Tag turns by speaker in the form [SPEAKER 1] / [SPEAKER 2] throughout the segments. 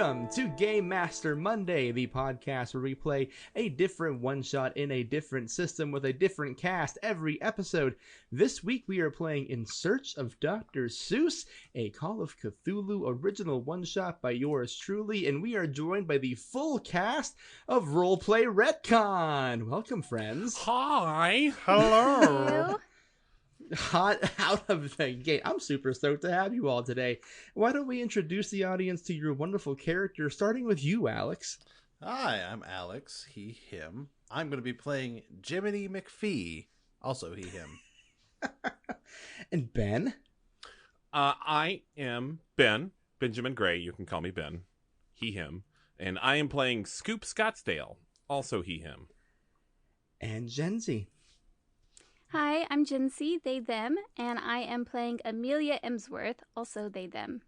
[SPEAKER 1] Welcome to Game Master Monday, the podcast where we play a different one-shot in a different system with a different cast every episode. This week we are playing In Search of Dr. Seuss, a Call of Cthulhu original one-shot by yours truly, and we are joined by the full cast of Roleplay Retcon. Welcome, friends.
[SPEAKER 2] Hi. Hello.
[SPEAKER 1] Hot out of the gate. I'm super stoked to have you all today. Why don't we introduce the audience to your wonderful character, starting with you, Alex.
[SPEAKER 3] Hi, I'm Alex, he, him. I'm going to be playing Jimmeny McPhee, also he, him.
[SPEAKER 1] And Ben?
[SPEAKER 2] I am Ben, Benjamin Gray. You can call me Ben, he, him. And I am playing Scoop Scottsdale, also he, him.
[SPEAKER 1] And Jensie.
[SPEAKER 4] Hi, I'm Jensie, they, them, and I am playing Emilia Emsworth, also they, them.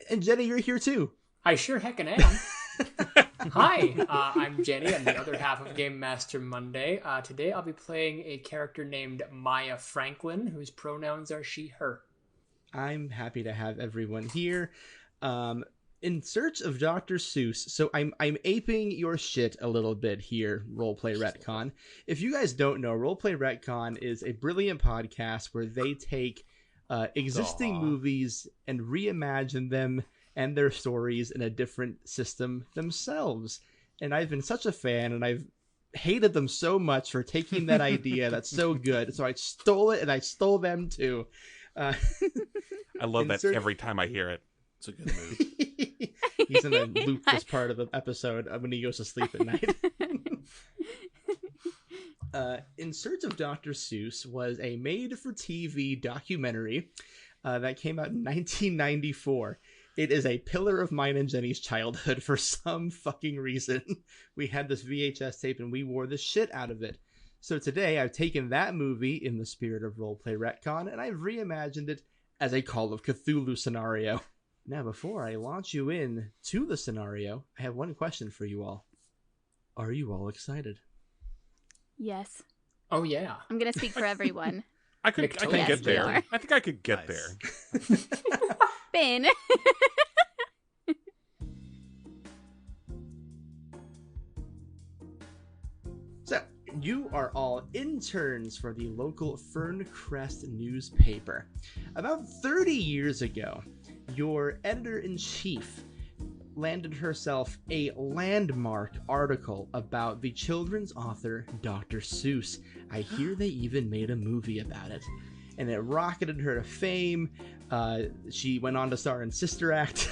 [SPEAKER 1] And Jenny, you're here too.
[SPEAKER 5] I sure heckin' am. Hi, I'm Jenny. I'm the other half of Game Master Monday. Today I'll be playing a character named Maya Franklin, whose pronouns are she, her.
[SPEAKER 1] I'm happy to have everyone here. In Search of Dr. Seuss. So I'm aping your shit a little bit here, Roleplay Retcon. If you guys don't know, Roleplay Retcon is a brilliant podcast where they take existing movies and reimagine them and their stories in a different system themselves. And I've been such a fan, and I've hated them so much for taking that idea that's so good. So I stole it, and I stole them too.
[SPEAKER 2] I love that every time I hear it.
[SPEAKER 3] It's a good move.
[SPEAKER 1] He's going to loop this part of the episode when he goes to sleep at night. In Search of Dr. Seuss was a made-for-TV documentary that came out in 1994. It is a pillar of mine and Jenny's childhood for some fucking reason. We had this VHS tape and we wore the shit out of it. So today I've taken that movie in the spirit of Roleplay Retcon and I've reimagined it as a Call of Cthulhu scenario. Now, before I launch you in to the scenario, I have one question for you all. Are you all excited?
[SPEAKER 4] Yes.
[SPEAKER 5] Oh, yeah.
[SPEAKER 4] I'm going to speak for everyone.
[SPEAKER 2] I can
[SPEAKER 4] Yes,
[SPEAKER 2] get
[SPEAKER 4] we
[SPEAKER 2] there.
[SPEAKER 4] are.
[SPEAKER 2] I think I could get there.
[SPEAKER 4] Ben.
[SPEAKER 1] So, you are all interns for the local Ferncrest newspaper. About 30 years ago, your editor-in-chief landed herself a landmark article about the children's author Dr. Seuss. I hear they even made a movie about it. And it rocketed her to fame. She went on to star in Sister Act.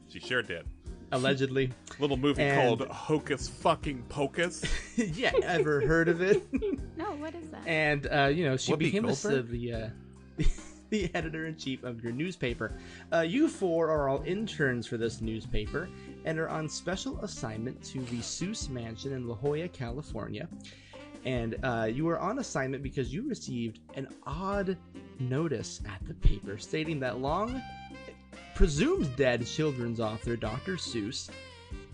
[SPEAKER 2] She sure did.
[SPEAKER 1] Allegedly.
[SPEAKER 2] Little movie called Hocus Fucking Pocus.
[SPEAKER 1] Yeah, ever heard of it?
[SPEAKER 4] No, what is that?
[SPEAKER 1] And, she
[SPEAKER 3] Whoopi
[SPEAKER 1] became
[SPEAKER 3] Goldberg?
[SPEAKER 1] the editor-in-chief of your newspaper. You four are all interns for this newspaper and are on special assignment to the Seuss Mansion in La Jolla, California. And you are on assignment because you received an odd notice at the paper stating that long presumed dead children's author Dr. Seuss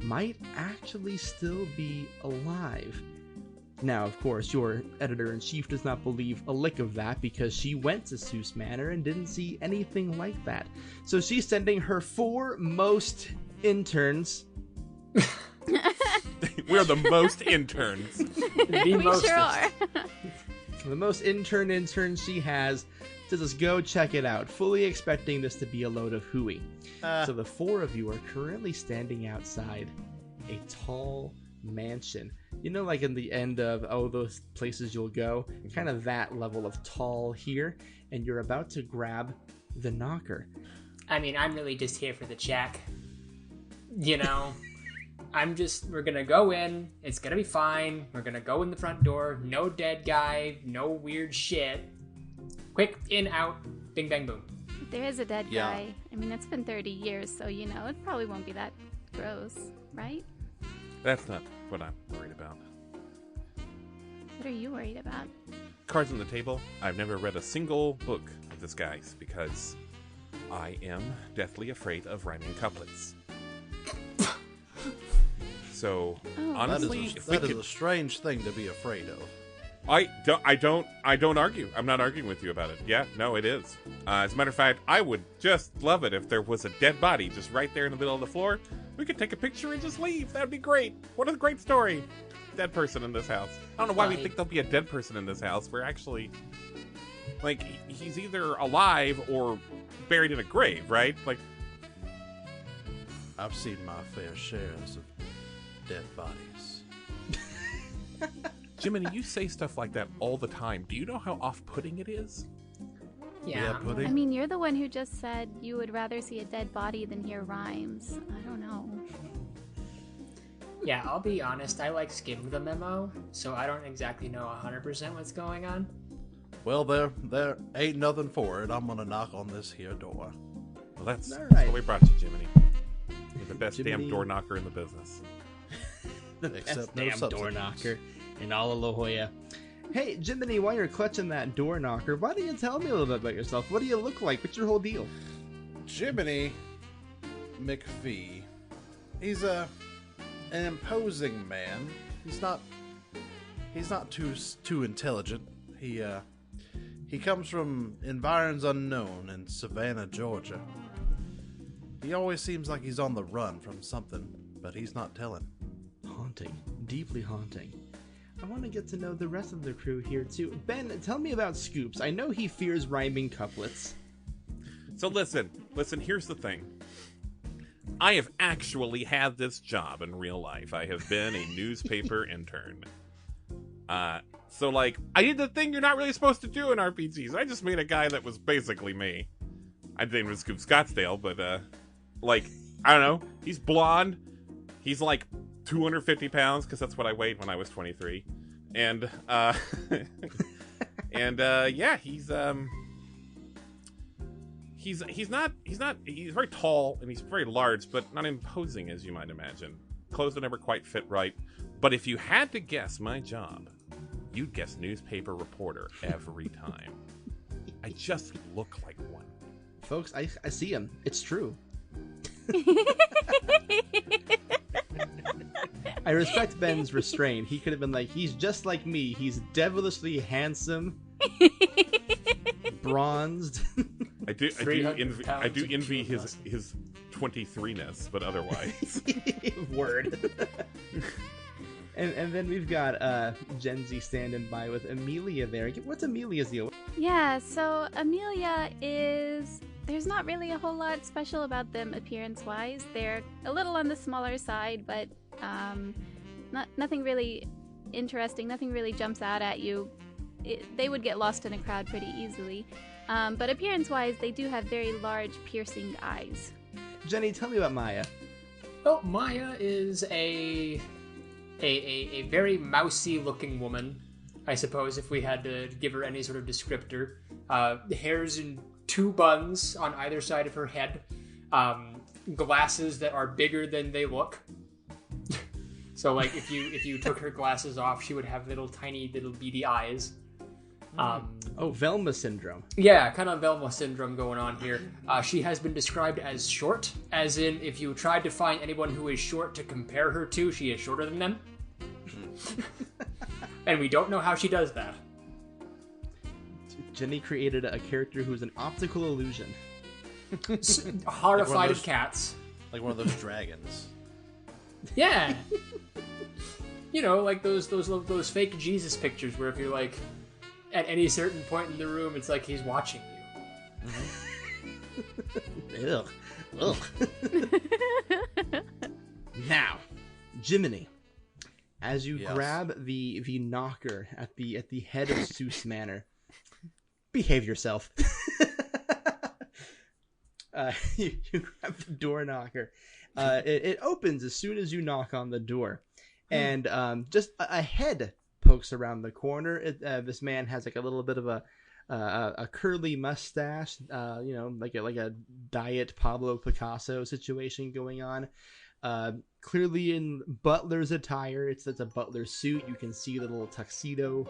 [SPEAKER 1] might actually still be alive. Now, of course, your editor-in-chief does not believe a lick of that because she went to Seuss Manor and didn't see anything like that. So she's sending her 4 most interns.
[SPEAKER 2] We're the most interns.
[SPEAKER 4] We sure are.
[SPEAKER 1] The most interns she has to just go check it out, fully expecting this to be a load of hooey. So the 4 of you are currently standing outside a tall mansion. You know, like in the end of those places you'll go, kind of that level of tall here, and you're about to grab the knocker.
[SPEAKER 5] I mean, I'm really just here for the check. You know, we're gonna go in, it's gonna be fine, we're gonna go in the front door, no dead guy, no weird shit. Quick, in, out, bing, bang, boom.
[SPEAKER 4] There is a dead guy. I mean, it's been 30 years, so, it probably won't be that gross, right?
[SPEAKER 2] That's not what I'm worried about.
[SPEAKER 4] What are you worried about?
[SPEAKER 2] Cards on the table. I've never read a single book of this guy's because I am deathly afraid of rhyming couplets. So, honestly,
[SPEAKER 3] that is a strange thing to be afraid of.
[SPEAKER 2] I don't argue. I'm not arguing with you about it. Yeah, no, it is. As a matter of fact, I would just love it if there was a dead body just right there in the middle of the floor. We could take a picture and just leave. That'd be great. What a great story. Dead person in this house. I don't know why we think there'll be a dead person in this house. We're actually, like, he's either alive or buried in a grave, right? Like,
[SPEAKER 3] I've seen my fair shares of dead bodies.
[SPEAKER 2] Jimmeny, you say stuff like that all the time. Do you know how off-putting it is?
[SPEAKER 5] Yeah.
[SPEAKER 3] pudding.
[SPEAKER 4] I mean, you're the one who just said you would rather see a dead body than hear rhymes. I don't know.
[SPEAKER 5] Yeah, I'll be honest, I like skimmed the memo, so I don't exactly know 100% what's going on.
[SPEAKER 3] Well, there ain't nothing for it. I'm gonna knock on this here door.
[SPEAKER 2] Well, that's
[SPEAKER 1] All
[SPEAKER 2] what
[SPEAKER 1] right.
[SPEAKER 2] we brought you, Jimmeny. You're the best damn
[SPEAKER 1] Jimmeny.
[SPEAKER 2] door knocker in the business.
[SPEAKER 1] The
[SPEAKER 3] Except
[SPEAKER 1] best
[SPEAKER 3] no
[SPEAKER 1] damn door
[SPEAKER 3] substitutes.
[SPEAKER 1] knocker in all of La Jolla. Hey, Jimmeny, while you're clutching that door knocker, why don't you tell me a little bit about yourself? What do you look like? What's your whole deal?
[SPEAKER 3] Jimmeny McPhee. He's an imposing man. He's not too intelligent. He comes from environs unknown in Savannah, Georgia. He always seems like he's on the run from something, but he's not telling.
[SPEAKER 1] Haunting. Deeply haunting. I want to get to know the rest of the crew here, too. Ben, tell me about Scoops. I know he fears rhyming couplets.
[SPEAKER 2] So listen, here's the thing. I have actually had this job in real life. I have been a newspaper intern. So, like, I did the thing you're not really supposed to do in RPGs. I just made a guy that was basically me. I'd name him Scoop Scottsdale, but, like, I don't know. He's blonde. He's, like, 250 pounds, because that's what I weighed when I was 23. And, yeah, he's very tall, and he's very large, but not imposing, as you might imagine. Clothes would never quite fit right. But if you had to guess my job, you'd guess newspaper reporter every time. I just look like one.
[SPEAKER 1] Folks, I see him. It's true. I respect Ben's restraint. He could have been like, he's just like me. He's devilishly handsome, bronzed.
[SPEAKER 2] I do
[SPEAKER 5] 300 pounds
[SPEAKER 2] envy
[SPEAKER 5] of
[SPEAKER 2] his 23-ness, but otherwise.
[SPEAKER 1] Word. And then we've got Jensie standing by with Emilia there. What's Emilia's deal?
[SPEAKER 4] Yeah, so Emilia is... There's not really a whole lot special about them appearance-wise. They're a little on the smaller side, but nothing really interesting. Nothing really jumps out at you. They would get lost in a crowd pretty easily. But appearance-wise, they do have very large, piercing eyes.
[SPEAKER 1] Jenny, tell me about Maya.
[SPEAKER 5] Oh, Maya is a very mousy-looking woman, I suppose, if we had to give her any sort of descriptor. Hairs in 2 buns on either side of her head. Glasses that are bigger than they look. So, like, if you took her glasses off, she would have little beady eyes.
[SPEAKER 1] Velma syndrome.
[SPEAKER 5] Yeah, kind of Velma syndrome going on here. She has been described as short, as in if you tried to find anyone who is short to compare her to, she is shorter than them. And we don't know how she does that.
[SPEAKER 1] Jenny created a character who's an optical illusion.
[SPEAKER 5] Horrified
[SPEAKER 3] those-
[SPEAKER 5] of cats.
[SPEAKER 3] Like one of those dragons.
[SPEAKER 5] Yeah. You know, like those fake Jesus pictures where if you're like at any certain point in the room, it's like he's watching you.
[SPEAKER 1] Ugh. Ugh. Now, Jimmeny, as you
[SPEAKER 3] Yes.
[SPEAKER 1] grab the knocker at the head of Seuss Manor, behave yourself. You grab the door knocker. It opens as soon as you knock on the door, and just a head pokes around the corner. This man has like a little bit of a curly mustache, like a diet Pablo Picasso situation going on. Clearly in butler's attire. It's a butler suit. You can see the little tuxedo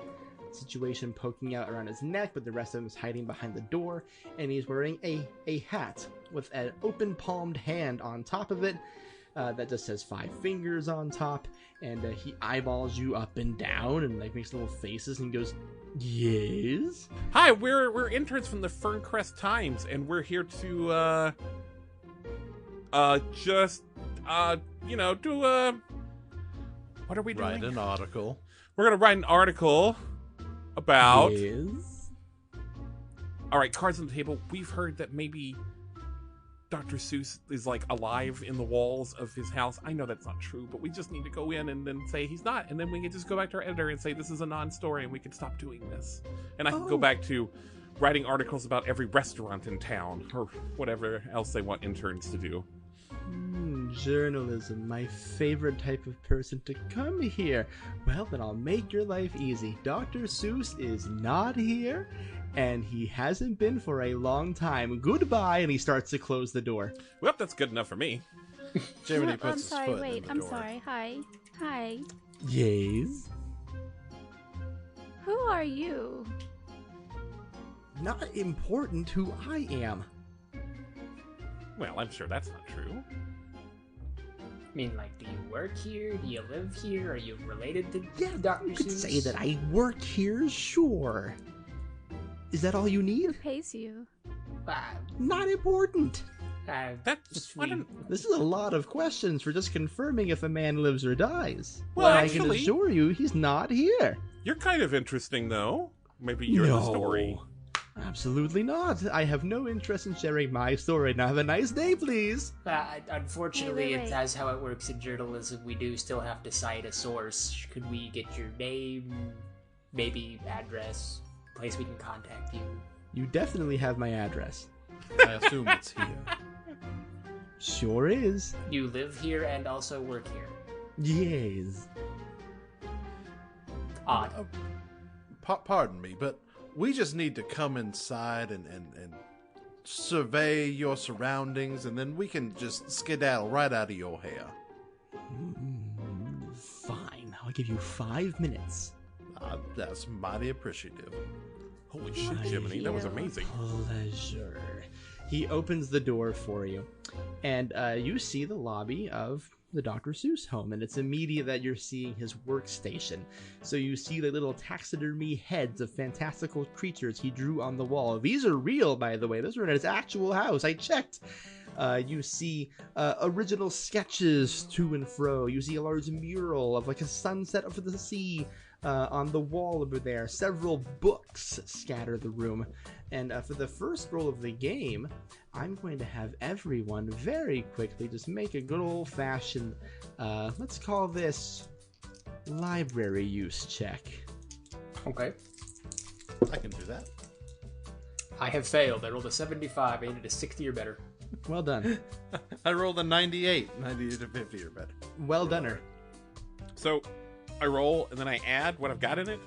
[SPEAKER 1] situation poking out around his neck, but the rest of him is hiding behind the door, and he's wearing a hat with an open palmed hand on top of it. that just says 5 fingers on top, and he eyeballs you up and down and like makes little faces and goes, "Yes."
[SPEAKER 2] Hi, we're interns from the Ferncrest Times, and we're here to do what are we doing?
[SPEAKER 3] Write an article.
[SPEAKER 2] We're gonna write an article about.
[SPEAKER 1] Yes.
[SPEAKER 2] All right, cards on the table. We've heard that maybe Dr. Seuss is like alive in the walls of his house. I know that's not true, but we just need to go in and then say he's not, and then we can just go back to our editor and say this is a non-story, and we can stop doing this. And I can go back to writing articles about every restaurant in town or whatever else they want interns to do.
[SPEAKER 1] Journalism, my favorite type of person to come here. Well, then I'll make your life easy. Dr. Seuss is not here, and he hasn't been for a long time. Goodbye, and he starts to close the door.
[SPEAKER 2] Well, that's good enough for me.
[SPEAKER 3] Jimmeny
[SPEAKER 4] I'm
[SPEAKER 3] puts his
[SPEAKER 4] sorry,
[SPEAKER 3] foot
[SPEAKER 4] wait,
[SPEAKER 3] in the
[SPEAKER 4] I'm
[SPEAKER 3] door.
[SPEAKER 4] sorry. Hi.
[SPEAKER 1] Yes?
[SPEAKER 4] Who are you?
[SPEAKER 1] Not important who I am.
[SPEAKER 2] Well, I'm sure that's not true.
[SPEAKER 5] I mean, like, do you work here? Do you live here? Are you related to
[SPEAKER 1] Yeah,
[SPEAKER 5] Dr.
[SPEAKER 1] you could
[SPEAKER 5] Seuss?
[SPEAKER 1] say that I work here, sure. Is that all you
[SPEAKER 4] Who
[SPEAKER 1] need?
[SPEAKER 4] pays you?
[SPEAKER 1] Not important.
[SPEAKER 2] That's
[SPEAKER 5] we-
[SPEAKER 1] This is a lot of questions for just confirming if a man lives or dies.
[SPEAKER 2] Well,
[SPEAKER 1] I can
[SPEAKER 2] actually-
[SPEAKER 1] assure you he's not here.
[SPEAKER 2] You're kind of interesting, though. Maybe you're the story.
[SPEAKER 1] Absolutely not. I have no interest in sharing my story. Now have a nice day, please.
[SPEAKER 5] Unfortunately,
[SPEAKER 4] Wait.
[SPEAKER 5] that's how it works in journalism. We do still have to cite a source. Could we get your name, maybe address, place we can contact you?
[SPEAKER 1] You definitely have my address.
[SPEAKER 3] I assume it's here.
[SPEAKER 1] Sure is.
[SPEAKER 5] You live here and also work here.
[SPEAKER 1] Yes.
[SPEAKER 5] Odd.
[SPEAKER 3] Pardon me, but we just need to come inside and survey your surroundings, and then we can just skedaddle right out of your hair.
[SPEAKER 1] Fine. I'll give you 5 minutes.
[SPEAKER 3] That's mighty appreciative.
[SPEAKER 2] Holy shit, Jimmeny, that was amazing.
[SPEAKER 1] Pleasure. He opens the door for you, and you see the lobby of the Dr. Seuss home, and it's immediate that you're seeing his workstation. So you see the little taxidermy heads of fantastical creatures he drew on the wall. These are real, by the way. Those are in his actual house. I checked. You see original sketches to and fro. You see a large mural of like a sunset over the sea on the wall over there. Several books scatter the room. And for the first roll of the game, I'm going to have everyone very quickly just make a good old-fashioned, let's call this library use check.
[SPEAKER 5] Okay.
[SPEAKER 3] I can do that.
[SPEAKER 5] I have failed. I rolled a 75. I needed a 60 or better.
[SPEAKER 1] Well done.
[SPEAKER 3] I rolled a 98. 98 to 50 or better.
[SPEAKER 1] Well doneer.
[SPEAKER 2] So, I roll, and then I add what I've got in it?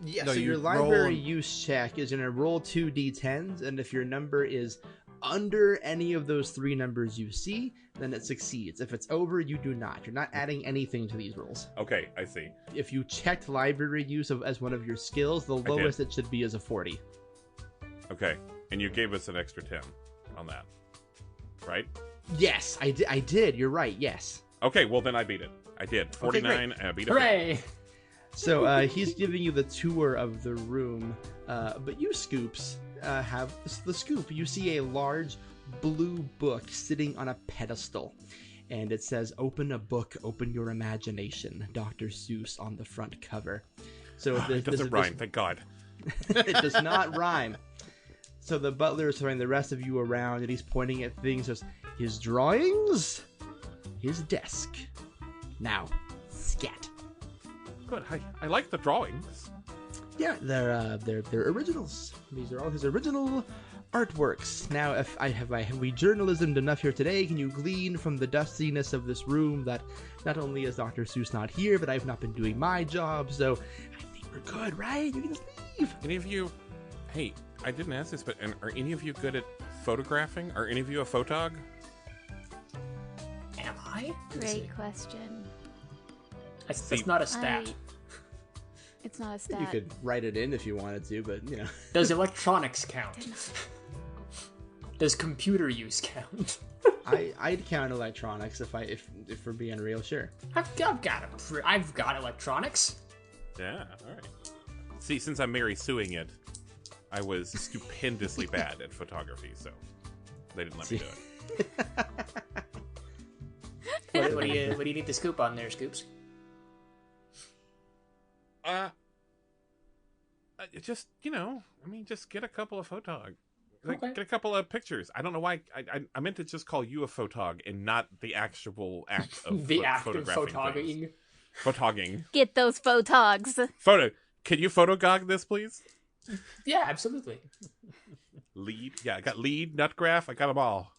[SPEAKER 1] Yeah,
[SPEAKER 3] No,
[SPEAKER 1] so your
[SPEAKER 3] you
[SPEAKER 1] library
[SPEAKER 3] roll-
[SPEAKER 1] use check is going to roll 2 d10s, and if your number is under any of those 3 numbers you see, then it succeeds. If it's over, you do not. You're not adding anything to these rolls.
[SPEAKER 2] Okay, I see.
[SPEAKER 1] If you checked library use as one of your skills, the
[SPEAKER 2] did.
[SPEAKER 1] lowest it should be is a 40.
[SPEAKER 2] Okay, and you gave us an extra 10 on that, right?
[SPEAKER 1] Yes, I did. You're right. Yes.
[SPEAKER 2] Okay, well then I beat it. I did. 49, and I beat it.
[SPEAKER 5] Hooray!
[SPEAKER 1] So he's giving you the tour of the room, but you, Scoops, have the scoop. You see a large blue book sitting on a pedestal, and it says, "Open a book, open your imagination." Dr. Seuss on the front cover. So
[SPEAKER 2] It doesn't rhyme, thank God.
[SPEAKER 1] It does not rhyme. So the butler is throwing the rest of you around, and he's pointing at things. Says, "His drawings, his desk. Now, scat."
[SPEAKER 2] Good, I like the drawings.
[SPEAKER 1] Yeah, they're originals. These are all his original artworks. Now, if have we journalismed enough here today? Can you glean from the dustiness of this room that not only is Dr. Seuss not here, but I've not been doing my job? So I think we're good, right? You can just leave.
[SPEAKER 2] Any of you... Hey, I didn't ask this, but are any of you good at photographing? Are any of you a photog?
[SPEAKER 5] Am I?
[SPEAKER 4] Great question.
[SPEAKER 5] That's not a stat.
[SPEAKER 4] It's not a stat.
[SPEAKER 1] You could write it in if you wanted to, but you know.
[SPEAKER 5] Does electronics count? Does computer use count?
[SPEAKER 1] I'd count electronics if we're being real, sure.
[SPEAKER 5] I've got electronics.
[SPEAKER 2] Yeah, all right. See, since I'm Mary suing it, I was stupendously bad at photography, so they didn't let me do it.
[SPEAKER 5] What do you need to scoop on there, Scoops?
[SPEAKER 2] Just just get a couple of photog.
[SPEAKER 5] Okay.
[SPEAKER 2] Get a couple of pictures. I don't know why I meant to just call you a photog and not the actual act of
[SPEAKER 5] The act of
[SPEAKER 2] photographing things. Photogging.
[SPEAKER 4] Get those photogs.
[SPEAKER 2] Photo. Can you photogog this, please?
[SPEAKER 5] Yeah, absolutely.
[SPEAKER 2] Lead. Yeah, I got lead, nut graph. I got them all.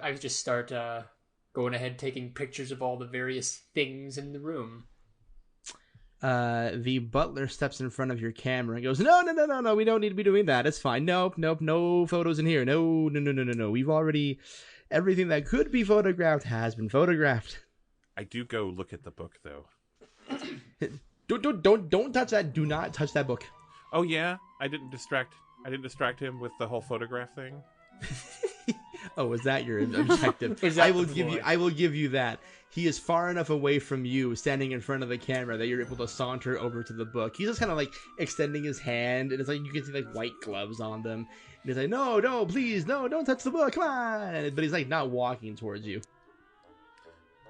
[SPEAKER 5] I just start going ahead taking pictures of all the various things in the room.
[SPEAKER 1] The butler steps in front of your camera and goes, No, we don't need to be doing that. It's fine. Nope, no photos in here. No. We've already, everything that could be photographed has been photographed.
[SPEAKER 2] I do go look at the book, though.
[SPEAKER 1] Don't touch that. Do not touch that book.
[SPEAKER 2] Oh, yeah? I didn't distract him with the whole photograph thing?
[SPEAKER 1] Oh, is that your objective? I will give you that. He is far enough away from you, standing in front of the camera, that you're able to saunter over to the book. He's just kind of like extending his hand, and it's like you can see like white gloves on them. And he's like, no, please, no, don't touch the book, come on! But he's like not walking towards you.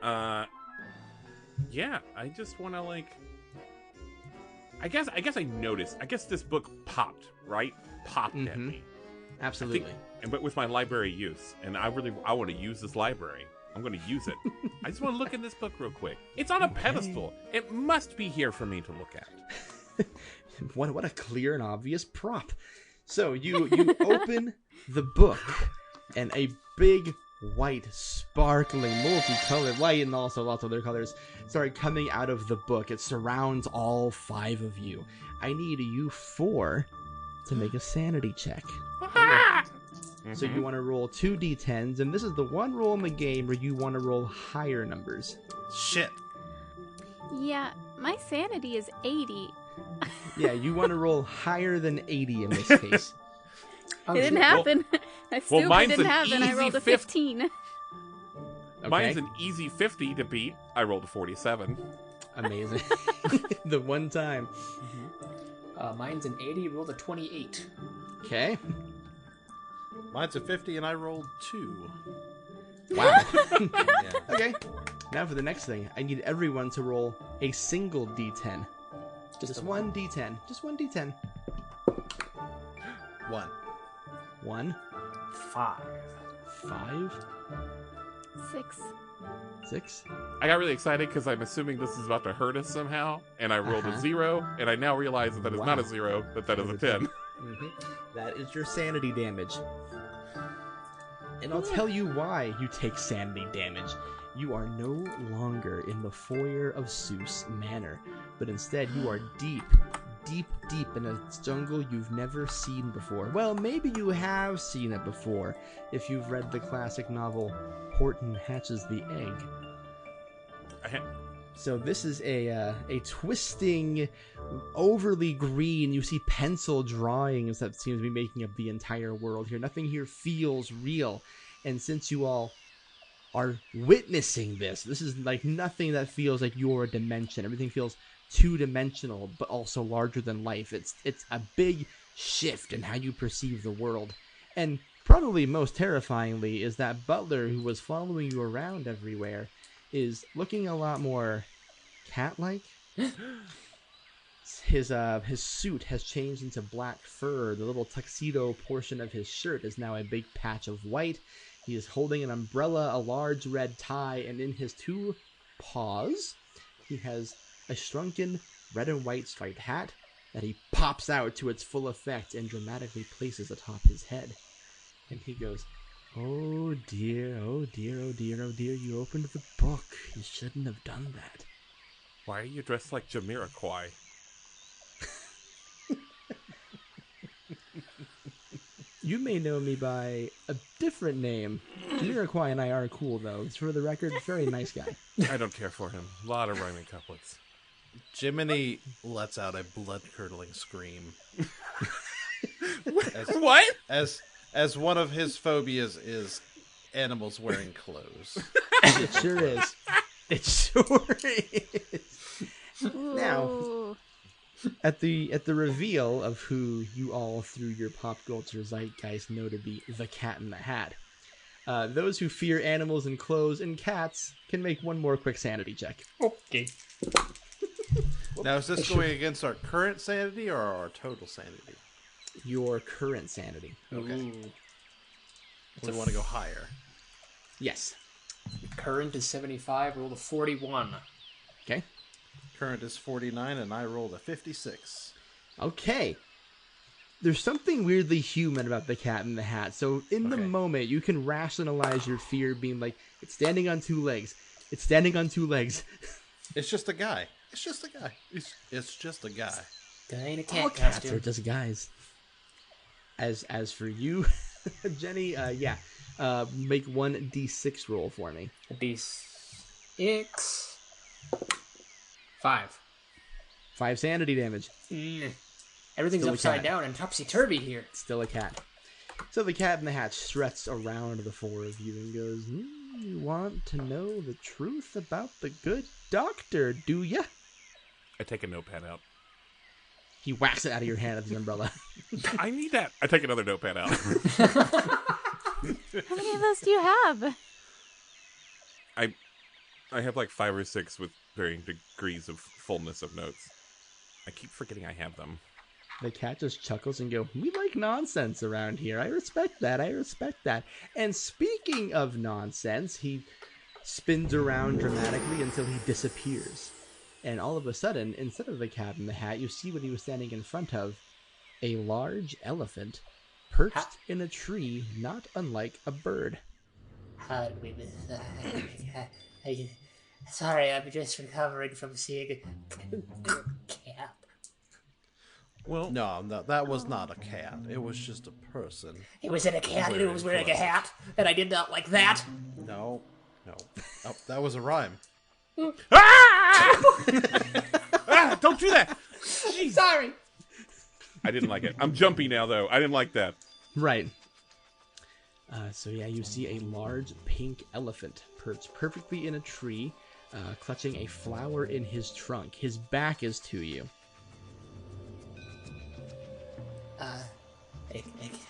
[SPEAKER 2] Yeah, I just want to like. I guess I noticed. I guess this book popped, right? Popped at me.
[SPEAKER 1] Absolutely.
[SPEAKER 2] But with my library use, and I want to use this library. I'm going to use it. I just want to look in this book real quick. It's on a pedestal. It must be here for me to look at.
[SPEAKER 1] What a clear and obvious prop. So you open the book, and a big white, sparkling, multicolored light, and also lots of other colors start coming out of the book. It surrounds all 5 of you. I need you 4 to make a sanity check. So you want to roll 2 d10s, and this is the one roll in the game where you want to roll higher numbers.
[SPEAKER 3] Shit.
[SPEAKER 4] Yeah, my sanity is 80.
[SPEAKER 1] Yeah, you want to roll higher than 80 in this case.
[SPEAKER 4] It didn't happen. I stupid
[SPEAKER 2] mine's
[SPEAKER 4] didn't
[SPEAKER 2] an
[SPEAKER 4] happen. I
[SPEAKER 2] easy
[SPEAKER 4] rolled a
[SPEAKER 2] 50.
[SPEAKER 4] 15.
[SPEAKER 1] Okay.
[SPEAKER 2] Mine's an easy 50 to beat. I rolled a 47.
[SPEAKER 1] Amazing. The one time.
[SPEAKER 5] Mine's an 80, rolled a 28.
[SPEAKER 1] Okay.
[SPEAKER 3] Mine's a 50 and I rolled 2.
[SPEAKER 1] Wow.
[SPEAKER 3] Yeah.
[SPEAKER 1] Okay. Now for the next thing. I need everyone to roll a single d10. Just one d10. Just one d10.
[SPEAKER 3] 1.
[SPEAKER 1] 1.
[SPEAKER 5] 5.
[SPEAKER 1] 5.
[SPEAKER 4] 6.
[SPEAKER 1] 6.
[SPEAKER 2] I got really excited because I'm assuming this is about to hurt us somehow, and I rolled a 0, and I now realize that is not a 0, that is a 10.
[SPEAKER 1] That is your sanity damage. And I'll tell you why you take sanity damage. You are no longer in the foyer of Seuss Manor, but instead you are deep in a jungle you've never seen before. Well, maybe you have seen it before, if you've read the classic novel Horton Hatches the Egg. So this is a twisting, overly green, you see pencil drawings that seem to be making up the entire world here. Nothing here feels real. And since you all are witnessing this is like nothing that feels like your dimension. Everything feels two-dimensional, but also larger than life. It's a big shift in how you perceive the world. And probably most terrifyingly is that butler who was following you around everywhere is looking a lot more cat-like. His suit has changed into black fur. The little tuxedo portion of his shirt is now a big patch of white. He is holding an umbrella, a large red tie, and in his 2 paws, he has a shrunken red and white striped hat that he pops out to its full effect and dramatically places atop his head. And he goes, "Oh dear, oh dear, oh dear, oh dear, you opened the book. You shouldn't have done that."
[SPEAKER 2] Why are you dressed like Jamiroquai?
[SPEAKER 1] You may know me by a different name. Jamiroquai and I are cool, though. For the record, very nice guy.
[SPEAKER 2] I don't care for him. A lot of rhyming couplets.
[SPEAKER 3] Jimmeny lets out a blood-curdling scream.
[SPEAKER 2] What?
[SPEAKER 3] As one of his phobias is animals wearing clothes.
[SPEAKER 1] It sure is. It sure is. Now,
[SPEAKER 4] Ooh.
[SPEAKER 1] at the reveal of who you all through your pop culture zeitgeist know to be the Cat in the Hat, those who fear animals and clothes and cats can make one more quick sanity check.
[SPEAKER 5] Okay.
[SPEAKER 3] Now, is this going against our current sanity or our total sanity?
[SPEAKER 1] Your current sanity.
[SPEAKER 3] Okay. We want to go higher.
[SPEAKER 1] Yes.
[SPEAKER 5] Current is 75. Roll a 41.
[SPEAKER 1] Okay.
[SPEAKER 3] Current is 49, and I rolled a 56.
[SPEAKER 1] Okay. There's something weirdly human about the Cat in the Hat. So in the moment, you can rationalize your fear being like, it's standing on two legs. It's standing on two legs.
[SPEAKER 3] It's just a guy. It's just a guy. It's just a guy.
[SPEAKER 5] Guy in a
[SPEAKER 1] All
[SPEAKER 5] cat
[SPEAKER 1] cats
[SPEAKER 5] costume.
[SPEAKER 1] are just guys. As for you, Jenny, make one d6 roll for me.
[SPEAKER 5] A D6. 5.
[SPEAKER 1] 5 sanity damage.
[SPEAKER 5] Everything's
[SPEAKER 1] Still a
[SPEAKER 5] upside
[SPEAKER 1] cat.
[SPEAKER 5] down and topsy-turvy here.
[SPEAKER 1] Still a cat. So the Cat in the Hat struts around the four of you and goes, you want to know the truth about the good doctor, do ya?
[SPEAKER 2] I take a notepad out.
[SPEAKER 1] He whacks it out of your hand with his umbrella.
[SPEAKER 2] I need that. I take another notepad out.
[SPEAKER 4] How many of those do you have?
[SPEAKER 2] I have like 5 or 6 with varying degrees of fullness of notes. I keep forgetting I have them.
[SPEAKER 1] The cat just chuckles and goes, we like nonsense around here. I respect that. I respect that. And speaking of nonsense, he spins around dramatically until he disappears. And all of a sudden, instead of the Cat in the Hat, you see what he was standing in front of. A large elephant perched in a tree, not unlike a bird.
[SPEAKER 6] How did we miss that? Sorry, I'm just recovering from seeing a cat.
[SPEAKER 2] Well,
[SPEAKER 3] No, that was not a cat. It was just a person.
[SPEAKER 6] It was in a cat and it was wearing a hat, and I did not like that.
[SPEAKER 3] No. Oh, that was a rhyme.
[SPEAKER 2] don't do that.
[SPEAKER 6] Sorry.
[SPEAKER 2] I didn't like it. I'm jumpy now, though. I didn't like that.
[SPEAKER 1] Right. So you see a large pink elephant perched perfectly in a tree, clutching a flower in his trunk. His back is to you.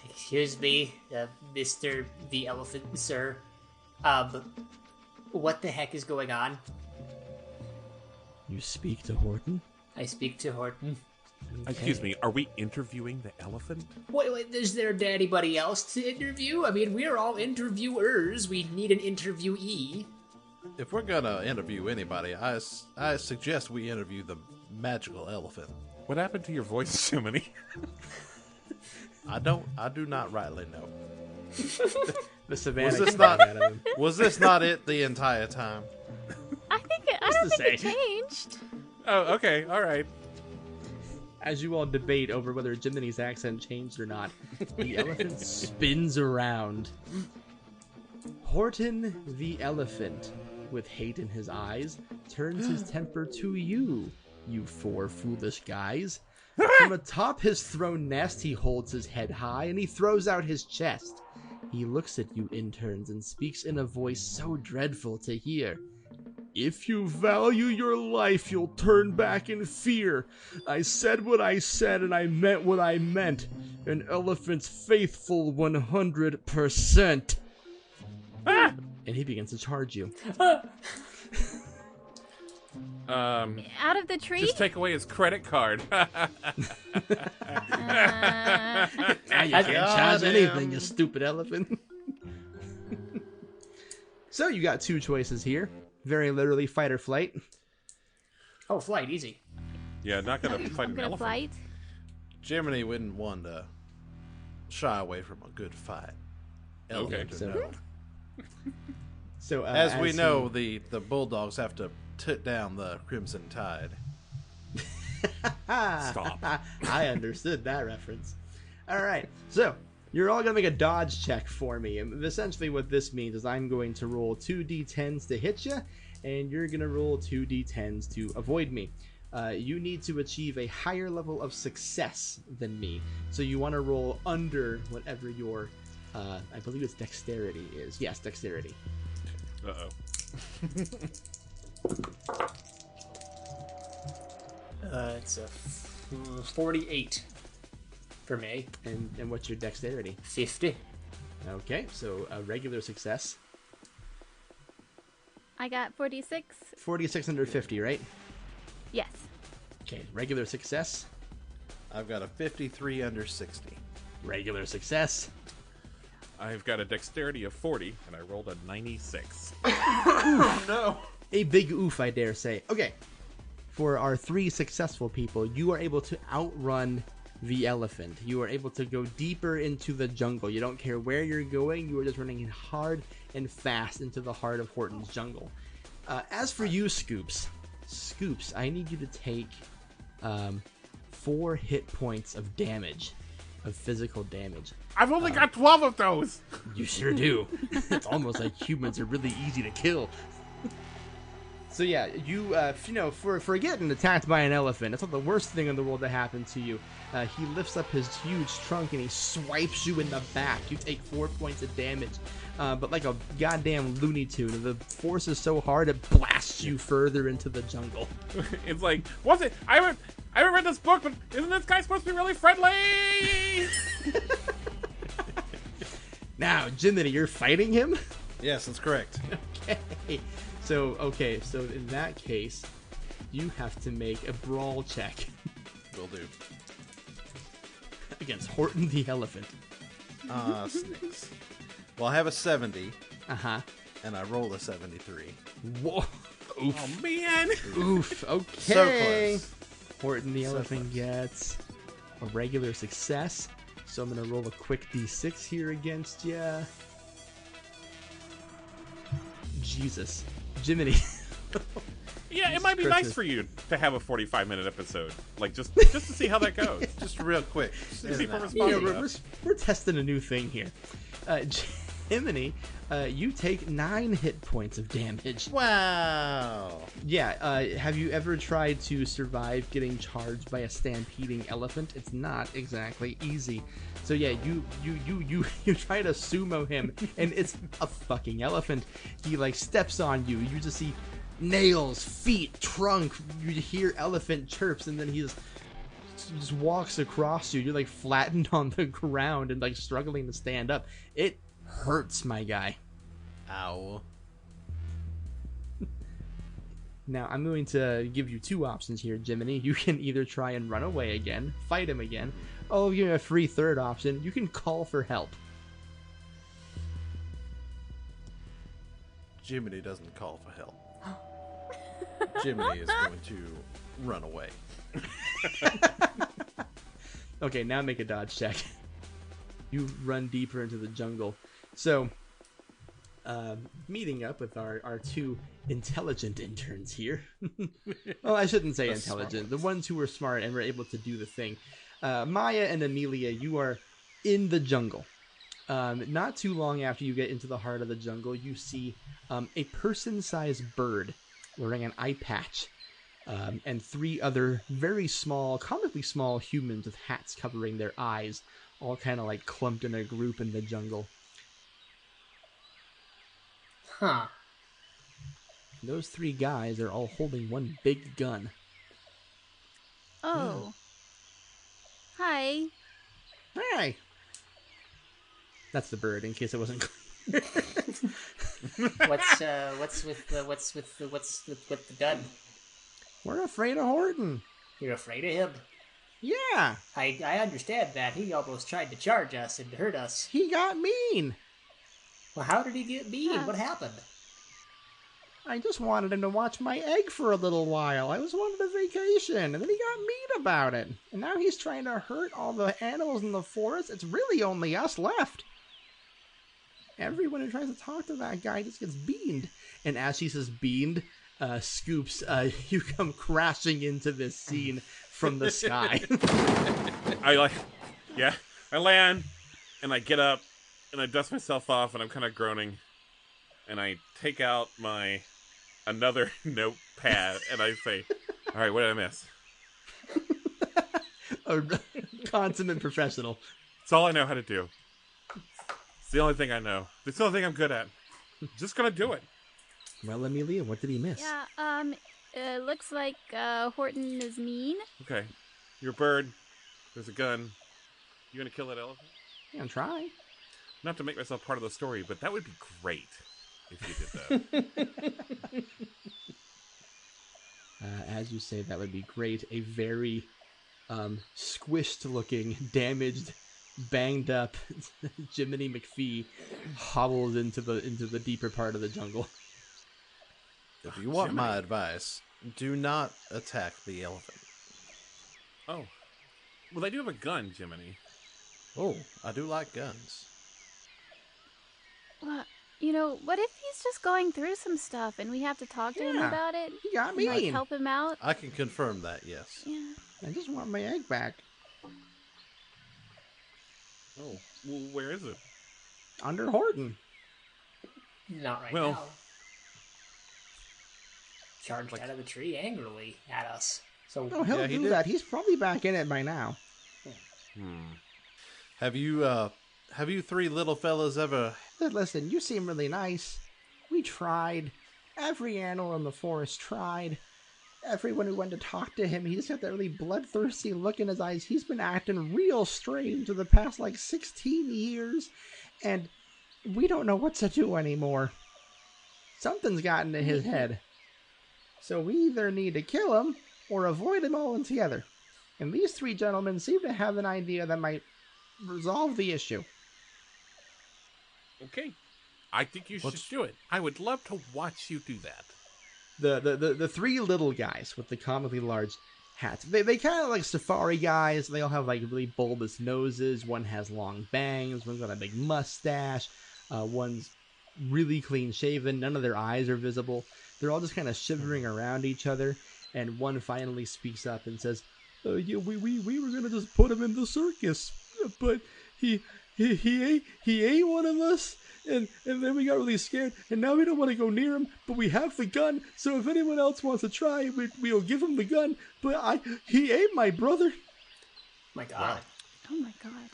[SPEAKER 6] Excuse me, Mr. the Elephant, sir. What the heck is going on?
[SPEAKER 1] You speak to Horton?
[SPEAKER 6] I speak to Horton.
[SPEAKER 2] Excuse me, are we interviewing the elephant?
[SPEAKER 6] Wait, is there anybody else to interview? I mean, we're all interviewers. We need an interviewee.
[SPEAKER 3] If we're gonna interview anybody, I suggest we interview the magical elephant.
[SPEAKER 2] What happened to your voice, Jimmeny?
[SPEAKER 3] I do not rightly know.
[SPEAKER 1] The savannah.
[SPEAKER 3] Was this
[SPEAKER 1] came
[SPEAKER 3] not-
[SPEAKER 1] out of him.
[SPEAKER 3] Was this not it the entire time?
[SPEAKER 4] I don't
[SPEAKER 1] to
[SPEAKER 4] think it
[SPEAKER 1] say.
[SPEAKER 4] changed.
[SPEAKER 2] Oh, okay, all right.
[SPEAKER 1] As you all debate over whether Jimmy's accent changed or not, the elephant spins around. Horton the elephant, with hate in his eyes, turns his temper to you, you four foolish guys. From atop his throne nest, he holds his head high and he throws out his chest. He looks at you interns and speaks in a voice so dreadful to hear. If you value your life, you'll turn back in fear. I said what I said and I meant what I meant. An elephant's faithful 100%. And he begins to charge you.
[SPEAKER 4] Out of the tree?
[SPEAKER 2] Just take away his credit card.
[SPEAKER 1] Now you can't charge
[SPEAKER 3] Goddamn.
[SPEAKER 1] anything, you stupid elephant. So you got two choices here. Very literally, fight or flight.
[SPEAKER 5] Oh, flight, easy.
[SPEAKER 2] Yeah, not gonna fight
[SPEAKER 4] I'm
[SPEAKER 2] an
[SPEAKER 4] gonna
[SPEAKER 2] elephant.
[SPEAKER 4] flight.
[SPEAKER 3] Jimmeny wouldn't want to shy away from a good fight. Elephant or
[SPEAKER 1] so-
[SPEAKER 3] no.
[SPEAKER 1] So
[SPEAKER 3] As we
[SPEAKER 1] he-
[SPEAKER 3] know, the Bulldogs have to put down the Crimson Tide.
[SPEAKER 2] Stop.
[SPEAKER 1] I understood that reference. All right, so you're all gonna make a dodge check for me. And essentially, what this means is I'm going to roll 2d10s to hit you, and you're gonna roll 2d10s to avoid me. You need to achieve a higher level of success than me, so you want to roll under whatever your I believe it's dexterity is. Yes, dexterity.
[SPEAKER 2] Uh-oh.
[SPEAKER 5] It's a 48 for me.
[SPEAKER 1] And what's your dexterity?
[SPEAKER 5] 50.
[SPEAKER 1] Okay, so a regular success.
[SPEAKER 4] I got 46.
[SPEAKER 1] 46 under 50, right?
[SPEAKER 4] Yes.
[SPEAKER 1] Okay, regular success.
[SPEAKER 3] I've got a 53 under 60.
[SPEAKER 1] Regular success.
[SPEAKER 2] I've got a dexterity of 40, and I rolled a 96.
[SPEAKER 3] Oh, no.
[SPEAKER 1] A big oof, I dare say. Okay, for our 3 successful people, you are able to outrun the elephant. You are able to go deeper into the jungle. You don't care where you're going. You are just running hard and fast into the heart of Horton's jungle. As for you, Scoops, I need you to take 4 hit points of damage, of physical damage.
[SPEAKER 2] I've only got 12 of those!
[SPEAKER 1] You sure do. It's almost like humans are really easy to kill. So yeah, you for getting attacked by an elephant, that's not the worst thing in the world to happen to you. He lifts up his huge trunk and he swipes you in the back. You take 4 points of damage, but like a goddamn Looney Tune. The force is so hard it blasts you further into the jungle.
[SPEAKER 2] It's like, what's it? I haven't read this book, but isn't this guy supposed to be really friendly?
[SPEAKER 1] Now, Jimmeny, you're fighting him?
[SPEAKER 3] Yes, that's correct.
[SPEAKER 1] Okay. So in that case, you have to make a brawl check
[SPEAKER 3] Will do.
[SPEAKER 1] against Horton the elephant.
[SPEAKER 3] Snicks. Well, I have a 70,
[SPEAKER 1] Uh-huh.
[SPEAKER 3] and I rolled a 73.
[SPEAKER 1] Whoa. Oof.
[SPEAKER 2] Oh, man.
[SPEAKER 1] Oof. Okay.
[SPEAKER 3] So close.
[SPEAKER 1] Horton the
[SPEAKER 3] So
[SPEAKER 1] elephant
[SPEAKER 3] close.
[SPEAKER 1] gets a regular success. So I'm going to roll a quick d6 here against ya. Jesus. Jimmeny.
[SPEAKER 2] Yeah, it might be
[SPEAKER 1] Christmas.
[SPEAKER 2] nice for you to have a 45-minute episode. Like, just to see how that goes.
[SPEAKER 3] Just real quick.
[SPEAKER 2] See
[SPEAKER 3] in
[SPEAKER 2] if
[SPEAKER 3] and
[SPEAKER 2] we're
[SPEAKER 3] out.
[SPEAKER 1] Yeah,
[SPEAKER 2] responsive.
[SPEAKER 1] we're testing a new thing here. Jimmeny, you take 9 hit points of damage.
[SPEAKER 3] Wow.
[SPEAKER 1] Yeah, have you ever tried to survive getting charged by a stampeding elephant? It's not exactly easy. So yeah, you try to sumo him, and it's a fucking elephant. He like steps on you. You just see nails, feet, trunk. You hear elephant chirps, and then he just walks across you. You're like flattened on the ground and like struggling to stand up. It hurts, my guy.
[SPEAKER 3] Ow.
[SPEAKER 1] Now, I'm going to give you 2 options here, Jimmeny. You can either try and run away again, fight him again. I'll give you a free third option. You can call for help.
[SPEAKER 3] Jimmeny doesn't call for help. Jimmeny is going to run away.
[SPEAKER 1] Okay, now make a dodge check. You run deeper into the jungle. So, meeting up with our 2 intelligent interns here. Well, I shouldn't say intelligent. The ones who were smart and were able to do the thing. Maya and Emilia, you are in the jungle. Not too long after you get into the heart of the jungle, you see a person-sized bird wearing an eye patch. And 3 other very small, comically small humans with hats covering their eyes, all kind of like clumped in a group in the jungle.
[SPEAKER 5] Huh.
[SPEAKER 1] Those 3 guys are all holding one big gun.
[SPEAKER 4] Oh. Hi.
[SPEAKER 1] Hey! That's the bird, in case it wasn't clear.
[SPEAKER 6] What's with the gun?
[SPEAKER 1] We're afraid of Horton.
[SPEAKER 6] You're afraid of him?
[SPEAKER 1] Yeah,
[SPEAKER 6] I understand that. He almost tried to charge us and hurt us.
[SPEAKER 1] he got mean.
[SPEAKER 6] Well, how did he get mean?
[SPEAKER 4] Huh.
[SPEAKER 6] What happened?
[SPEAKER 1] I just wanted him to watch my egg for a little while. I was wanting a vacation, and then he got mean about it. And now he's trying to hurt all the animals in the forest. It's really only us left. Everyone who tries to talk to that guy just gets beamed. And as she says beamed, Scoops, you come crashing into this scene from the sky.
[SPEAKER 2] I land, and I get up, and I dust myself off, and I'm kind of groaning, and I take out another notepad, and I say, all right, what did I miss?
[SPEAKER 1] A consummate professional.
[SPEAKER 2] It's all I know how to do. the only thing I know. It's the only thing I'm good at. Just gonna do it.
[SPEAKER 1] Well, Emilia, what did he miss?
[SPEAKER 4] Yeah, it looks like Horton is mean.
[SPEAKER 2] Okay. You're a bird. There's a gun. You gonna kill that elephant?
[SPEAKER 1] Yeah, I'll try.
[SPEAKER 2] Not to make myself part of the story, but that would be great if you did that.
[SPEAKER 1] As you say, that would be great. A very squished-looking, damaged, banged-up Jimmeny McPhee hobbles into the deeper part of the jungle.
[SPEAKER 3] If you want my advice, do not attack the elephant.
[SPEAKER 2] Oh. Well, I do have a gun, Jimmeny.
[SPEAKER 3] Oh, I do like guns.
[SPEAKER 4] Well, what if he's just going through some stuff and we have to talk to him
[SPEAKER 1] Yeah,
[SPEAKER 4] about it?
[SPEAKER 1] he got me.
[SPEAKER 4] Like, help him out?
[SPEAKER 3] I can confirm that, yes.
[SPEAKER 4] Yeah.
[SPEAKER 1] I just want my egg back.
[SPEAKER 2] Oh. Well, where is it?
[SPEAKER 1] Under Horton.
[SPEAKER 5] Not right
[SPEAKER 2] Well-
[SPEAKER 5] now. Charged out of the tree angrily at us. So
[SPEAKER 1] Oh, he'll
[SPEAKER 3] Yeah, he
[SPEAKER 1] do
[SPEAKER 3] did.
[SPEAKER 1] that. He's probably back in it by now.
[SPEAKER 3] Have you three little fellas ever...
[SPEAKER 1] Listen, you seem really nice. We tried. Every animal in the forest tried. Everyone who went to talk to him, he's got that really bloodthirsty look in his eyes. He's been acting real strange for the past, 16 years. And we don't know what to do anymore. Something's gotten to his head. So we either need to kill him or avoid him altogether. And these three gentlemen seem to have an idea that might resolve the issue.
[SPEAKER 2] Okay. I think you should do it. I would love to watch you do that.
[SPEAKER 1] The three little guys with the comically large hats. They kind of like safari guys. They all have really bulbous noses. One has long bangs. One's got a big mustache. One's really clean shaven. None of their eyes are visible. They're all just kind of shivering around each other. And one finally speaks up and says, "Yeah, we were gonna just put him in the circus, but he ate one of us." And then we got really scared, and now we don't want to go near him, but we have the gun, so if anyone else wants to try, we'll give him the gun, but he ate my brother.
[SPEAKER 5] my God.
[SPEAKER 4] Oh my God.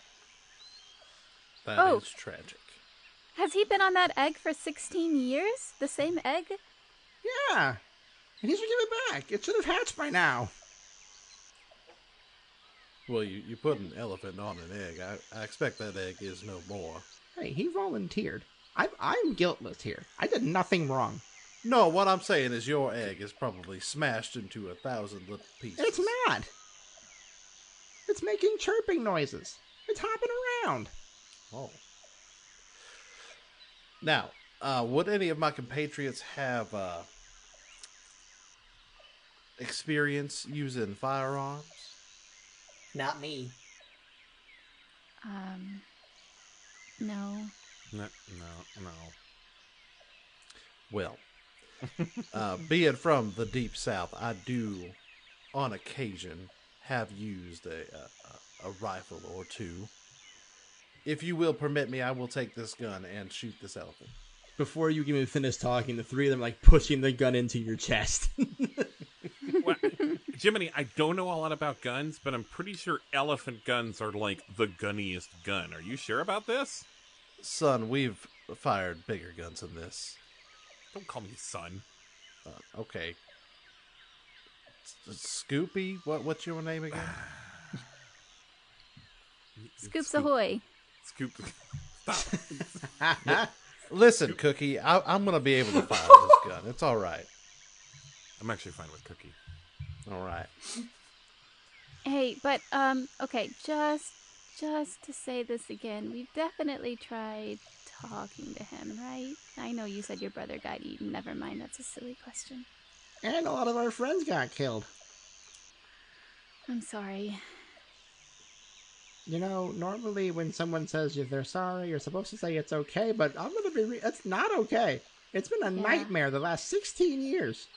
[SPEAKER 3] That is tragic.
[SPEAKER 4] Has he been on that egg for 16 years? The same egg?
[SPEAKER 1] Yeah, and he's gonna give it back. It should have hatched by now.
[SPEAKER 3] Well, you put an elephant on an egg. I expect that egg is no more.
[SPEAKER 1] Hey, he volunteered. I'm guiltless here. I did nothing wrong.
[SPEAKER 3] No, what I'm saying is your egg is probably smashed into 1,000 little pieces.
[SPEAKER 1] It's not. It's making chirping noises. It's hopping around.
[SPEAKER 3] Oh. Now, would any of my compatriots have experience using firearms?
[SPEAKER 5] Not me.
[SPEAKER 4] No.
[SPEAKER 2] No.
[SPEAKER 3] Well, being from the deep south, I do, on occasion, have used a rifle or two. If you will permit me, I will take this gun and shoot this elephant.
[SPEAKER 1] Before you even finish talking, the three of them pushing the gun into your chest.
[SPEAKER 2] Well, Jimmeny, I don't know a lot about guns, but I'm pretty sure elephant guns are the gunniest gun. Are you sure about this?
[SPEAKER 3] Son, we've fired bigger guns than this.
[SPEAKER 2] Don't call me son.
[SPEAKER 3] Okay. Scoopy? What's your name again?
[SPEAKER 4] Scoops ahoy.
[SPEAKER 2] Scoop. Stop.
[SPEAKER 3] Listen, Cookie, I'm going to be able to fire this gun. It's all right.
[SPEAKER 2] I'm actually fine with Cookie.
[SPEAKER 3] All right.
[SPEAKER 4] Hey, but, okay, just to say this again, we've definitely tried talking to him, right? I know you said your brother got eaten. Never mind, that's a silly question.
[SPEAKER 1] And a lot of our friends got killed.
[SPEAKER 4] I'm sorry.
[SPEAKER 1] Normally when someone says if they're sorry, you're supposed to say it's okay, but I'm going to be it's not okay. It's been a nightmare the last 16 years.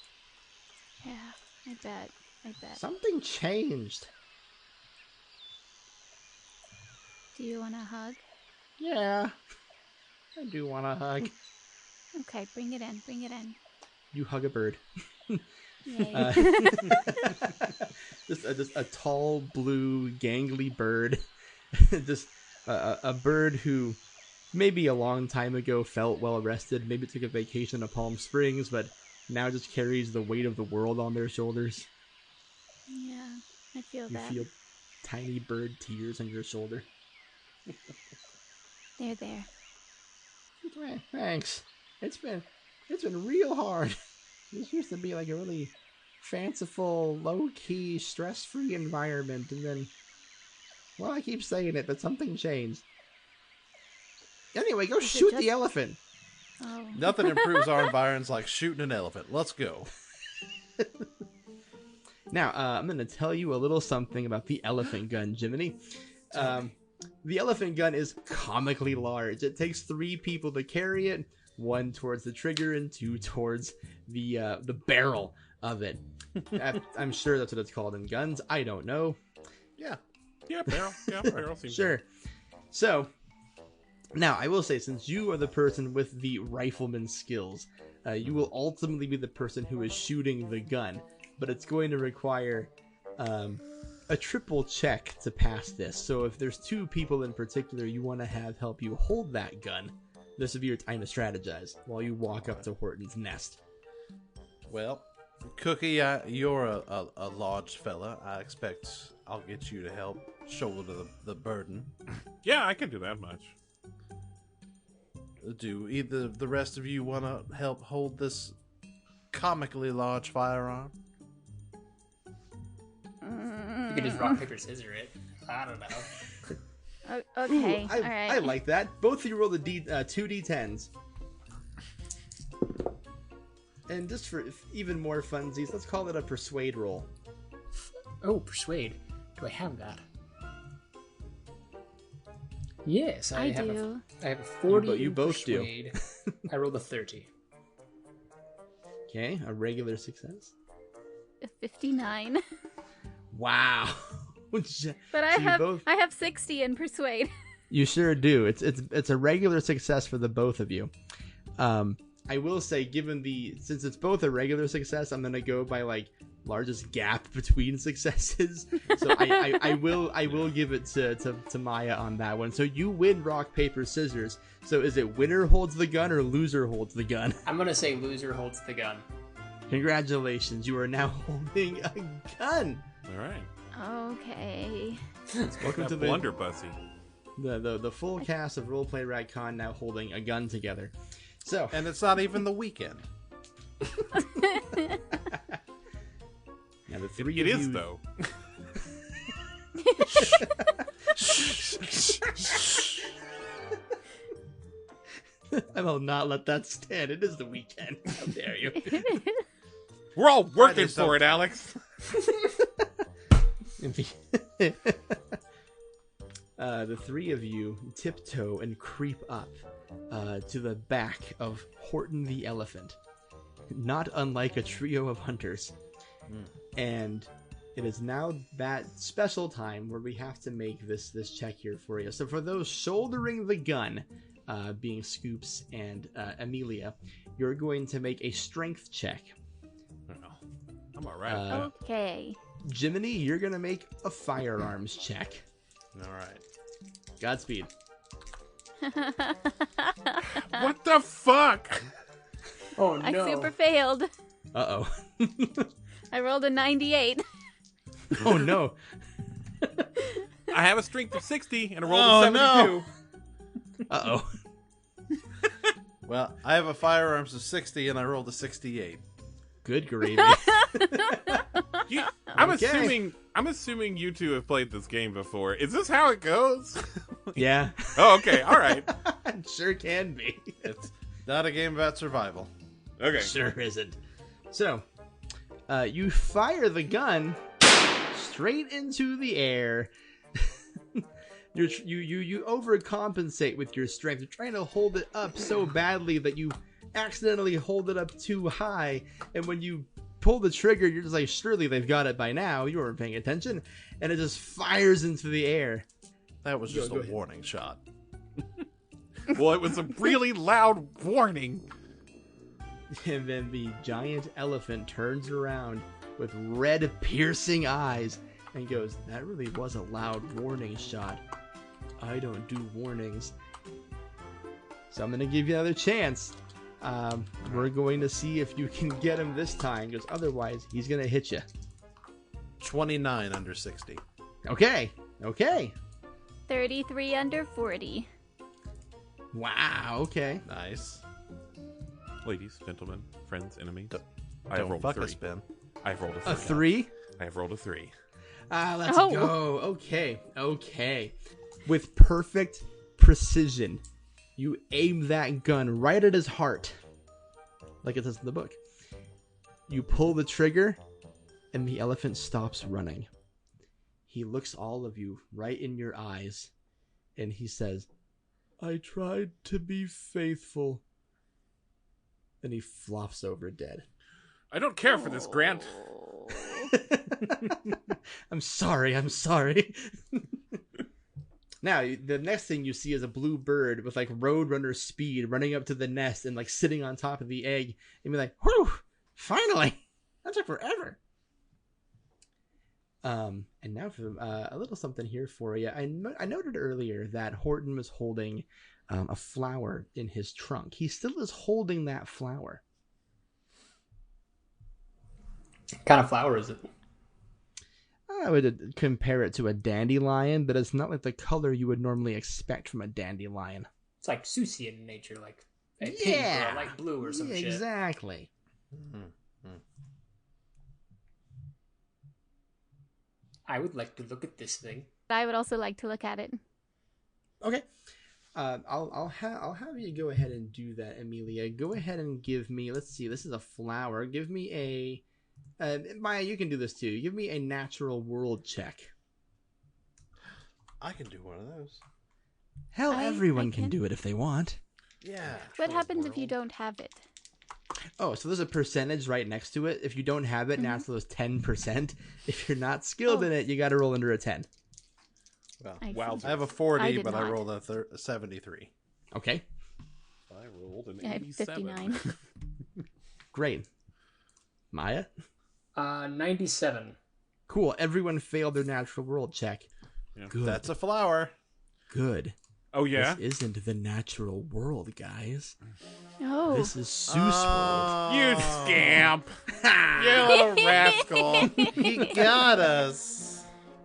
[SPEAKER 4] Yeah, I bet.
[SPEAKER 1] Something changed.
[SPEAKER 4] Do you want a hug?
[SPEAKER 1] Yeah, I do want a hug.
[SPEAKER 4] Okay, bring it in.
[SPEAKER 1] You hug a bird.
[SPEAKER 4] Yay.
[SPEAKER 1] Just a tall, blue, gangly bird. Just a bird who maybe a long time ago felt well rested, maybe took a vacation to Palm Springs, but now just carries the weight of the world on their shoulders.
[SPEAKER 4] Yeah, I feel
[SPEAKER 1] You
[SPEAKER 4] that.
[SPEAKER 1] feel tiny bird tears on your shoulder.
[SPEAKER 4] There.
[SPEAKER 1] Thanks. It's been real hard. This used to be like a really fanciful, low-key, stress-free environment, and then, well, I keep saying it, but something changed. Anyway, go
[SPEAKER 4] Is it
[SPEAKER 1] shoot
[SPEAKER 4] just-
[SPEAKER 1] the elephant.
[SPEAKER 4] Oh.
[SPEAKER 3] Nothing improves our environs like shooting an elephant. Let's go.
[SPEAKER 1] Now, I'm going to tell you a little something about the elephant gun, Jimmeny. The elephant gun is comically large. It takes 3 people to carry it, 1 towards the trigger and 2 towards the barrel of it. I'm sure that's what it's called in guns. I don't know.
[SPEAKER 3] Yeah.
[SPEAKER 2] Yeah, barrel seems
[SPEAKER 1] Sure. So, now, I will say, since you are the person with the rifleman skills, you will ultimately be the person who is shooting the gun. But it's going to require a triple check to pass this. So if there's 2 people in particular you want to have help you hold that gun, this will be your time to strategize while you walk up to Horton's nest.
[SPEAKER 3] Well, Cookie, you're a large fella. I expect I'll get you to help shoulder the burden.
[SPEAKER 2] Yeah, I can do that much.
[SPEAKER 3] Do either the rest of you want to help hold this comically large firearm?
[SPEAKER 5] You could just rock, paper, scissors it. I don't know.
[SPEAKER 4] Okay,
[SPEAKER 1] I,
[SPEAKER 4] all right.
[SPEAKER 1] I like that. Both of you roll the 2 d10s. And just for even more funsies, let's call it a persuade roll.
[SPEAKER 5] Oh, persuade. Do I have that? Yes,
[SPEAKER 4] I
[SPEAKER 5] have
[SPEAKER 4] do.
[SPEAKER 5] I have a 40.
[SPEAKER 1] You
[SPEAKER 5] in
[SPEAKER 1] both do.
[SPEAKER 5] persuade. I rolled a 30.
[SPEAKER 1] Okay, a regular success.
[SPEAKER 4] 59.
[SPEAKER 1] Wow.
[SPEAKER 4] But
[SPEAKER 1] So
[SPEAKER 4] I
[SPEAKER 1] you both-
[SPEAKER 4] I have 60 in persuade.
[SPEAKER 1] You sure do. It's a regular success for the both of you. I will say, since it's both a regular success, I'm gonna go by like largest gap between successes. So I will give it to Maya on that one. So you win rock paper scissors. So is it winner holds the gun or loser holds the gun?
[SPEAKER 5] I'm gonna say loser holds the gun.
[SPEAKER 1] Congratulations, you are now holding a gun.
[SPEAKER 2] All right.
[SPEAKER 4] Okay.
[SPEAKER 1] Welcome to
[SPEAKER 2] That blunderbussy.
[SPEAKER 1] the full cast of Roleplay Retcon now holding a gun together. So
[SPEAKER 3] And it's not even the weekend.
[SPEAKER 1] now the 3
[SPEAKER 2] It
[SPEAKER 1] of
[SPEAKER 2] is,
[SPEAKER 1] you,
[SPEAKER 2] though.
[SPEAKER 1] I will not let that stand. It is the weekend. How dare you?
[SPEAKER 2] We're all working
[SPEAKER 3] Friday's
[SPEAKER 2] for it, Alex.
[SPEAKER 1] The 3 of you tiptoe and creep up to the back of Horton the elephant, not unlike a trio of hunters. And it is now that special time where we have to make this check here for you. So for those shouldering the gun, being Scoops and Emilia, you're going to make a strength check.
[SPEAKER 2] I'm all right.
[SPEAKER 4] Okay.
[SPEAKER 1] Jimmeny, you're going to make a firearms check.
[SPEAKER 3] All right.
[SPEAKER 1] Godspeed.
[SPEAKER 2] What the fuck?
[SPEAKER 5] Oh no!
[SPEAKER 4] I super failed.
[SPEAKER 1] Uh-oh.
[SPEAKER 4] I rolled a 98.
[SPEAKER 1] Oh, no.
[SPEAKER 2] I have a strength of 60 and a roll
[SPEAKER 3] Oh,
[SPEAKER 2] of 72.
[SPEAKER 3] no.
[SPEAKER 1] Uh-oh.
[SPEAKER 3] Well, I have a firearms of 60 and I rolled a 68.
[SPEAKER 1] Good gravy.
[SPEAKER 2] I'm
[SPEAKER 1] Okay.
[SPEAKER 2] assuming you two have played this game before. Is this how it goes?
[SPEAKER 1] Yeah.
[SPEAKER 2] Oh, okay. All right.
[SPEAKER 1] Sure can be.
[SPEAKER 3] It's not a game about survival.
[SPEAKER 2] Okay.
[SPEAKER 1] Sure isn't. So, you fire the gun straight into the air. You overcompensate with your strength. You're trying to hold it up so badly that you accidentally hold it up too high, and when you pull the trigger, you're just like, surely they've got it by now. You weren't paying attention, and it just fires into the air.
[SPEAKER 3] That was just
[SPEAKER 1] Go
[SPEAKER 3] a
[SPEAKER 1] ahead.
[SPEAKER 3] warning shot.
[SPEAKER 2] Well, it was a really loud warning.
[SPEAKER 1] And then the giant elephant turns around with red, piercing eyes and goes, "That really was a loud warning shot. I don't do warnings." So I'm going to give you another chance. We're going to see if you can get him this time, because otherwise he's going to hit you.
[SPEAKER 3] 29 under 60.
[SPEAKER 1] Okay.
[SPEAKER 4] 33 under 40.
[SPEAKER 1] Wow, okay.
[SPEAKER 3] Nice.
[SPEAKER 2] Ladies, gentlemen, friends, enemies. I have
[SPEAKER 3] Don't
[SPEAKER 2] rolled
[SPEAKER 3] fuck
[SPEAKER 2] a 3.
[SPEAKER 3] us, Ben.
[SPEAKER 2] I've rolled
[SPEAKER 1] A 3?
[SPEAKER 2] I have rolled a 3.
[SPEAKER 1] Let's
[SPEAKER 4] Oh.
[SPEAKER 1] go. Okay. With perfect precision, you aim that gun right at his heart, like it says in the book. You pull the trigger, and the elephant stops running. He looks all of you right in your eyes, and he says, "I tried to be faithful." Then he flops over dead.
[SPEAKER 2] I don't care for this, Grant.
[SPEAKER 1] I'm sorry. Now, the next thing you see is a blue bird with like Roadrunner speed running up to the nest and like sitting on top of the egg and be like, "Whew, finally! That took forever." And now for a little something here for you. I noted earlier that Horton was holding a flower in his trunk. He still is holding that flower.
[SPEAKER 5] What kind of flower is it?
[SPEAKER 1] I would compare it to a dandelion, but it's not like the color you would normally expect from a dandelion.
[SPEAKER 5] It's like Seussian in nature, like a pink
[SPEAKER 1] Yeah.
[SPEAKER 5] or a light blue or some shit.
[SPEAKER 1] Exactly.
[SPEAKER 5] I would like to look at this thing.
[SPEAKER 4] I would also like to look at it.
[SPEAKER 1] Okay. I'll have you go ahead and do that, Emilia. Go ahead and give me. Let's see. This is a flower. Give me a. Maya, you can do this too. Give me a natural world check.
[SPEAKER 3] I can do one of those.
[SPEAKER 1] Hell,
[SPEAKER 4] I
[SPEAKER 1] everyone can
[SPEAKER 4] can.
[SPEAKER 1] do it if they want.
[SPEAKER 3] Yeah.
[SPEAKER 4] What happens if you don't have it?
[SPEAKER 1] Oh, so there's a percentage right next to it. If you don't have it, natural is 10%. If you're not skilled in it, you got to roll under a 10.
[SPEAKER 3] Well,
[SPEAKER 4] I
[SPEAKER 2] Wow.
[SPEAKER 4] see.
[SPEAKER 3] I have a
[SPEAKER 4] I
[SPEAKER 3] 40,
[SPEAKER 4] did
[SPEAKER 3] but I
[SPEAKER 4] not.
[SPEAKER 3] rolled a 73.
[SPEAKER 1] Okay,
[SPEAKER 2] I rolled an
[SPEAKER 4] I have
[SPEAKER 2] 87.
[SPEAKER 4] 59.
[SPEAKER 1] great. Maya?
[SPEAKER 5] 97.
[SPEAKER 1] Cool. Everyone failed their natural world check.
[SPEAKER 2] Yeah.
[SPEAKER 1] Good.
[SPEAKER 3] That's a flower.
[SPEAKER 1] Good.
[SPEAKER 2] Oh, yeah?
[SPEAKER 1] This isn't the natural world, guys.
[SPEAKER 4] Oh.
[SPEAKER 1] This is Seuss
[SPEAKER 2] You scamp! You little rascal!
[SPEAKER 3] He got us.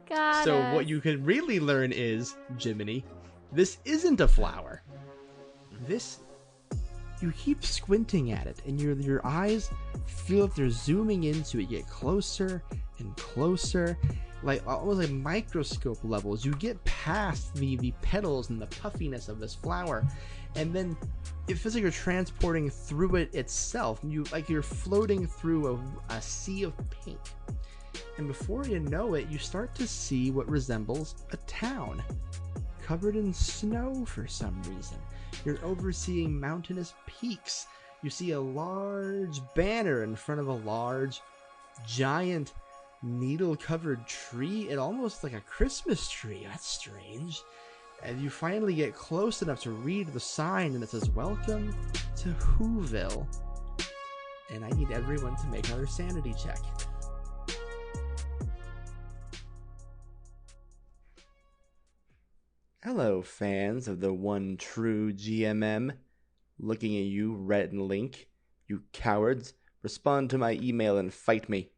[SPEAKER 4] Got
[SPEAKER 1] world. So
[SPEAKER 4] us.
[SPEAKER 1] what you can really learn is, Jimmeny, this isn't a flower. This, you keep squinting at it, and your eyes feel like they're zooming into it. You get closer and closer, like almost like microscope levels. You get past the petals and the puffiness of this flower, and then it feels like you're transporting through it itself. You're floating through a sea of pink. And before you know it, you start to see what resembles a town, covered in snow for some reason. You're overseeing mountainous peaks. You see a large banner in front of a large, giant, needle-covered tree. It almost like a Christmas tree. That's strange. And you finally get close enough to read the sign, and it says, "Welcome to Whoville." And I need everyone to make another sanity check. Hello, fans of the one true GMM. Looking at you, Rhett and Link. You cowards. Respond to my email and fight me.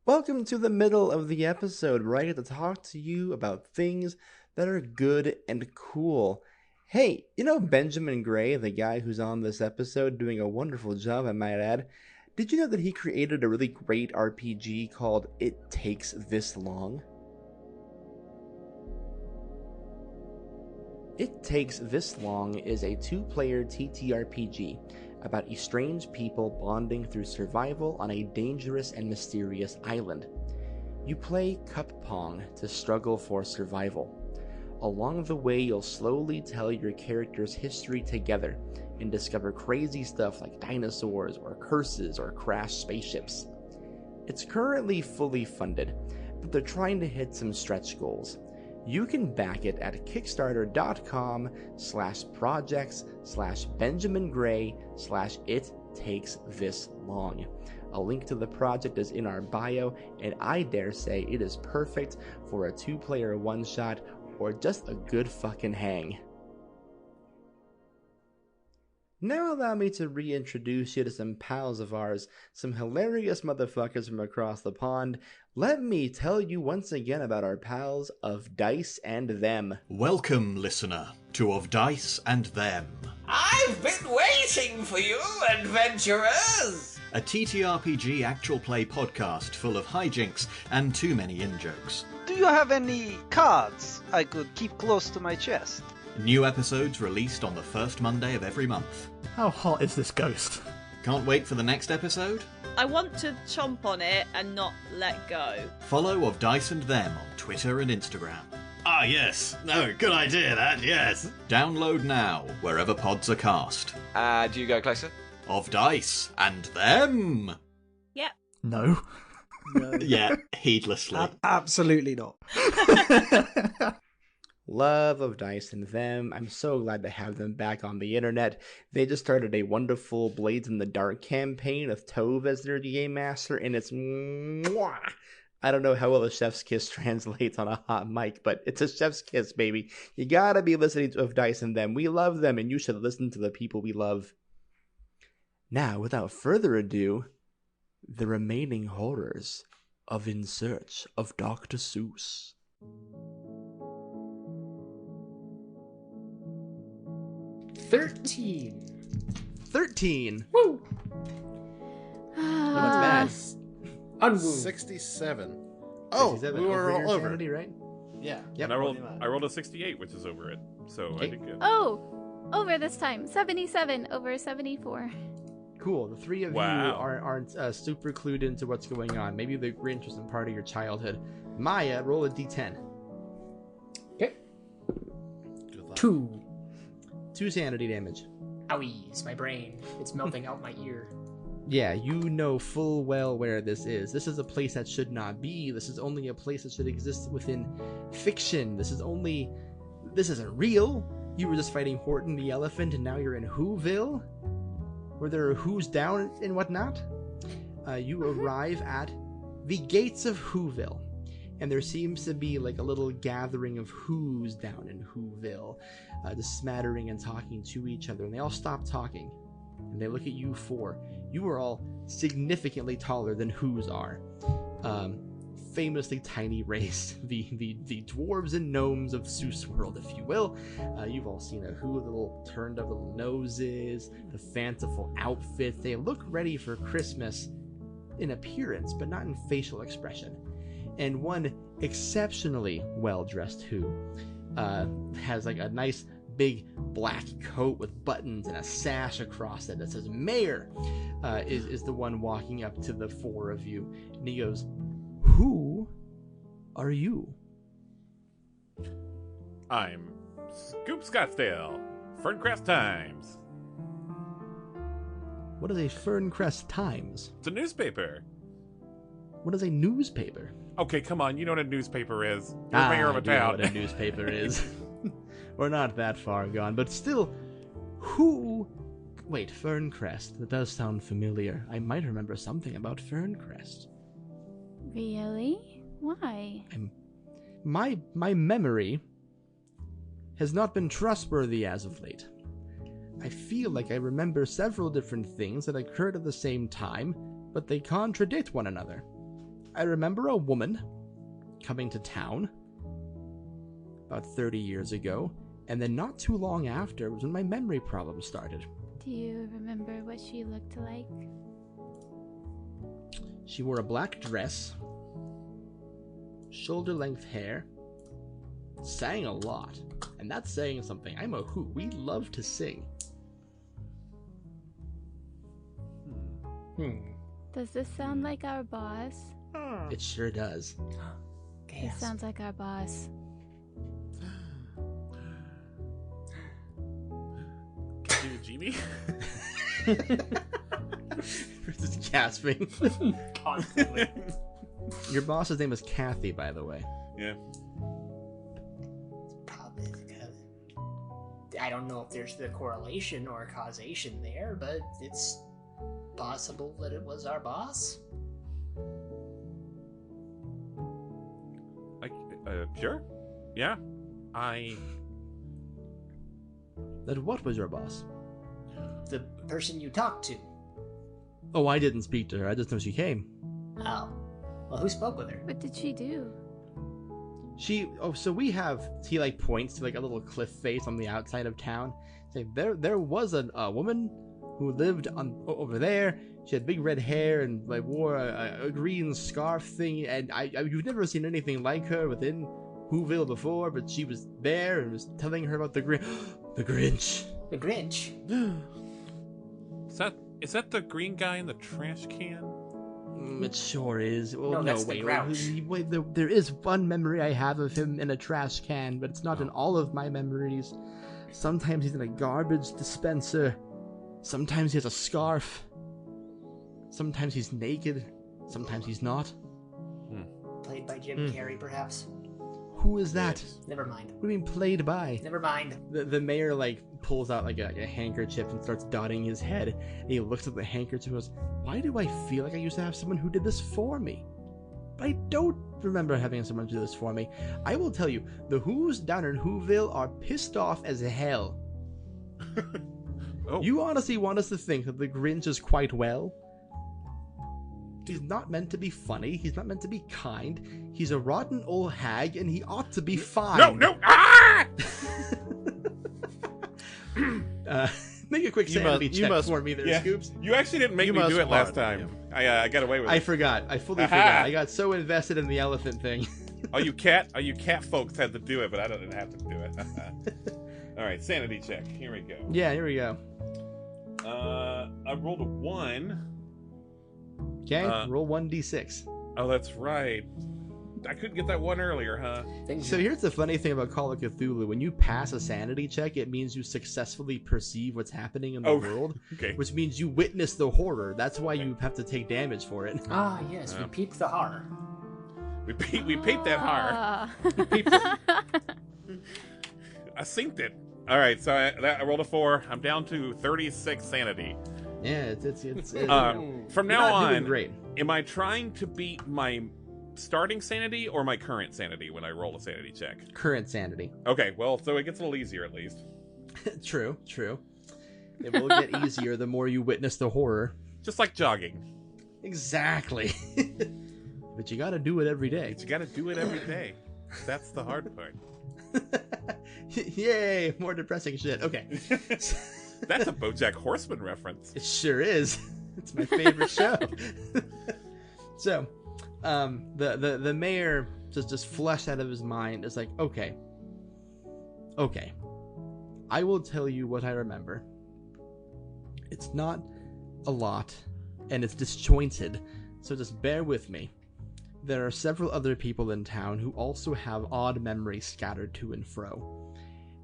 [SPEAKER 1] Welcome to the middle of the episode where I get to talk to you about things that are good and cool. Hey, you know Benjamin Gray, the guy who's on this episode, doing a wonderful job, I might add? Did you know that he created a really great RPG called It Takes This Long? It Takes This Long is a 2-player TTRPG about estranged people bonding through survival on a dangerous and mysterious island. You play cup pong to struggle for survival. Along the way, you'll slowly tell your character's history together and discover crazy stuff like dinosaurs or curses or crashed spaceships. It's currently fully funded, but they're trying to hit some stretch goals. You can back it at kickstarter.com/projects/BenjaminGray/It-Takes-This-Long. A link to the project is in our bio, and I dare say it is perfect for a 2-player one-shot or just a good fucking hang. Now allow me to reintroduce you to some pals of ours, some hilarious motherfuckers from across the pond. Let me tell you once again about our pals of Dice and Them.
[SPEAKER 7] Welcome, listener, to Of Dice and Them,
[SPEAKER 8] I've been waiting for you, adventurers!
[SPEAKER 7] a TTRPG actual play podcast full of hijinks and too many in-jokes.
[SPEAKER 9] Do you have any cards I could keep close to my chest?
[SPEAKER 7] New episodes released on the first Monday of every month.
[SPEAKER 10] How hot is this ghost?
[SPEAKER 7] Can't wait for the next episode?
[SPEAKER 11] I want to chomp on it and not let go.
[SPEAKER 7] Follow Of Dice and Them on Twitter and Instagram.
[SPEAKER 12] Ah, yes. No, good idea, that, yes.
[SPEAKER 7] Download now, wherever pods are cast.
[SPEAKER 8] Do you go closer?
[SPEAKER 7] Of Dice and Them!
[SPEAKER 11] Yep.
[SPEAKER 10] No.
[SPEAKER 7] Yeah, heedlessly.
[SPEAKER 9] Absolutely not.
[SPEAKER 1] Love of Dice and Them. I'm so glad to have them back on the internet. They just started a wonderful Blades in the Dark campaign with Tove as their game master, and it's mwah. I don't know how well a chef's kiss translates on a hot mic, but it's a chef's kiss, baby. You gotta be listening to Of Dice and Them. We love them, and you should listen to the people we love. Now, without further ado, the remaining horrors of In Search of Dr. Seuss.
[SPEAKER 5] $13.
[SPEAKER 1] 13.
[SPEAKER 5] Woo!
[SPEAKER 1] Not bad.
[SPEAKER 5] Unwoo.
[SPEAKER 3] 67. Oh,
[SPEAKER 1] 67
[SPEAKER 3] we were
[SPEAKER 1] over
[SPEAKER 3] all
[SPEAKER 1] your
[SPEAKER 3] over.
[SPEAKER 1] sanity, right?
[SPEAKER 3] Yeah.
[SPEAKER 1] Yep.
[SPEAKER 2] And I rolled a 68, which is over it. So
[SPEAKER 1] Okay.
[SPEAKER 2] I did good.
[SPEAKER 4] Oh, over this time. 77 over 74.
[SPEAKER 1] Cool. The three of you
[SPEAKER 2] Wow.
[SPEAKER 1] aren't super clued into what's going on. Maybe the Grinch was part of your childhood. Maya, roll a d10.
[SPEAKER 5] Okay.
[SPEAKER 3] Good luck.
[SPEAKER 5] 2.
[SPEAKER 1] 2 sanity damage.
[SPEAKER 5] Owies, my brain. It's melting out my ear.
[SPEAKER 1] Yeah, you know full well where this is. This is a place that should not be. This is only a place that should exist within fiction. This isn't real. You were just fighting Horton the elephant, and now you're in Whoville, where there are Who's down and whatnot. You arrive at the gates of Whoville, and there seems to be like a little gathering of Who's down in Whoville, just smattering and talking to each other, and they all stop talking, and they look at you four. You are all significantly taller than Who's are. Famously tiny race, the dwarves and gnomes of Seuss world, if you will. You've all seen a Who, the little turned up little noses, the fanciful outfits. They look ready for Christmas in appearance, but not in facial expression. And one exceptionally well-dressed Who has like a nice big black coat with buttons and a sash across it that says Mayor, is the one walking up to the four of you, and he goes, "Who are you?"
[SPEAKER 2] I'm Scoop Scottsdale, Ferncrest Times.
[SPEAKER 1] What is a Ferncrest Times?
[SPEAKER 2] It's a newspaper.
[SPEAKER 1] What is a newspaper?
[SPEAKER 2] Okay, come on, you know what a newspaper is. You're the mayor of
[SPEAKER 1] I
[SPEAKER 2] a
[SPEAKER 1] do know
[SPEAKER 2] town.
[SPEAKER 1] what a newspaper is. We're not that far gone, but still, who... Wait, Ferncrest. That does sound familiar. I might remember something about Ferncrest.
[SPEAKER 4] Really? Why?
[SPEAKER 1] My memory has not been trustworthy as of late. I feel like I remember several different things that occurred at the same time, but they contradict one another. I remember a woman coming to town about 30 years ago, and then not too long after was when my memory problems started.
[SPEAKER 4] Do you remember what she looked like?
[SPEAKER 1] She wore a black dress, shoulder-length hair, sang a lot, and that's saying something. I'm a Who. We love to sing.
[SPEAKER 4] Does this sound like our boss?
[SPEAKER 1] It sure does.
[SPEAKER 4] This sounds like our boss.
[SPEAKER 2] Can you do Jimmy?
[SPEAKER 1] Just gasping.
[SPEAKER 5] Constantly.
[SPEAKER 1] Your boss's name is Kathy, by the way.
[SPEAKER 2] Yeah.
[SPEAKER 6] Probably because
[SPEAKER 5] I don't know if there's the correlation or causation there, but it's possible that it was our boss.
[SPEAKER 2] Sure. Yeah.
[SPEAKER 1] Then what was your boss?
[SPEAKER 5] The person you talked to.
[SPEAKER 1] Oh, I didn't speak to her. I just know she came.
[SPEAKER 5] Oh. Well, who spoke with her?
[SPEAKER 4] What did she do?
[SPEAKER 1] So he like points to like a little cliff face on the outside of town. Say, there was a woman who lived over there. She had big red hair and like wore a green scarf thing. And you've never seen anything like her within Whoville before, but she was there and was telling her about the Grinch.
[SPEAKER 5] The Grinch?
[SPEAKER 2] Is that the green guy in the trash can?
[SPEAKER 1] It sure is. Well,
[SPEAKER 5] no, that's
[SPEAKER 1] wait,
[SPEAKER 5] the Grouch.
[SPEAKER 1] wait, there is one memory I have of him in a trash can, but it's not in all of my memories. Sometimes he's in a garbage dispenser. Sometimes he has a scarf. Sometimes he's naked. Sometimes he's not.
[SPEAKER 5] Played by Jim Carrey, perhaps.
[SPEAKER 1] Who is that?
[SPEAKER 5] Never mind.
[SPEAKER 1] What do you mean played by?
[SPEAKER 5] Never mind.
[SPEAKER 1] The mayor like pulls out like a handkerchief and starts dotting his head. And he looks at the handkerchief and goes, "Why do I feel like I used to have someone who did this for me? But I don't remember having someone do this for me. I will tell you, the Who's down in Whoville are pissed off as hell."
[SPEAKER 2] Oh.
[SPEAKER 1] You honestly want us to think that the Grinch is quite well? He's not meant to be funny. He's not meant to be kind. He's a rotten old hag, and he ought to be fine.
[SPEAKER 2] No! Ah!
[SPEAKER 1] Make a quick sanity check for me there, Scoops.
[SPEAKER 2] You actually didn't make me do it last time. I got away with it.
[SPEAKER 1] I forgot. I fully forgot. I got so invested in the elephant thing.
[SPEAKER 2] All you cat folks had to do it, but I didn't have to do it. All right, sanity check. Here we go.
[SPEAKER 1] Yeah, here we go.
[SPEAKER 2] I rolled a 1.
[SPEAKER 1] Okay, roll 1d6.
[SPEAKER 2] Oh, that's right. I couldn't get that 1 earlier, huh?
[SPEAKER 1] So here's the funny thing about Call of Cthulhu. When you pass a sanity check, it means you successfully perceive what's happening in the world, which means you witness the horror. That's why you have to take damage for it.
[SPEAKER 5] Ah, yes, we peeped the horror.
[SPEAKER 2] We peeped that horror. We peeped it. I synced it. All right, so I rolled a 4. I'm down to 36 sanity.
[SPEAKER 1] Yeah, it's
[SPEAKER 2] from now on,
[SPEAKER 1] great.
[SPEAKER 2] Am I trying to beat my starting sanity or my current sanity when I roll a sanity check?
[SPEAKER 1] Current sanity.
[SPEAKER 2] Okay, well, so it gets a little easier at least.
[SPEAKER 1] True. It will get easier the more you witness the horror.
[SPEAKER 2] Just like jogging.
[SPEAKER 1] Exactly. But you gotta do it every day. That's the hard part. Yay, more depressing shit. Okay.
[SPEAKER 2] That's a BoJack Horseman reference.
[SPEAKER 1] It sure is. It's my favorite show. So, the mayor just flushed out of his mind. It's like, okay, I will tell you what I remember. It's not a lot, and it's disjointed, so just bear with me. There are several other people in town who also have odd memories scattered to and fro,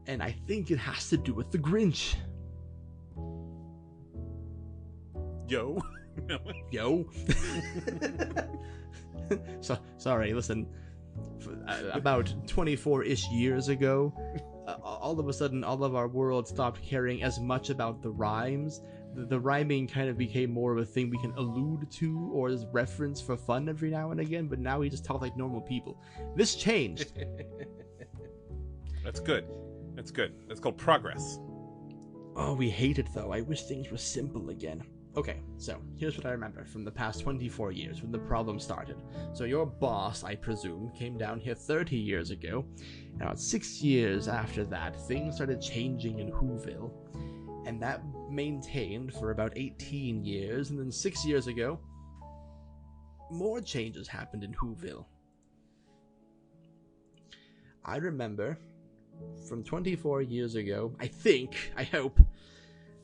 [SPEAKER 1] and I think it has to do with the Grinch.
[SPEAKER 2] Yo.
[SPEAKER 1] Yo. Sorry, listen. About 24-ish years ago, all of a sudden, all of our world stopped caring as much about the rhymes. The rhyming kind of became more of a thing we can allude to or as reference for fun every now and again, but now we just talk like normal people. This changed.
[SPEAKER 2] That's good. That's called progress.
[SPEAKER 1] Oh, we hate it, though. I wish things were simple again. Okay, so here's what I remember from the past 24 years when the problem started. So your boss, I presume, came down here 30 years ago. And about 6 years after that, things started changing in Whoville. And that maintained for about 18 years. And then 6 years ago, more changes happened in Whoville. I remember from 24 years ago, I hope,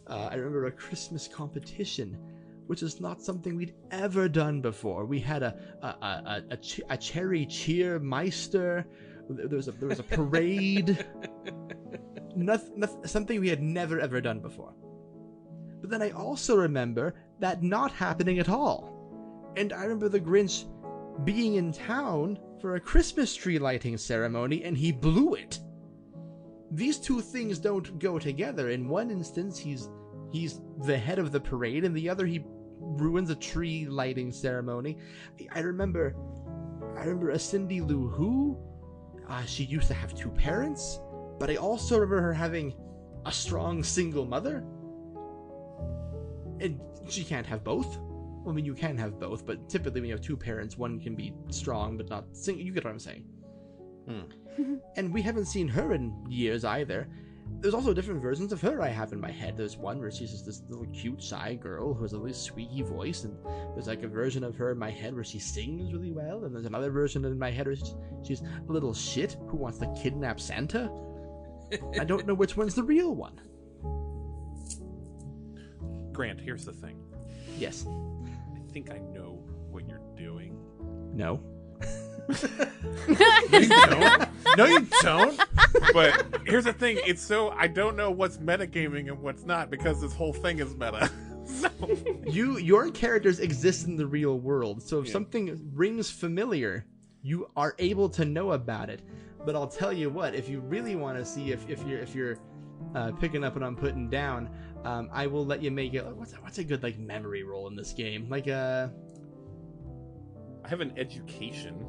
[SPEAKER 1] I remember a Christmas competition, which is not something we'd ever done before. We had a cherry cheer meister. There was a parade. Something we had never ever done before. But then I also remember that not happening at all. And I remember the Grinch being in town for a Christmas tree lighting ceremony, and he blew it. These two things don't go together. In one instance, he's the head of the parade, and the other he ruins a tree lighting ceremony. I remember a Cindy Lou Who. She used to have 2 parents, but I also remember her having a strong single mother. And she can't have both. I mean, you can have both, but typically when you have two parents, one can be strong but not single. You get what I'm saying. And we haven't seen her in years either. There's also different versions of her I have in my head. There's one where she's just this little cute, shy girl who has a really squeaky voice, and there's like a version of her in my head where she sings really well, and there's another version in my head where she's a little shit who wants to kidnap Santa. I don't know which one's the real one.
[SPEAKER 2] Grant, here's the thing.
[SPEAKER 1] Yes.
[SPEAKER 2] I think I know what you're doing.
[SPEAKER 1] No.
[SPEAKER 3] No, you don't. No, you don't.
[SPEAKER 2] But here's the thing. It's so I don't know what's metagaming and what's not because this whole thing is meta. So.
[SPEAKER 1] Your characters exist in the real world, so if something rings familiar, you are able to know about it. But I'll tell you what, if you really want to see if you're picking up what I'm putting down, I will let you make it. What's a good like memory roll in this game? Like
[SPEAKER 2] I have an education.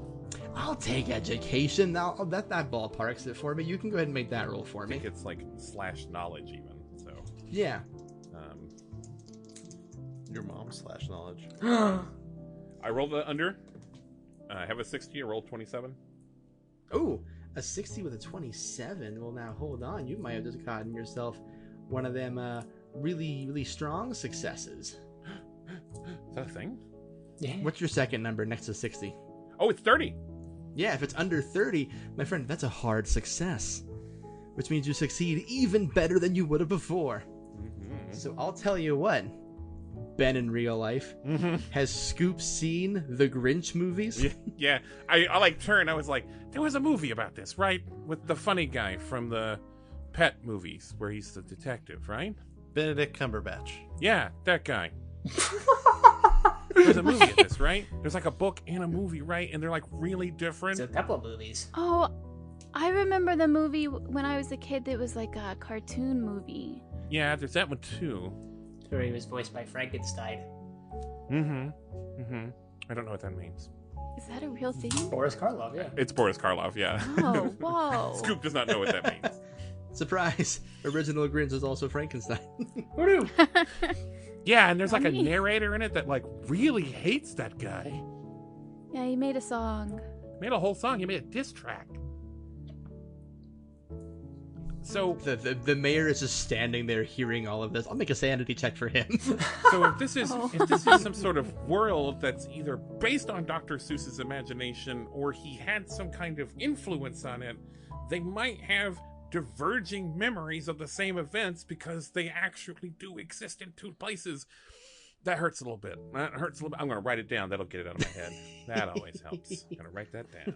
[SPEAKER 1] I'll take education. Now that ballparks it for me. You can go ahead and make that roll for me.
[SPEAKER 2] I think it's like /knowledge even. So
[SPEAKER 1] yeah.
[SPEAKER 3] Your mom /knowledge.
[SPEAKER 2] I rolled under. I have a 60. I rolled 27.
[SPEAKER 1] Oh, a 60 with a 27. Well, now hold on. You might have just gotten yourself one of them really, really strong successes.
[SPEAKER 2] Is that a thing?
[SPEAKER 5] Yeah.
[SPEAKER 1] What's your second number next to 60?
[SPEAKER 2] Oh, it's 30.
[SPEAKER 1] Yeah, if it's under 30, my friend, that's a hard success. Which means you succeed even better than you would have before. Mm-hmm. So I'll tell you what. Ben in real life. Has Scoop seen the Grinch movies?
[SPEAKER 2] Yeah. I like turned. I was like, there was a movie about this, right? With the funny guy from the Pet movies where he's the detective, right?
[SPEAKER 3] Benedict Cumberbatch.
[SPEAKER 2] Yeah, that guy. There's a movie of this, right? There's like a book and a movie, right? And they're like really different.
[SPEAKER 5] It's a couple of movies.
[SPEAKER 4] Oh, I remember the movie when I was a kid that was like a cartoon movie.
[SPEAKER 2] Yeah, there's that one too.
[SPEAKER 5] Where he was voiced by Frankenstein.
[SPEAKER 2] I don't know what that means.
[SPEAKER 4] Is that a real thing?
[SPEAKER 5] Boris Karloff, yeah.
[SPEAKER 2] It's Boris Karloff, yeah.
[SPEAKER 4] Oh, whoa.
[SPEAKER 2] Scoop does not know what that means.
[SPEAKER 1] Surprise! Original Grinch is also Frankenstein.
[SPEAKER 5] Woo!
[SPEAKER 2] Yeah, and there's like a narrator in it that like really hates that guy.
[SPEAKER 4] Yeah, he made a song.
[SPEAKER 2] Made a whole song. He made a diss track. So
[SPEAKER 1] the mayor is just standing there hearing all of this. I'll make a sanity check for him.
[SPEAKER 2] So if this is some sort of world that's either based on Dr. Seuss's imagination or he had some kind of influence on it, they might have diverging memories of the same events because they actually do exist in two places. That hurts a little bit. That hurts a little bit. I'm going to write it down. That'll get it out of my head. That always helps. I'm going to write that down.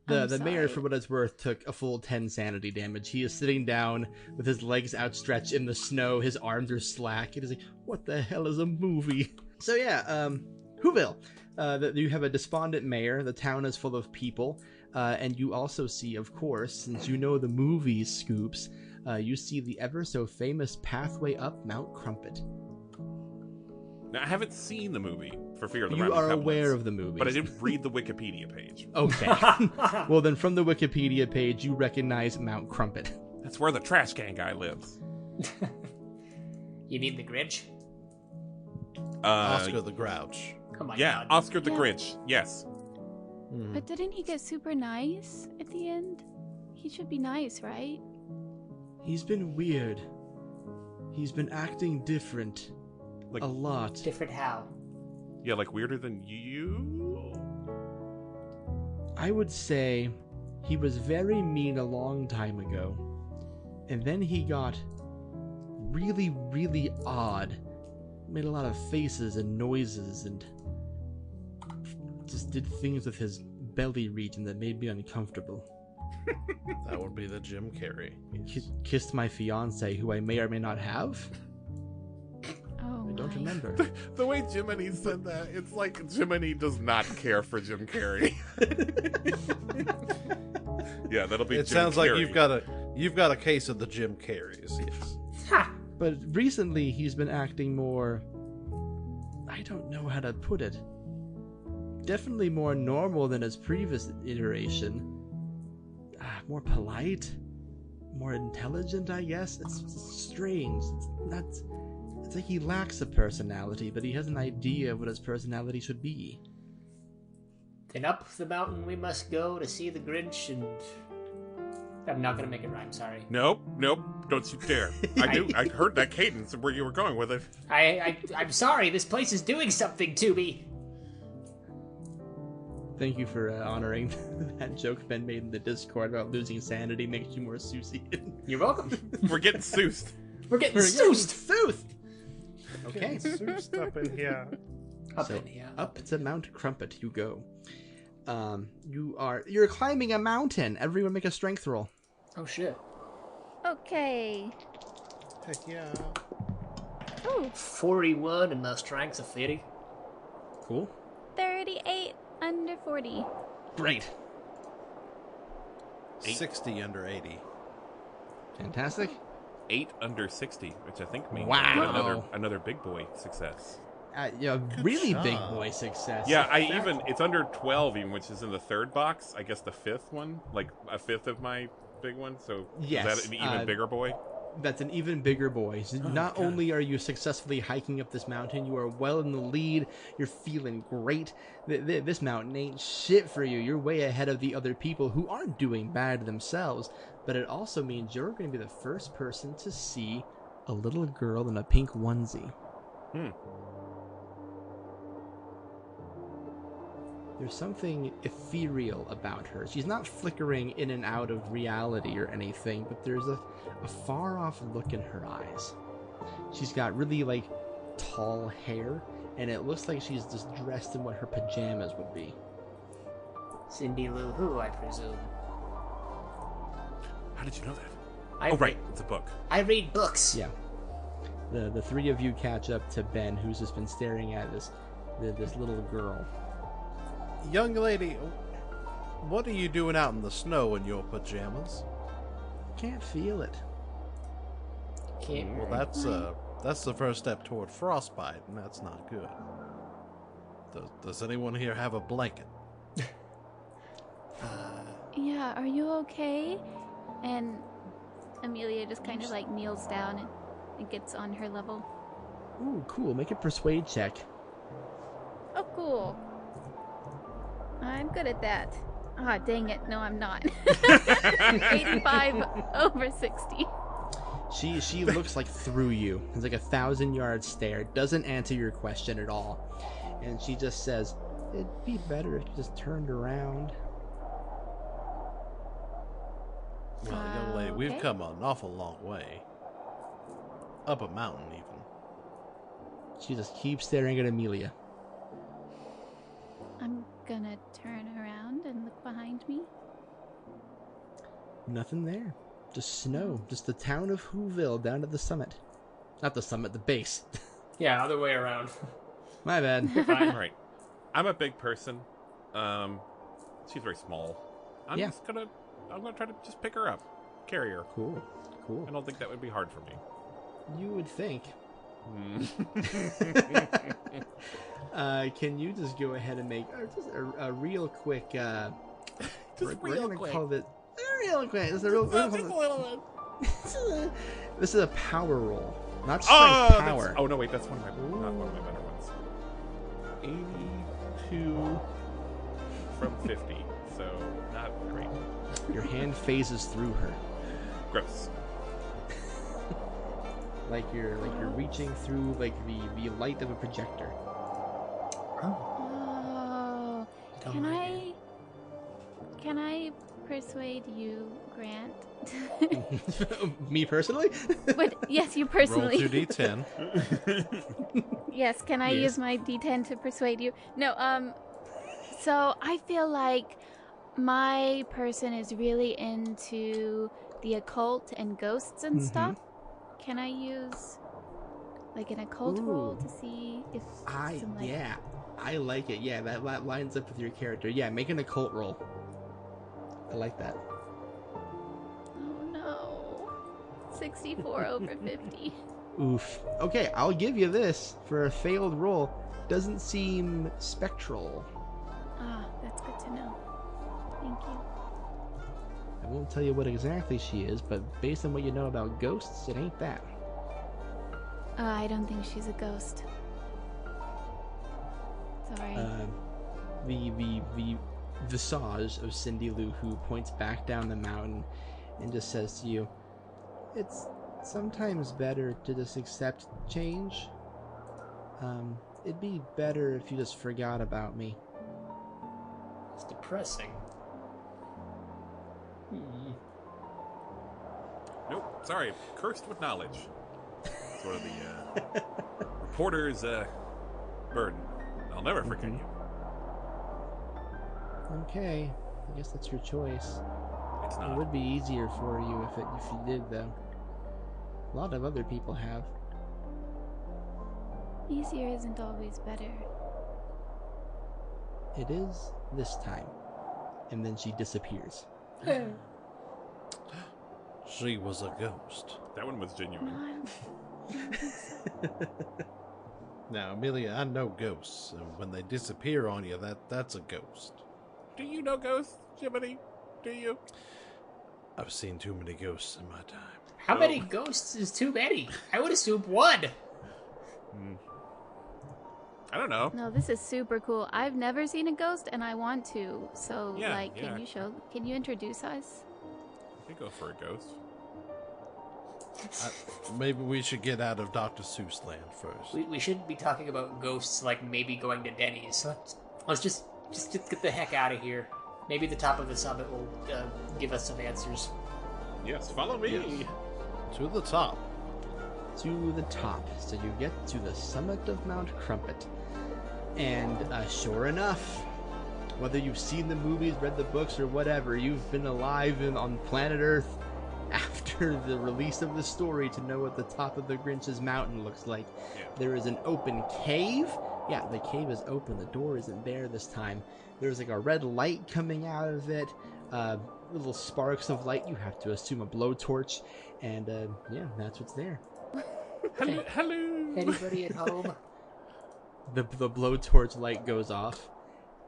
[SPEAKER 1] The mayor, for what it's worth, took a full 10 sanity damage. He is sitting down with his legs outstretched in the snow. His arms are slack. He's like, what the hell is a movie? So yeah, Whoville. You have a despondent mayor. The town is full of people. And you also see, of course, since you know the movies, Scoops, you see the ever so famous pathway up Mount Crumpet.
[SPEAKER 2] Now, I haven't seen the movie for fear of the
[SPEAKER 1] You are aware of the movie.
[SPEAKER 2] But I did read the Wikipedia page.
[SPEAKER 1] Okay. Well, then from the Wikipedia page, you recognize Mount Crumpet.
[SPEAKER 2] That's where the trash can guy lives.
[SPEAKER 5] You mean the Grinch?
[SPEAKER 3] Oscar the Grouch.
[SPEAKER 5] Oh my
[SPEAKER 2] God. Oscar the Grinch. Yes.
[SPEAKER 4] But didn't he get super nice at the end? He should be nice, right?
[SPEAKER 1] He's been weird. He's been acting different.
[SPEAKER 2] Like,
[SPEAKER 1] a lot.
[SPEAKER 5] Different how?
[SPEAKER 2] Yeah, like weirder than you?
[SPEAKER 1] I would say he was very mean a long time ago. And then he got really, really odd. Made a lot of faces and noises and just did things with his belly region that made me uncomfortable.
[SPEAKER 3] That would be the Jim Carrey.
[SPEAKER 1] Kissed my fiance, who I may or may not have.
[SPEAKER 4] Oh,
[SPEAKER 1] I don't remember.
[SPEAKER 2] The way Jimmeny said that, it's like Jimmeny does not care for Jim Carrey. Yeah, that'll be.
[SPEAKER 3] It
[SPEAKER 2] Jim
[SPEAKER 3] sounds
[SPEAKER 2] Carrey.
[SPEAKER 3] like you've got a case of the Jim Carreys. Yes.
[SPEAKER 5] Ha!
[SPEAKER 1] But recently he's been acting more. I don't know how to put it. Definitely more normal than his previous iteration. More polite, more intelligent, I guess. It's strange. It's not. It's like he lacks a personality, but he has an idea of what his personality should be.
[SPEAKER 5] Then up the mountain we must go to see the Grinch and... I'm not gonna make it rhyme, sorry.
[SPEAKER 2] Nope, don't you dare. I heard that cadence of where you were going with it.
[SPEAKER 5] I'm sorry, this place is doing something to me.
[SPEAKER 1] Thank you for honoring that joke Ben made in the Discord about losing sanity makes you more Seussy.
[SPEAKER 5] You're welcome.
[SPEAKER 2] We're getting Seussed.
[SPEAKER 5] We're getting Seussed.
[SPEAKER 1] Okay.
[SPEAKER 3] Soused up in here.
[SPEAKER 1] Up to Mount Crumpet you go. You're climbing a mountain. Everyone make a strength roll.
[SPEAKER 5] Oh shit.
[SPEAKER 4] Okay.
[SPEAKER 3] Heck yeah.
[SPEAKER 4] Ooh.
[SPEAKER 5] 41 and my strength's a 50.
[SPEAKER 1] Cool.
[SPEAKER 4] 38 under 40.
[SPEAKER 1] Great.
[SPEAKER 3] 60 under 80.
[SPEAKER 1] Fantastic.
[SPEAKER 2] 8 under 60, which I think means
[SPEAKER 1] Wow.
[SPEAKER 2] another big boy success.
[SPEAKER 1] Really big boy success.
[SPEAKER 2] Yeah, it's under 12 even, which is in the third box. I guess the fifth one, like a fifth of my big one. So
[SPEAKER 1] yes,
[SPEAKER 2] is that an even bigger boy?
[SPEAKER 1] That's an even bigger boy. So not only are you successfully hiking up this mountain, you are well in the lead. You're feeling great. This mountain ain't shit for you. You're way ahead of the other people who aren't doing bad themselves. But it also means you're going to be the first person to see a little girl in a pink onesie. There's something ethereal about her. She's not flickering in and out of reality or anything, but there's a far-off look in her eyes. She's got really, tall hair, and it looks like she's just dressed in what her pajamas would be.
[SPEAKER 5] Cindy Lou Who, I presume.
[SPEAKER 2] How did you know that? Right, it's a book.
[SPEAKER 5] I read books.
[SPEAKER 1] Yeah. The three of you catch up to Ben, who's just been staring at this little girl.
[SPEAKER 3] Young lady, what are you doing out in the snow in your pajamas?
[SPEAKER 1] Can't feel it.
[SPEAKER 3] Well, that's the first step toward frostbite, and that's not good. Does anyone here have a blanket?
[SPEAKER 4] Yeah, are you okay? And Emilia just kind of kneels down and gets on her level.
[SPEAKER 1] Ooh, cool. Make a persuade check.
[SPEAKER 4] Oh, cool. I'm good at that. Ah, dang it. No, I'm not. 85 over 60.
[SPEAKER 1] She looks through you. It's like a 1,000-yard stare. Doesn't answer your question at all. And she just says, it'd be better if you just turned around.
[SPEAKER 3] Well, young lady, we've come an awful long way. Up a mountain, even.
[SPEAKER 1] She just keeps staring at Emilia.
[SPEAKER 4] I'm gonna turn around and look behind me.
[SPEAKER 1] Nothing there. Just snow. Just the town of Whoville down to the summit. Not the summit, the base.
[SPEAKER 5] Yeah, other way around.
[SPEAKER 1] My bad.
[SPEAKER 5] Fine.
[SPEAKER 2] Right. I'm a big person. She's very small. I'm gonna try to just pick her up. Carry her.
[SPEAKER 1] Cool.
[SPEAKER 2] I don't think that would be hard for me.
[SPEAKER 1] You would think. Can you just go ahead and make just a real quick
[SPEAKER 2] Just real quick.
[SPEAKER 1] Call it real quick. This is a real This is a power roll, not strength power.
[SPEAKER 2] Oh no, wait, that's not one of my better ones. 82 from 50, so not great.
[SPEAKER 1] Your hand phases through her.
[SPEAKER 2] Gross.
[SPEAKER 1] like you're reaching through the light of a projector.
[SPEAKER 4] Oh, can I persuade you, Grant?
[SPEAKER 1] Me personally?
[SPEAKER 4] But yes, you personally.
[SPEAKER 3] Roll 2d10.
[SPEAKER 4] Yes, can I use my d10 to persuade you? No, so I feel like my person is really into the occult and ghosts and stuff. Can I use an occult roll to see if
[SPEAKER 1] yeah, I like it. Yeah, that lines up with your character. Yeah, make an occult roll. I like that.
[SPEAKER 4] Oh no. 64 over 50.
[SPEAKER 1] Oof. Okay, I'll give you this. For a failed roll, doesn't seem spectral.
[SPEAKER 4] Ah, that's good to know. Thank you.
[SPEAKER 1] I won't tell you what exactly she is, but based on what you know about ghosts, it ain't that.
[SPEAKER 4] I don't think she's a ghost. Sorry.
[SPEAKER 1] The visage of Cindy Lou Who points back down the mountain and just says to you, "It's sometimes better to just accept change. It'd be better if you just forgot about me."
[SPEAKER 5] It's depressing.
[SPEAKER 2] Nope, sorry, cursed with knowledge. Sort of the reporter's burden. I'll never forget you.
[SPEAKER 1] Okay, I guess that's your choice.
[SPEAKER 2] It's not.
[SPEAKER 1] It would be easier for you if you did, though. A lot of other people have.
[SPEAKER 4] Easier isn't always better.
[SPEAKER 1] It is this time. And then she disappears.
[SPEAKER 3] She was a ghost.
[SPEAKER 2] That one was genuine.
[SPEAKER 3] Now, Emilia, I know ghosts, and when they disappear on you, that's a ghost.
[SPEAKER 2] Do you know ghosts, Jimmeny? Do you?
[SPEAKER 3] I've seen too many ghosts in my time.
[SPEAKER 5] How many ghosts is too many? I would assume one.
[SPEAKER 2] I don't know.
[SPEAKER 4] No, this is super cool. I've never seen a ghost, and I want to. So, can you introduce us?
[SPEAKER 2] I could go for a ghost.
[SPEAKER 3] Maybe we should get out of Dr. Seuss land first.
[SPEAKER 5] We shouldn't be talking about ghosts like maybe going to Denny's. Let's just get the heck out of here. Maybe the top of the summit will give us some answers.
[SPEAKER 2] Yes, follow me.
[SPEAKER 3] Yes. To the top.
[SPEAKER 1] To the top. So you get to the summit of Mount Crumpet. And sure enough, whether you've seen the movies, read the books, or whatever, you've been alive on planet Earth after the release of the story to know what the top of the Grinch's mountain looks like.
[SPEAKER 2] Yeah.
[SPEAKER 1] There is an open cave. Yeah, the cave is open. The door isn't there this time. There's like a red light coming out of it. Little sparks of light. You have to assume a blowtorch. And yeah, that's what's there.
[SPEAKER 2] Hello.
[SPEAKER 5] Anybody at home?
[SPEAKER 1] The blowtorch light goes off.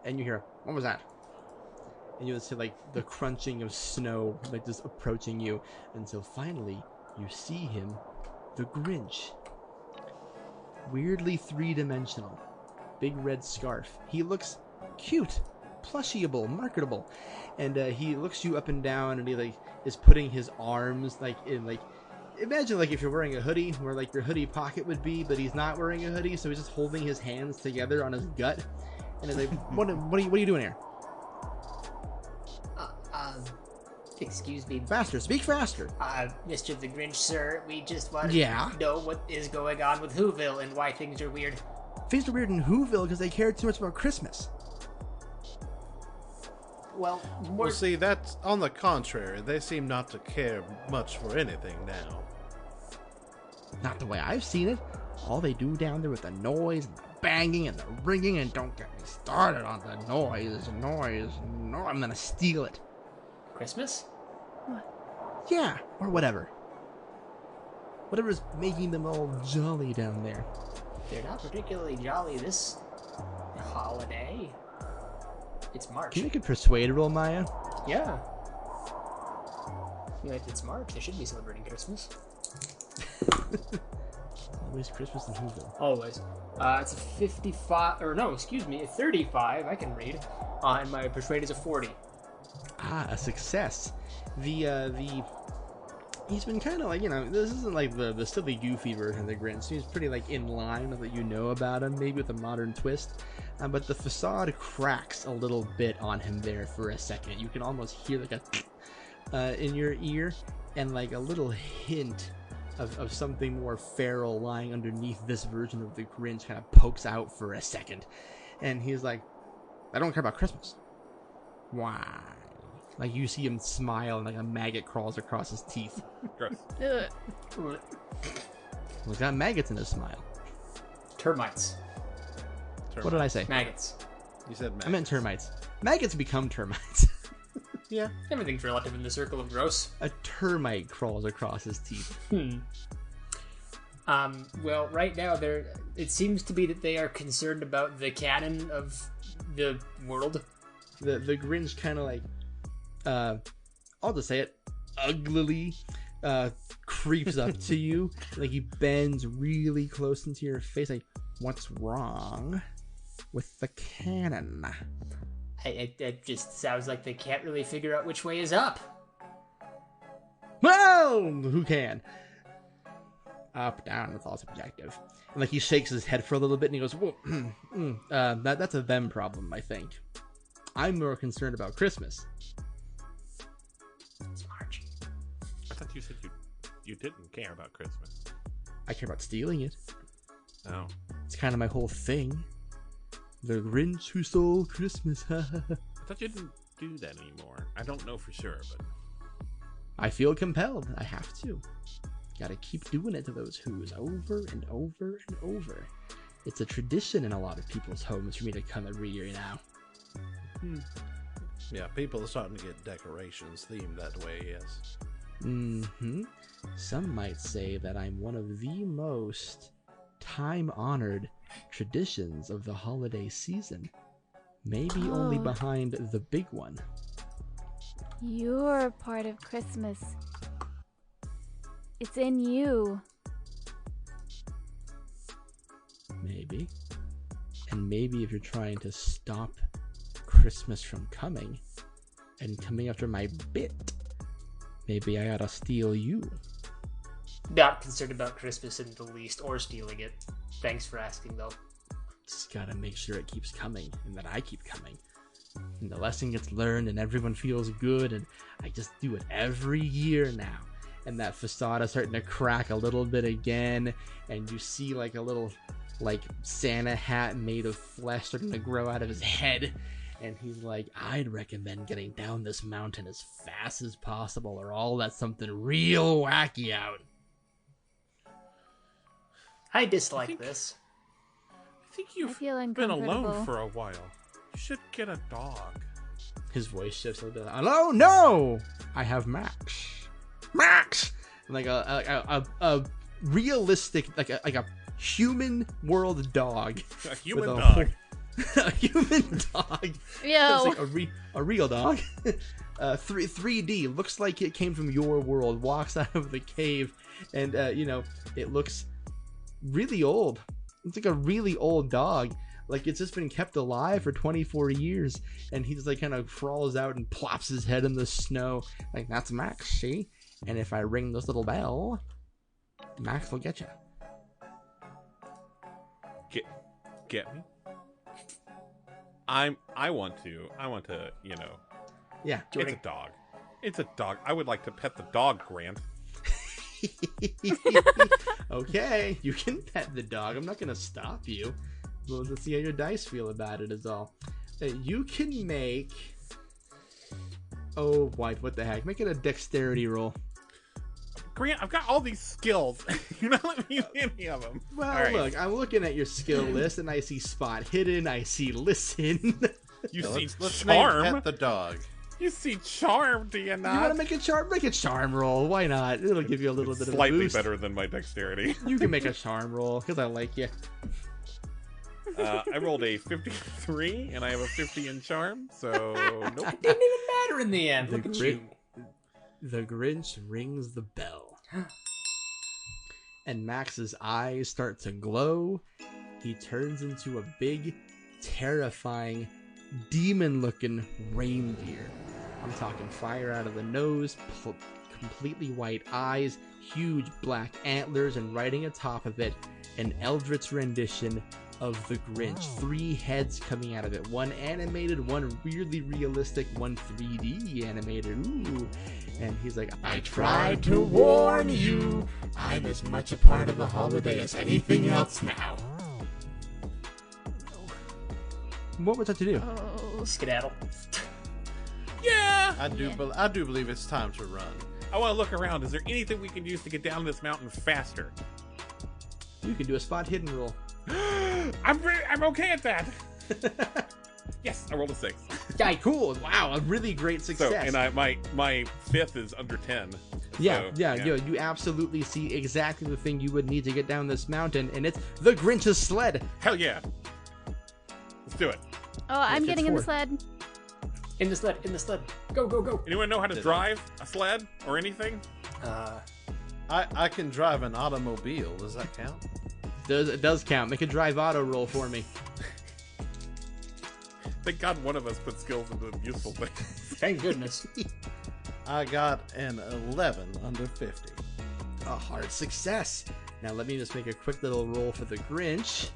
[SPEAKER 1] And you hear, "What was that?" And you'll see like the crunching of snow, like just approaching you, until finally you see him, the Grinch. Weirdly three-dimensional, big red scarf. He looks cute, plushyable, marketable, and he looks you up and down, and he like is putting his arms like in like. Imagine like if you're wearing a hoodie, where like your hoodie pocket would be, but he's not wearing a hoodie, so he's just holding his hands together on his gut. And it's like, what are you doing here?
[SPEAKER 5] Excuse me.
[SPEAKER 1] Faster, speak faster.
[SPEAKER 5] Mr. the Grinch, sir, we just want
[SPEAKER 1] Yeah?
[SPEAKER 5] to know what is going on with Whoville and why things are weird.
[SPEAKER 1] Things are weird in Whoville because they care too much about Christmas.
[SPEAKER 5] Well,
[SPEAKER 3] Well, see, that's on the contrary. They seem not to care much for anything now.
[SPEAKER 1] Not the way I've seen it. All they do down there with the noise and the banging and the ringing, and don't get me started on the noise. No, I'm gonna steal it.
[SPEAKER 5] Christmas?
[SPEAKER 1] Yeah, or whatever. Whatever's making them all jolly down there.
[SPEAKER 5] They're not particularly jolly this holiday. It's March.
[SPEAKER 1] Can you make a persuade roll, Maya?
[SPEAKER 5] Yeah. If it's March, they should be celebrating Christmas.
[SPEAKER 1] Always Christmas in Whoville.
[SPEAKER 5] Always. It's a 55, or no, excuse me, a 35, I can read. And my persuade is a 40.
[SPEAKER 1] Ah, a success. He's been kind of like, this isn't like the silly goofy version of the Grinch. He's pretty like in line with what you know about him, maybe with a modern twist. But the facade cracks a little bit on him there for a second. You can almost hear like a in your ear, and like a little hint of something more feral lying underneath this version of the Grinch kind of pokes out for a second. And he's like, "I don't care about Christmas." Why? Like you see him smile and like a maggot crawls across his teeth.
[SPEAKER 2] Gross.
[SPEAKER 1] Well, he's got maggots in his smile.
[SPEAKER 5] Termites.
[SPEAKER 1] What did I say?
[SPEAKER 5] Maggots.
[SPEAKER 3] You said maggots.
[SPEAKER 1] I meant termites. Maggots become termites.
[SPEAKER 3] Yeah.
[SPEAKER 5] Everything's relative in the circle of gross.
[SPEAKER 1] A termite crawls across his teeth.
[SPEAKER 5] Well, right now, it seems to be that they are concerned about the canon of the world.
[SPEAKER 1] The Grinch kind of like, I'll just say it, uglily creeps up to you. Like he bends really close into your face. Like, what's wrong with the cannon?
[SPEAKER 5] It just sounds like they can't really figure out which way is up.
[SPEAKER 1] Well, who can? Up, down, it's all subjective. And like he shakes his head for a little bit and he goes, "Whoa, that's a them problem, I think. I'm more concerned about Christmas."
[SPEAKER 5] Smart.
[SPEAKER 2] I thought you said you didn't care about Christmas.
[SPEAKER 1] I care about stealing it.
[SPEAKER 2] Oh.
[SPEAKER 1] It's kind of my whole thing. The Grinch who stole Christmas.
[SPEAKER 2] I thought you didn't do that anymore. I don't know for sure, but
[SPEAKER 1] I feel compelled. I have to. Gotta keep doing it to those who's over and over and over. It's a tradition in a lot of people's homes for me to come every year now.
[SPEAKER 3] Yeah, people are starting to get decorations themed that way, yes.
[SPEAKER 1] Mm-hmm. Some might say that I'm one of the most time-honored traditions of the holiday season. Maybe only behind the big one.
[SPEAKER 4] You're part of Christmas. It's in you.
[SPEAKER 1] Maybe. And maybe if you're trying to stop Christmas from coming and coming after my bit, maybe I ought to steal you.
[SPEAKER 5] Not concerned about Christmas in the least, or stealing it. Thanks for asking, though.
[SPEAKER 1] Just gotta make sure it keeps coming, and that I keep coming. And the lesson gets learned, and everyone feels good, and I just do it every year now. And that facade is starting to crack a little bit again, and you see like a little like Santa hat made of flesh starting to grow out of his head. And he's like, I'd recommend getting down this mountain as fast as possible, or I'll let something real wacky out.
[SPEAKER 5] I dislike this.
[SPEAKER 2] I think you've
[SPEAKER 4] feel
[SPEAKER 2] been alone
[SPEAKER 4] uncomfortable.
[SPEAKER 2] for a while. You should get a dog.
[SPEAKER 1] His voice shifts a little bit. Hello? No! I have Max. Max! Like a realistic, like a human world dog.
[SPEAKER 2] A human
[SPEAKER 1] with
[SPEAKER 2] dog.
[SPEAKER 1] A human dog.
[SPEAKER 4] Yo.
[SPEAKER 1] It's like a real dog. 3D. Looks like it came from your world. Walks out of the cave. And, it looks really old. It's like a really old dog. Like it's just been kept alive for 24 years. And he just like kind of crawls out and plops his head in the snow. Like, that's Max, see? And if I ring this little bell, Max will get you.
[SPEAKER 2] Get me? I want to,
[SPEAKER 1] Yeah.
[SPEAKER 2] It's a dog. It's a dog. I would like to pet the dog, Grant.
[SPEAKER 1] Okay, you can pet the dog. I'm not going to stop you. Well, let's see how your dice feel about it is all. You can make... Oh, wife, what the heck? Make it a dexterity roll.
[SPEAKER 2] Grant, I've got all these skills. You're not letting me use any of them.
[SPEAKER 1] Well,
[SPEAKER 2] All right.
[SPEAKER 1] look, I'm looking at your skill list, and I see spot hidden, I see listen.
[SPEAKER 2] You see
[SPEAKER 3] let's
[SPEAKER 2] charm.
[SPEAKER 3] name Pet the dog.
[SPEAKER 2] You see charm, do you not?
[SPEAKER 1] You want to make a charm? Make a charm roll. Why not? It'll give you a little bit of a
[SPEAKER 2] Slightly
[SPEAKER 1] boost.
[SPEAKER 2] better than my dexterity.
[SPEAKER 1] You can make a charm roll, because I like you.
[SPEAKER 2] I rolled a 53, and I have a 50 in charm, so nope.
[SPEAKER 5] It didn't even matter in the end.
[SPEAKER 1] The
[SPEAKER 5] Look at
[SPEAKER 1] Grin-
[SPEAKER 5] you.
[SPEAKER 1] The Grinch rings the bell. And Max's eyes start to glow. He turns into a big, terrifying, demon-looking reindeer. I'm talking fire out of the nose, completely white eyes, huge black antlers, and riding atop of it, an eldritch rendition of the Grinch. 3 heads coming out of it. One animated, one really realistic, one 3D animated. Ooh. And he's like, I tried to warn you. I'm as much a part of the holiday as anything else now. What was that to do?
[SPEAKER 5] Skedaddle.
[SPEAKER 2] Yeah!
[SPEAKER 3] I do believe it's time to run.
[SPEAKER 2] I want to look around. Is there anything we can use to get down this mountain faster?
[SPEAKER 1] You can do a spot hidden roll.
[SPEAKER 2] I'm okay at that. Yes, I rolled a 6.
[SPEAKER 1] Yeah, cool. Wow, a really great success.
[SPEAKER 2] So, and my 5th is under 10.
[SPEAKER 1] Yeah,
[SPEAKER 2] So,
[SPEAKER 1] you absolutely see exactly the thing you would need to get down this mountain, and it's the Grinch's sled.
[SPEAKER 2] Hell yeah. Let's do it.
[SPEAKER 4] Oh, I'm
[SPEAKER 1] It's
[SPEAKER 4] getting in the
[SPEAKER 1] forward.
[SPEAKER 4] sled.
[SPEAKER 5] In the sled. Go, go, go.
[SPEAKER 2] Anyone know how to drive a sled or anything?
[SPEAKER 3] I can drive an automobile. Does that count?
[SPEAKER 1] It does count. Make a drive auto roll for me.
[SPEAKER 2] Thank God one of us put skills into useful things.
[SPEAKER 5] Thank goodness.
[SPEAKER 3] I got an 11 under 50.
[SPEAKER 1] A hard success. Now let me just make a quick little roll for the Grinch.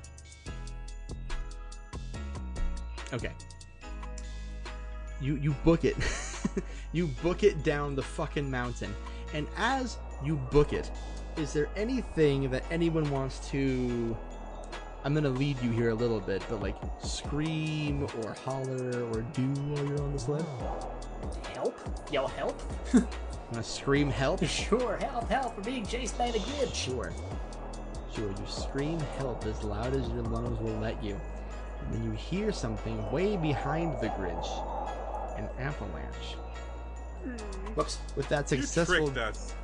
[SPEAKER 1] Okay. You book it. You book it down the fucking mountain. And as you book it, is there anything that anyone wants to... I'm gonna lead you here a little bit, but like scream or holler or do while you're on the sled?
[SPEAKER 5] Help? Yell help?
[SPEAKER 1] Wanna scream help?
[SPEAKER 5] Sure, help, we're being chased by the Grinch.
[SPEAKER 1] Sure, you scream help as loud as your lungs will let you. And then you hear something way behind the Grinch. An avalanche.
[SPEAKER 5] Whoops.
[SPEAKER 1] With that successful...
[SPEAKER 2] You tricked us.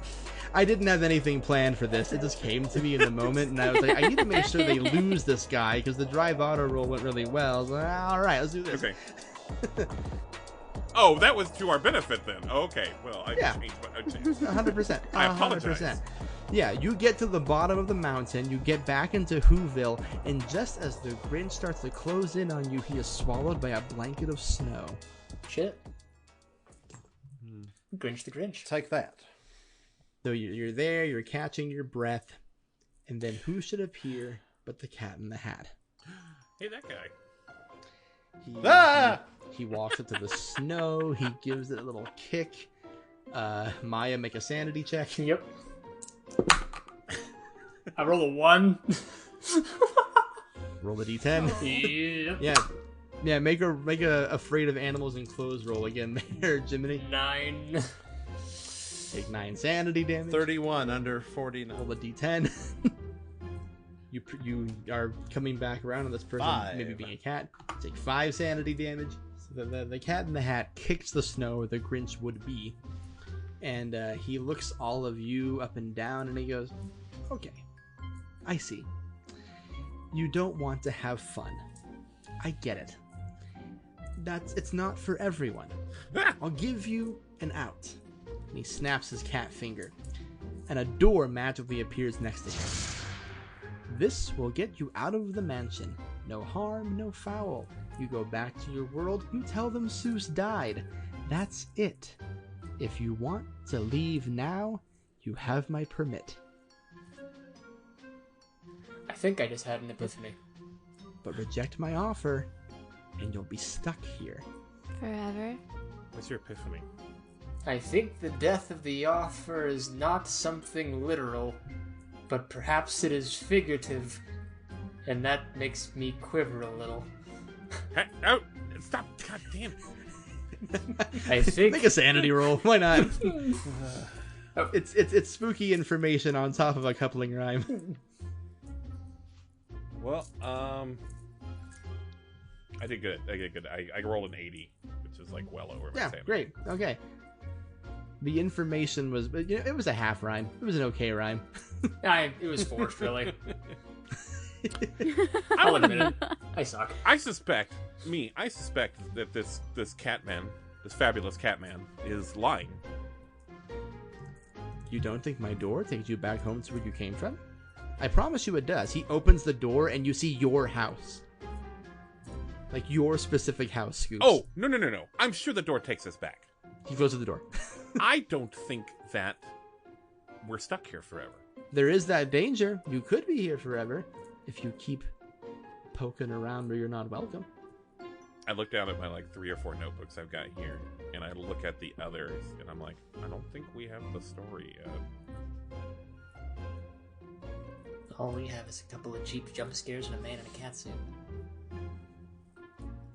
[SPEAKER 1] I didn't have anything planned for this. It just came to me in the moment, and I was like, I need to make sure they lose this guy, because the drive auto roll went really well. I was like, all right, let's do this.
[SPEAKER 2] Okay. Oh, that was to our benefit then. Okay, well, I changed.
[SPEAKER 1] 100%.
[SPEAKER 2] I apologize.
[SPEAKER 1] Yeah, you get to the bottom of the mountain, you get back into Whoville, and just as the Grinch starts to close in on you, he is swallowed by a blanket of snow.
[SPEAKER 5] Shit. Grinch the Grinch.
[SPEAKER 3] Take that.
[SPEAKER 1] So you're there, you're catching your breath, and then who should appear but the Cat in the Hat?
[SPEAKER 2] Hey, that guy.
[SPEAKER 1] He walks up to the snow, he gives it a little kick. Maya, make a sanity check.
[SPEAKER 5] Yep. I roll a 1.
[SPEAKER 1] Roll a d10.
[SPEAKER 5] Yep.
[SPEAKER 1] Yeah, make a afraid of animals and clothes roll again there, Jimmeny.
[SPEAKER 5] 9.
[SPEAKER 1] Take 9 sanity damage.
[SPEAKER 3] 31 under 49.
[SPEAKER 1] Roll a d10. You are coming back around on this person,
[SPEAKER 3] 5.
[SPEAKER 1] maybe being a cat. Take 5 sanity damage. So the Cat in the Hat kicks the snow where the Grinch would be. And he looks all of you up and down and he goes, okay, I see. You don't want to have fun. I get it. It's not for everyone. I'll give you an out. And he snaps his cat finger. And a door magically appears next to him. This will get you out of the mansion. No harm, no foul. You go back to your world, you tell them Seuss died. That's it. If you want to leave now, you have my permit.
[SPEAKER 5] I think I just had an epiphany.
[SPEAKER 1] But reject my offer, and you'll be stuck here.
[SPEAKER 4] Forever.
[SPEAKER 2] What's your epiphany?
[SPEAKER 5] I think the death of the offer is not something literal, but perhaps it is figurative, and that makes me quiver a little.
[SPEAKER 2] Hey, oh, stop! God damn it!
[SPEAKER 5] I think...
[SPEAKER 1] Make a sanity roll. Why not? It's spooky information on top of a coupling rhyme.
[SPEAKER 2] Well, I did good. I rolled an 80, which is like well over my sanity.
[SPEAKER 1] Great. Okay. The information was, it was a half rhyme. It was an okay rhyme.
[SPEAKER 5] It was forced, really. I'll admit it. I suck.
[SPEAKER 2] I suspect that this Catman, this fabulous Catman, is lying.
[SPEAKER 1] You don't think my door takes you back home to where you came from? I promise you it does. He opens the door and you see your house. Like your specific house, Scoops.
[SPEAKER 2] Oh, no. I'm sure the door takes us back.
[SPEAKER 1] He closes the door.
[SPEAKER 2] I don't think that we're stuck here forever.
[SPEAKER 1] There is that danger. You could be here forever if you keep poking around where you're not welcome.
[SPEAKER 2] I look down at my 3 or 4 notebooks I've got here, and I look at the others, and I'm like, I don't think we have the story yet.
[SPEAKER 5] All we have is a couple of cheap jump scares and a man in a cat suit.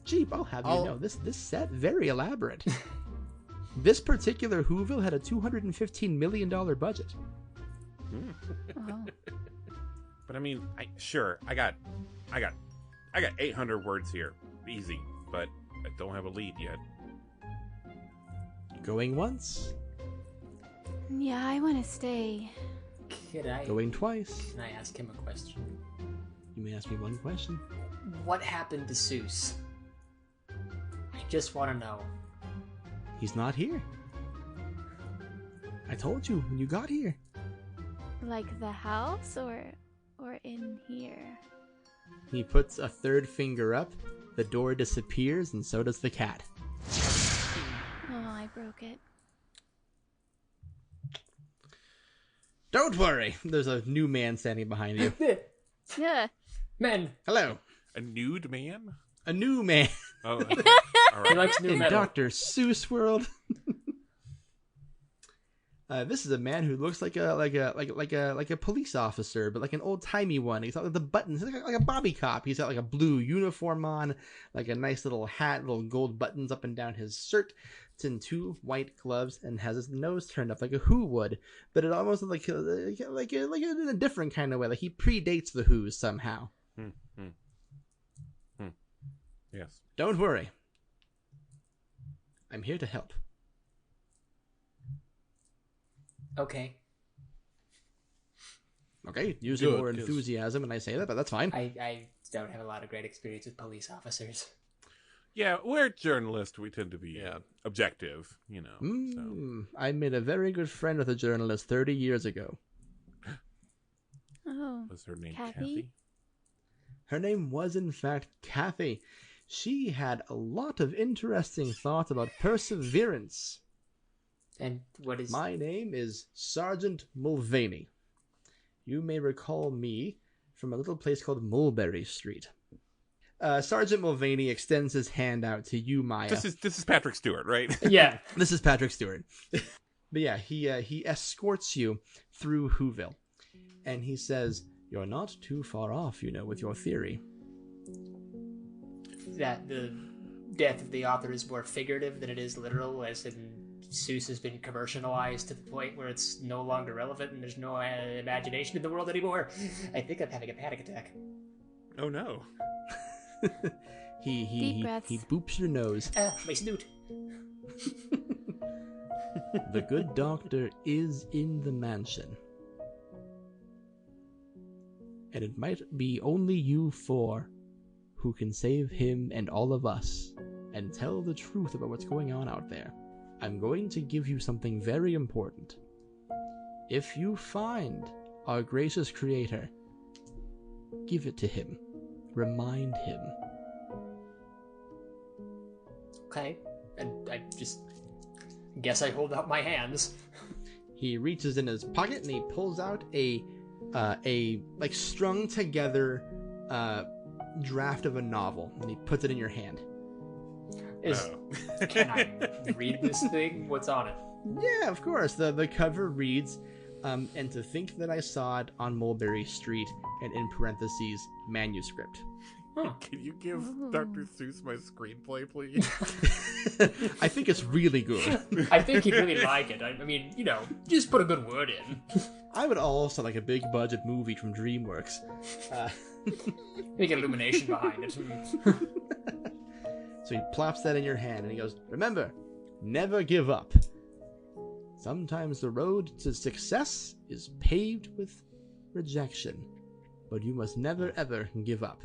[SPEAKER 1] Cheap, I'll have you know. This set, very elaborate. This particular Whoville had a $215 million budget.
[SPEAKER 4] Oh.
[SPEAKER 2] But I mean, I got 800 words here, easy. But I don't have a lead yet.
[SPEAKER 1] Going once.
[SPEAKER 4] Yeah, I want to stay.
[SPEAKER 1] Going twice.
[SPEAKER 5] Can I ask him a question?
[SPEAKER 1] You may ask me one question.
[SPEAKER 5] What happened to Seuss? I just want to know.
[SPEAKER 1] He's not here. I told you when you got here.
[SPEAKER 4] Like the house or in here?
[SPEAKER 1] He puts a third finger up, the door disappears, and so does the cat.
[SPEAKER 4] Oh, I broke it.
[SPEAKER 1] Don't worry, there's a new man standing behind you.
[SPEAKER 4] Yeah.
[SPEAKER 5] Men.
[SPEAKER 1] Hello.
[SPEAKER 2] A nude man?
[SPEAKER 1] A new man.
[SPEAKER 2] Oh, okay. All right.
[SPEAKER 5] He likes new
[SPEAKER 1] In
[SPEAKER 5] metal.
[SPEAKER 1] Dr. Seuss world. This is a man who looks like a police officer, but like an old timey one. He's got like the buttons, like a bobby cop. He's got like a blue uniform on, like a nice little hat, little gold buttons up and down his shirt. It's in 2 white gloves and has his nose turned up like a Who would, but it almost like in a different kind of way. Like he predates the Who's somehow.
[SPEAKER 2] Yes.
[SPEAKER 1] Don't worry. I'm here to help.
[SPEAKER 5] Okay.
[SPEAKER 1] Okay, using
[SPEAKER 3] Good,
[SPEAKER 1] more
[SPEAKER 3] 'cause-
[SPEAKER 1] enthusiasm when I say that, but that's fine.
[SPEAKER 5] I don't have a lot of great experience with police officers.
[SPEAKER 2] Yeah, we're journalists. We tend to be objective, you know.
[SPEAKER 1] I made a very good friend with a journalist 30 years ago.
[SPEAKER 4] Oh.
[SPEAKER 2] Was her name
[SPEAKER 4] Kathy?
[SPEAKER 2] Kathy?
[SPEAKER 1] Her name was, in fact, Kathy. She had a lot of interesting thoughts about perseverance.
[SPEAKER 5] And what is...
[SPEAKER 1] My name is Sergeant Mulvaney. You may recall me from a little place called Mulberry Street. Sergeant Mulvaney extends his hand out to you, Maya.
[SPEAKER 2] This is Patrick Stewart, right?
[SPEAKER 5] Yeah.
[SPEAKER 1] This is Patrick Stewart. But yeah, he escorts you through Whoville. And he says, you're not too far off, you know, with your theory.
[SPEAKER 5] That the death of the author is more figurative than it is literal, as in Seuss has been commercialized to the point where it's no longer relevant and there's no imagination in the world anymore. I think I'm having a panic attack.
[SPEAKER 2] Oh no.
[SPEAKER 1] He boops your nose.
[SPEAKER 5] My snoot.
[SPEAKER 1] The good doctor is in the mansion. And it might be only you 4 who can save him and all of us and tell the truth about what's going on out there. I'm going to give you something very important. If you find our gracious creator, give it to him. Remind him.
[SPEAKER 5] Okay. And I just guess I hold out my hands.
[SPEAKER 1] He reaches in his pocket and he pulls out a like strung together draft of a novel, and he puts it in your hand.
[SPEAKER 5] Can I read this thing? What's on it?
[SPEAKER 1] Yeah, of course. The cover reads, and to think that I saw it on Mulberry Street, and in parentheses, manuscript.
[SPEAKER 5] Huh.
[SPEAKER 2] Can you give Dr. Seuss my screenplay, please?
[SPEAKER 1] I think it's really good.
[SPEAKER 5] I think he'd really like it. I mean, you know, just put a good word in.
[SPEAKER 1] I would also like a big budget movie from DreamWorks.
[SPEAKER 5] Make illumination behind it.
[SPEAKER 1] So he plops that in your hand and he goes, remember, never give up. Sometimes the road to success is paved with rejection, but you must never ever give up.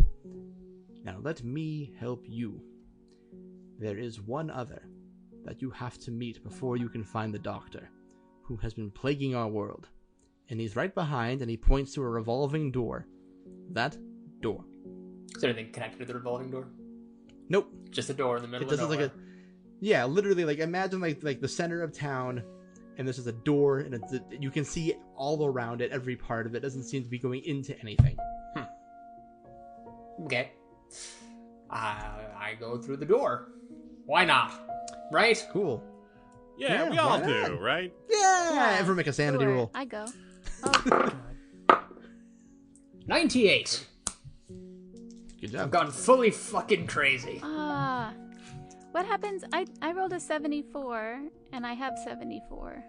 [SPEAKER 1] Now let me help you. There is one other that you have to meet before you can find the doctor, who has been plaguing our world. And he's right behind, and he points to a revolving door. That door.
[SPEAKER 5] Is there anything connected to the revolving door?
[SPEAKER 1] Nope.
[SPEAKER 5] Just a door in the middle
[SPEAKER 1] It
[SPEAKER 5] of
[SPEAKER 1] doesn't
[SPEAKER 5] nowhere.
[SPEAKER 1] like yeah, literally, like imagine like the center of town, and this is a door, and you can see all around it, every part of it. Doesn't seem to be going into anything.
[SPEAKER 5] Okay. I go through the door. Why not? Right?
[SPEAKER 1] Cool.
[SPEAKER 2] Yeah, we all do, right?
[SPEAKER 1] Yeah. Ever make a sanity
[SPEAKER 4] Sure,
[SPEAKER 1] roll?
[SPEAKER 4] I go. Oh.
[SPEAKER 5] 98.
[SPEAKER 1] Good
[SPEAKER 5] I've
[SPEAKER 1] job.
[SPEAKER 5] gone fully fucking crazy.
[SPEAKER 4] What happens? I rolled a 74, and I have 74.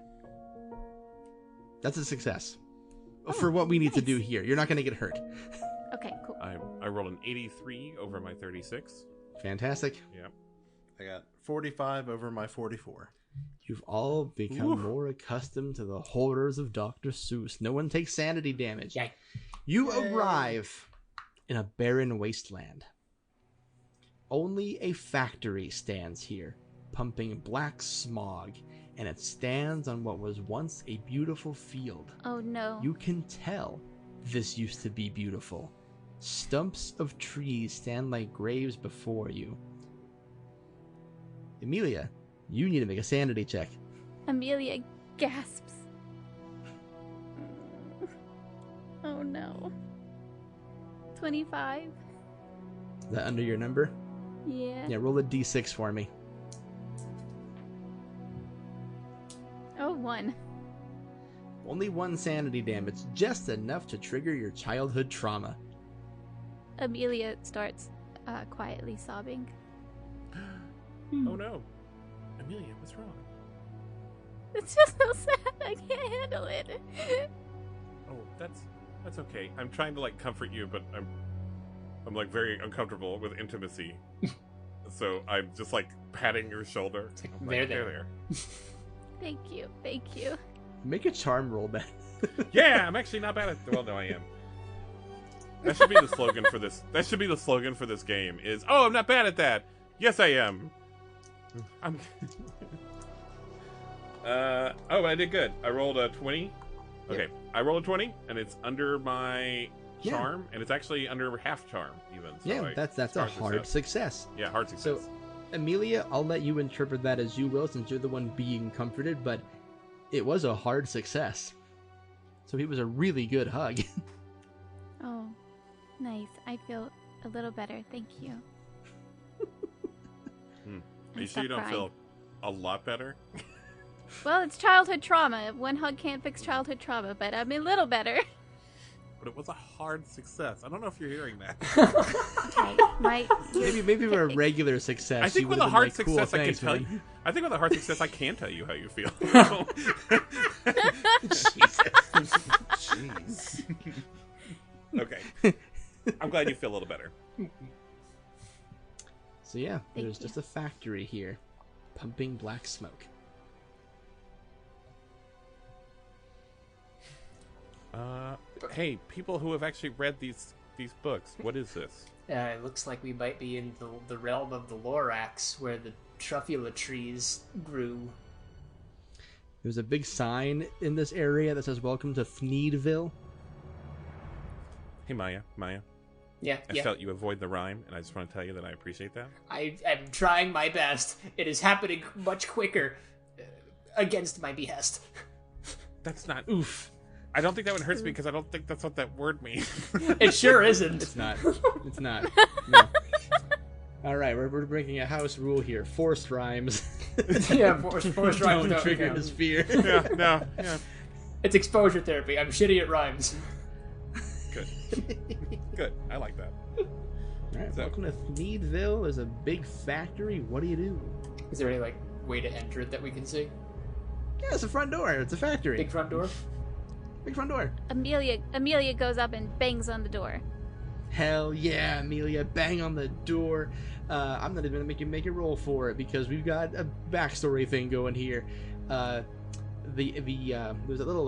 [SPEAKER 1] That's a success. For what we need to do here. You're not going to get hurt.
[SPEAKER 4] Okay, cool.
[SPEAKER 2] I rolled an 83 over my 36.
[SPEAKER 1] Fantastic.
[SPEAKER 2] Yep.
[SPEAKER 3] I got 45 over my 44.
[SPEAKER 1] You've all become more accustomed to the horrors of Dr. Seuss. No one takes sanity damage.
[SPEAKER 5] Yay.
[SPEAKER 1] You arrive in a barren wasteland. Only a factory stands here, pumping black smog and it stands on what was once a beautiful field.
[SPEAKER 4] Oh no.
[SPEAKER 1] You can tell this used to be beautiful. Stumps of trees stand like graves before you. Emilia, you need to make a sanity check.
[SPEAKER 4] Emilia gasps. Oh no. 25?
[SPEAKER 1] Is that under your number?
[SPEAKER 4] Yeah.
[SPEAKER 1] Yeah, roll a d6 for me.
[SPEAKER 4] Oh, 1.
[SPEAKER 1] Only 1 sanity damage, just enough to trigger your childhood trauma.
[SPEAKER 4] Emilia starts quietly sobbing.
[SPEAKER 2] Oh no. Emilia, what's wrong?
[SPEAKER 4] It's just so sad. I can't handle it.
[SPEAKER 2] Oh, that's okay. I'm trying to like comfort you, but I'm like very uncomfortable with intimacy. So I'm just like patting your shoulder.
[SPEAKER 5] There.
[SPEAKER 4] Thank you. Thank you.
[SPEAKER 1] Make a charm roll, Ben.
[SPEAKER 2] Yeah, I'm actually not bad at. Well, no, I am. That should be the slogan for this. That should be the slogan for this game. Is I'm not bad at that. Yes, I am. I'm. But I did good. I rolled a 20. Okay, yep. I rolled a 20, and it's under my charm, and it's actually under half charm even. So
[SPEAKER 1] that's a hard success.
[SPEAKER 2] Yeah, hard success.
[SPEAKER 1] So, Emilia, I'll let you interpret that as you will, since you're the one being comforted. But it was a hard success. So it was a really good hug.
[SPEAKER 4] Oh, nice. I feel a little better. Thank you.
[SPEAKER 2] Are you sure you don't feel a lot better?
[SPEAKER 4] Well, it's childhood trauma. One hug can't fix childhood trauma, but I'm a little better.
[SPEAKER 2] But it was a hard success. I don't know if you're hearing that.
[SPEAKER 1] Maybe for a regular success.
[SPEAKER 2] I think with a hard success,
[SPEAKER 1] cool,
[SPEAKER 2] I can tell you. I think with a hard success, I can tell you how you feel.
[SPEAKER 3] Jeez.
[SPEAKER 2] Okay. I'm glad you feel a little better.
[SPEAKER 1] So yeah, there's just a factory here, pumping black smoke.
[SPEAKER 2] Hey, people who have actually read these books, what is this?
[SPEAKER 5] It looks like we might be in the realm of the Lorax, where the truffula trees grew.
[SPEAKER 1] There's a big sign in this area that says "Welcome to Thneedville."
[SPEAKER 2] Hey, Maya.
[SPEAKER 5] Yeah.
[SPEAKER 2] I felt you avoid the rhyme, and I just want to tell you that I appreciate that.
[SPEAKER 5] I am trying my best. It is happening much quicker, against my behest.
[SPEAKER 2] That's not oof. I don't think that one hurts me because I don't think that's what that word means.
[SPEAKER 5] It sure isn't.
[SPEAKER 1] It's not. No. All right, we're breaking a house rule here. Forced rhymes.
[SPEAKER 5] Yeah, forced rhymes
[SPEAKER 1] don't trigger his fear.
[SPEAKER 2] Yeah.
[SPEAKER 5] It's exposure therapy. I'm shitty at rhymes.
[SPEAKER 2] Good. I like that.
[SPEAKER 1] All right, welcome to Thneedville. There's a big factory. What do?
[SPEAKER 5] Is there any way to enter it that we can see?
[SPEAKER 1] Yeah, it's a front door. It's a factory.
[SPEAKER 5] Big front door.
[SPEAKER 1] Big front door.
[SPEAKER 4] Emilia goes up and bangs on the door.
[SPEAKER 1] Hell yeah, Emilia! Bang on the door. I'm not even gonna make you make a roll for it because we've got a backstory thing going here. There's a little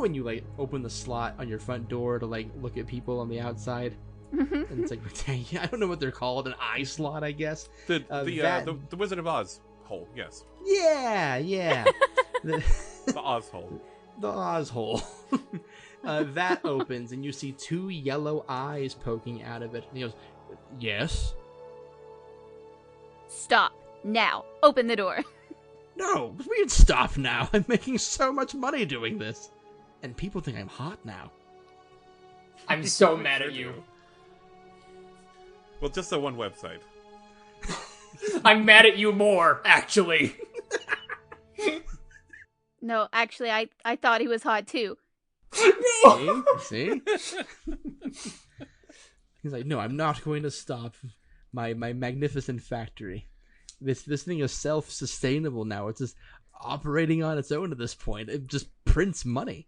[SPEAKER 1] when you open the slot on your front door to look at people on the outside, and it's I don't know what they're called, an eye slot, I guess.
[SPEAKER 2] The Wizard of Oz hole, yes.
[SPEAKER 1] Yeah. The
[SPEAKER 2] Oz hole.
[SPEAKER 1] The Oz hole. That opens, and you see 2 yellow eyes poking out of it. And he goes, "Yes."
[SPEAKER 4] Stop now. Open the door.
[SPEAKER 1] No, we can stop now. I'm making so much money doing this, and people think I'm hot now.
[SPEAKER 5] I'm so mad at you.
[SPEAKER 2] Well, just the one website.
[SPEAKER 5] I'm mad at you more, actually.
[SPEAKER 4] No, actually, I thought he was hot too.
[SPEAKER 1] See? He's like, no, I'm not going to stop my magnificent factory. This thing is self-sustainable now. It's just operating on its own at this point. It just prints money.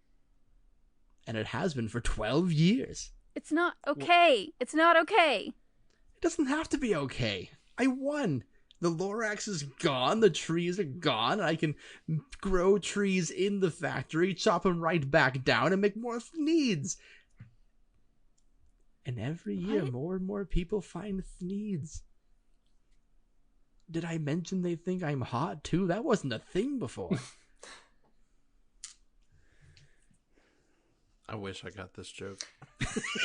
[SPEAKER 1] And it has been for 12 years.
[SPEAKER 4] It's not okay. It's not okay.
[SPEAKER 1] It doesn't have to be okay. I won. The Lorax is gone, the trees are gone, and I can grow trees in the factory, chop them right back down, and make more Thneeds. And every year, more and more people find Thneeds. Did I mention they think I'm hot too? That wasn't a thing before.
[SPEAKER 3] I wish I got this joke.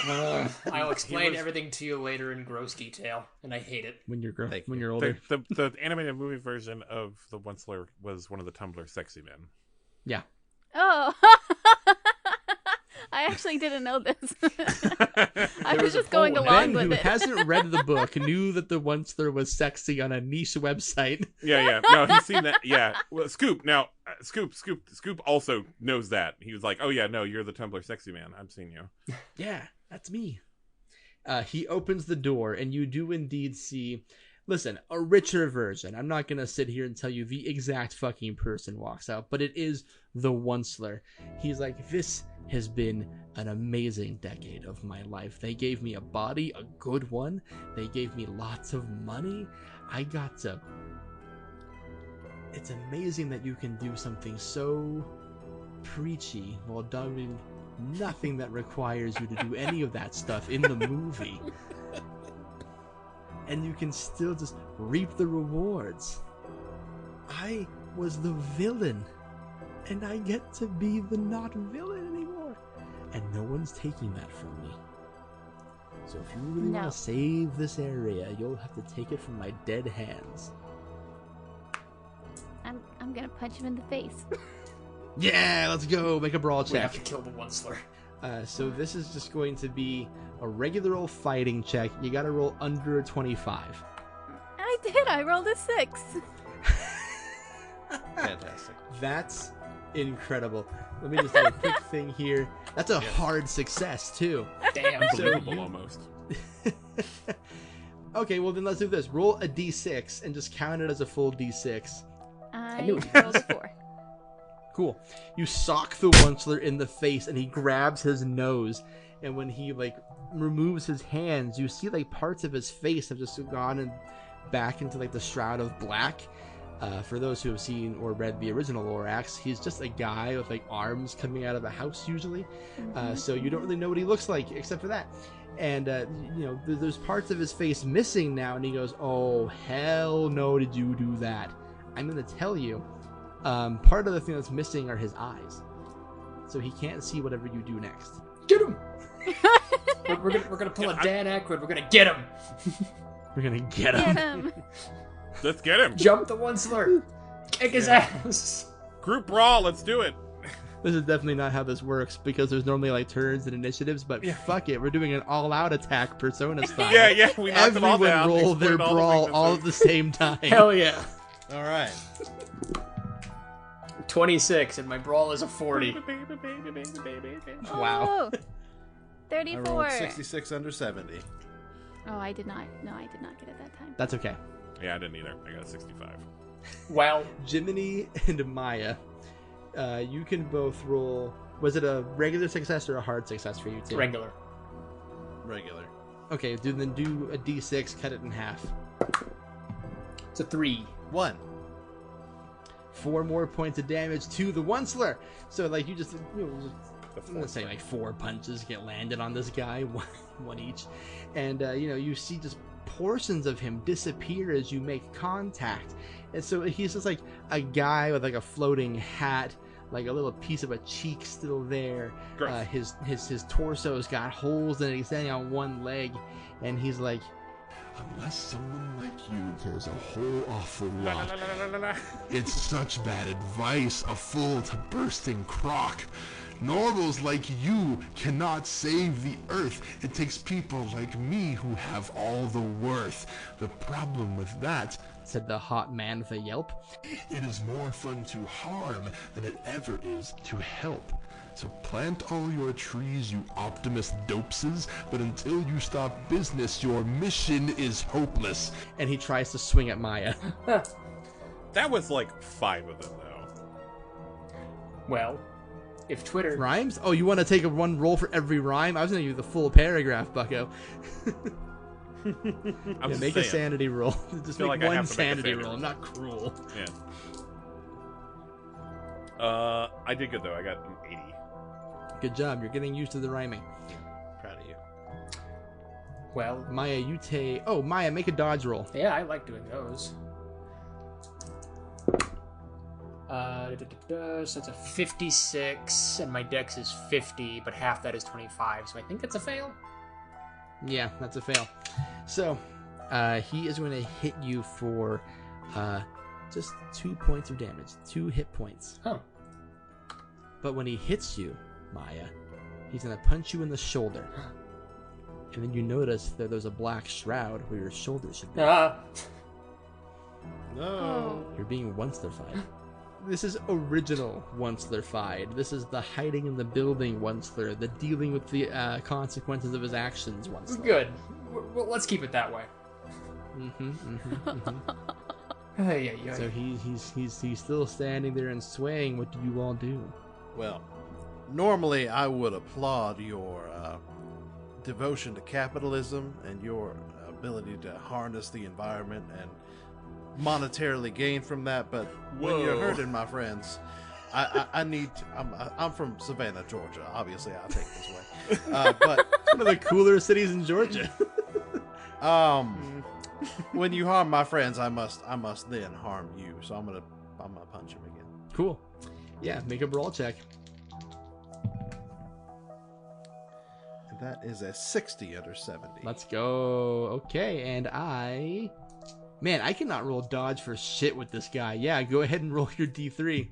[SPEAKER 5] I'll explain everything to you later in gross detail, and I hate it.
[SPEAKER 1] When you're older.
[SPEAKER 2] The animated movie version of the Onceler was one of the Tumblr sexy men.
[SPEAKER 1] Yeah.
[SPEAKER 4] Oh. I actually didn't know this. I was just going along with
[SPEAKER 1] Ben, who
[SPEAKER 4] it.
[SPEAKER 1] hasn't read the book, knew that the Onceler was sexy on a niche website.
[SPEAKER 2] Yeah. No, he's seen that. Yeah. Well, Scoop also knows that. He was like, "Oh yeah, no, you're the Tumblr sexy man. I've seen you."
[SPEAKER 1] Yeah, that's me. He opens the door, and you do indeed see. Listen, a richer version. I'm not gonna sit here and tell you the exact fucking person walks out, but it is the Onceler. He's like, this has been an amazing decade of my life. They gave me a body, a good one. They gave me lots of money. I got to... It's amazing that you can do something so preachy while doing nothing that requires you to do any of that stuff in the movie. And you can still just reap the rewards. I was the villain, and I get to be the not villain anymore. And no one's taking that from me. So if you really want to save this area, you'll have to take it from my dead hands.
[SPEAKER 4] I'm gonna punch him in the face.
[SPEAKER 1] Yeah, let's go. Make a brawl check.
[SPEAKER 5] We have to kill the Onceler.
[SPEAKER 1] So this is just going to be a regular old fighting check. You gotta roll under a 25.
[SPEAKER 4] I did. I rolled a 6.
[SPEAKER 3] Fantastic.
[SPEAKER 1] That's incredible. Let me just do a quick thing here. That's a hard success, too.
[SPEAKER 5] Damn.
[SPEAKER 2] Unbelievable, almost.
[SPEAKER 1] Okay, well then let's do this. Roll a d6 and just count it as a full d6.
[SPEAKER 4] I rolled a 4.
[SPEAKER 1] Cool. You sock the Onceler in the face, and he grabs his nose. And when he removes his hands, you see parts of his face have just gone and back into the shroud of black. For those who have seen or read the original Lorax, he's just a guy with arms coming out of a house usually. So you don't really know what he looks like except for that. And there's parts of his face missing now, and he goes, "Oh hell no! Did you do that?" I'm gonna tell you. Part of the thing that's missing are his eyes, so he can't see whatever you do next.
[SPEAKER 5] Get him! we're gonna pull a Dan Aykroyd. We're gonna get him.
[SPEAKER 1] We're gonna get him.
[SPEAKER 4] Get him.
[SPEAKER 2] Let's get him.
[SPEAKER 5] Jump the Onceler. Kick his ass.
[SPEAKER 2] Group brawl. Let's do it.
[SPEAKER 1] This is definitely not how this works because there's normally turns and initiatives, but fuck it, we're doing an all-out attack Persona style.
[SPEAKER 2] Yeah. We knocked them all
[SPEAKER 1] Everyone
[SPEAKER 2] down.
[SPEAKER 1] roll their brawl all at the same time.
[SPEAKER 5] Hell yeah.
[SPEAKER 3] All right.
[SPEAKER 5] 26, and my brawl is a 40.
[SPEAKER 1] Wow.
[SPEAKER 4] Oh,
[SPEAKER 3] I
[SPEAKER 4] 34.
[SPEAKER 3] rolled 66 under 70.
[SPEAKER 4] Oh, I did not. No, I did not get it that time.
[SPEAKER 1] That's okay.
[SPEAKER 2] Yeah, I didn't either. I got a 65.
[SPEAKER 5] Wow.
[SPEAKER 1] Jimmeny and Maya, you can both roll. Was it a regular success or a hard success for you too?
[SPEAKER 5] Regular.
[SPEAKER 1] Okay, then do a d6, cut it in half.
[SPEAKER 5] It's a 3.
[SPEAKER 3] 1.
[SPEAKER 1] 4 more points of damage to the Onceler. So you just I'm gonna say 4 punches get landed on this guy, one each, and you see just portions of him disappear as you make contact, and so he's just a guy with a floating hat, a little piece of a cheek still there. His torso's got holes in it. He's standing on one leg, and he's like,
[SPEAKER 13] "Unless someone like you cares a whole awful lot. It's such bad advice, a full to bursting crock. Normals like you cannot save the earth. It takes people like me who have all the worth. The problem with that,"
[SPEAKER 1] said the hot man with a yelp,
[SPEAKER 13] "it is more fun to harm than it ever is to help. So plant all your trees, you optimist dopeses, but until you stop business, your mission is hopeless."
[SPEAKER 1] And he tries to swing at Maya.
[SPEAKER 2] That was 5 of them, though.
[SPEAKER 5] Well, if Twitter...
[SPEAKER 1] Rhymes? Oh, you want to take one roll for every rhyme? I was going to give you the full paragraph, bucko. Make a sanity roll. Just make one sanity roll. I'm not cruel.
[SPEAKER 2] Yeah. I did good, though. I got an 80.
[SPEAKER 1] Good job. You're getting used to the rhyming.
[SPEAKER 3] Proud of you.
[SPEAKER 5] Well,
[SPEAKER 1] Maya, Maya, make a dodge roll.
[SPEAKER 5] Yeah, I like doing those. So it's a 56, and my dex is 50, but half that is 25, so I think that's a fail.
[SPEAKER 1] Yeah, that's a fail. So, he is going to hit you for just 2 points of damage. 2 hit points.
[SPEAKER 5] Oh.
[SPEAKER 1] But when he hits you, Maya, he's going to punch you in the shoulder. And then you notice that there's a black shroud where your shoulder should be.
[SPEAKER 5] No.
[SPEAKER 1] You're being once-ler-fied. This is original once-ler-fied. This is the hiding in the building once-ler, the dealing with the consequences of his actions once-ler.
[SPEAKER 5] Good. Well, let's keep it that way.
[SPEAKER 1] So he's still standing there and swaying. What do you all do?
[SPEAKER 3] Well, normally I would applaud your devotion to capitalism and your ability to harness the environment and monetarily gain from that, but when you're hurting my friends, I need I'm from Savannah, Georgia. Obviously I think this way, but
[SPEAKER 1] one of the cooler cities in Georgia.
[SPEAKER 3] When you harm my friends, I must then harm you, so I'm gonna punch him again.
[SPEAKER 1] Cool. Yeah, make a brawl check.
[SPEAKER 3] And that is a 60 under 70.
[SPEAKER 1] Let's go. Okay, and Man, I cannot roll dodge for shit with this guy. Yeah, go ahead and roll your D3.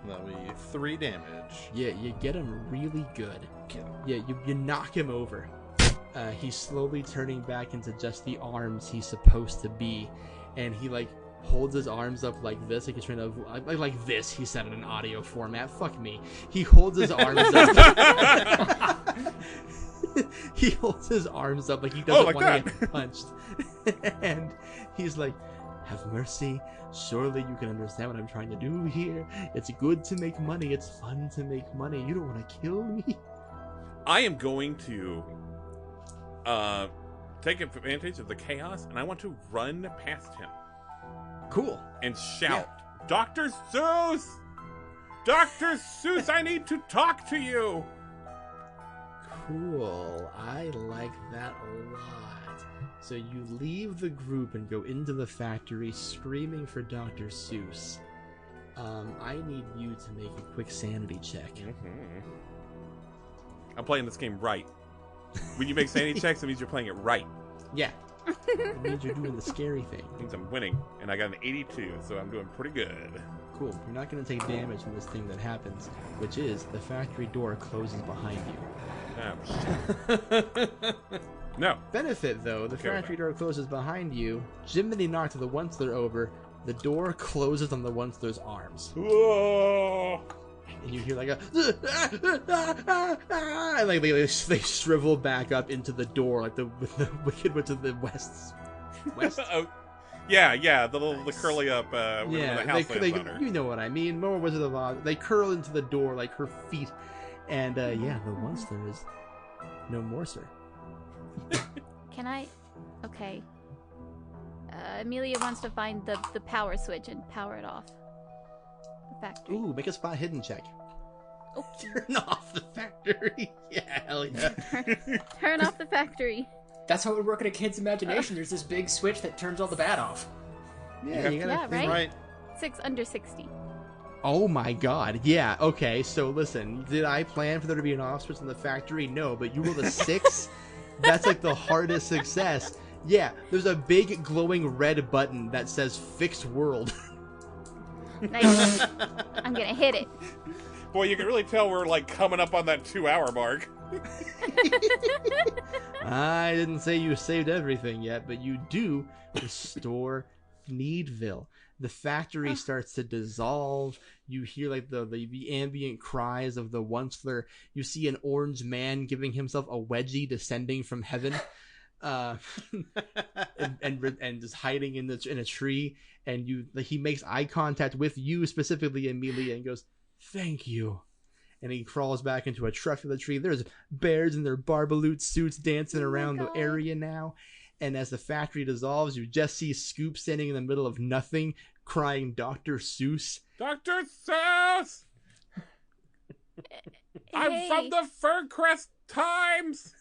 [SPEAKER 3] That'll be 3 damage.
[SPEAKER 1] Yeah, you get him really good. Yeah, you knock him over. He's slowly turning back into just the arms he's supposed to be. And he, holds his arms up like this. Like he's trying to... Like this, he said in an audio format. Fuck me. He holds his arms up... He holds his arms up like he doesn't want to get punched. And he's like, have mercy. Surely you can understand what I'm trying to do here. It's good to make money. It's fun to make money. You don't want to kill me.
[SPEAKER 2] I am going to take advantage of the chaos, and I want to run past him.
[SPEAKER 1] Cool.
[SPEAKER 2] And shout, Dr. Seuss! Dr. Seuss, I need to talk to you!
[SPEAKER 1] Cool. I like that a lot. So you leave the group and go into the factory screaming for Dr. Seuss. I need you to make a quick sanity check.
[SPEAKER 2] Mm-hmm. I'm playing this game right. When you make sanity checks, it means you're playing it right.
[SPEAKER 1] Yeah. It means you're doing the scary thing.
[SPEAKER 2] It means I'm winning, and I got an 82, so I'm doing pretty good.
[SPEAKER 1] Cool. You're not going to take damage from this thing that happens, which is the factory door closes behind you.
[SPEAKER 2] No.
[SPEAKER 1] Benefit, though, the factory door closes behind you. Jimmeny knocked the once-ler over. The door closes on the once-ler's arms.
[SPEAKER 2] Whoa!
[SPEAKER 1] And you hear like a... and they shrivel back up into the door like the Wicked Witch of the West.
[SPEAKER 2] Oh, yeah, the curly up, the house owner.
[SPEAKER 1] You know what I mean. More Wizard of Oz. They curl into the door like her feet. And, the once-ler is no more, sir.
[SPEAKER 4] Can I... Okay. Emilia wants to find the power switch and power it off. The factory.
[SPEAKER 1] Ooh, make a spot hidden check.
[SPEAKER 4] Oh.
[SPEAKER 1] Turn off the factory. Yeah, hell yeah.
[SPEAKER 4] Turn off the factory.
[SPEAKER 5] That's how it would work in a kid's imagination. There's this big switch that turns all the bad off.
[SPEAKER 1] Yeah, you gotta think
[SPEAKER 4] right? 6 under 60.
[SPEAKER 1] Oh my god, yeah, okay, so listen, did I plan for there to be an off switch in the factory? No, but you rolled a 6? That's like the hardest success. Yeah, there's a big glowing red button that says fixed world.
[SPEAKER 4] Nice. I'm gonna hit it.
[SPEAKER 2] Boy, you can really tell we're coming up on that 2-hour mark.
[SPEAKER 1] I didn't say you saved everything yet, but you do restore Needville. The factory starts to dissolve. You hear the ambient cries of the once-ler. You see an orange man giving himself a wedgie descending from heaven, and just hiding in a tree. And he makes eye contact with you specifically, Emilia, and goes, "Thank you." And he crawls back into a truck of the tree. There's bears in their barbaloot suits dancing around the area now. And as the factory dissolves, you just see Scoop standing in the middle of nothing, crying, "Dr. Seuss."
[SPEAKER 2] Dr. Seuss! I'm from the Ferncrest Times!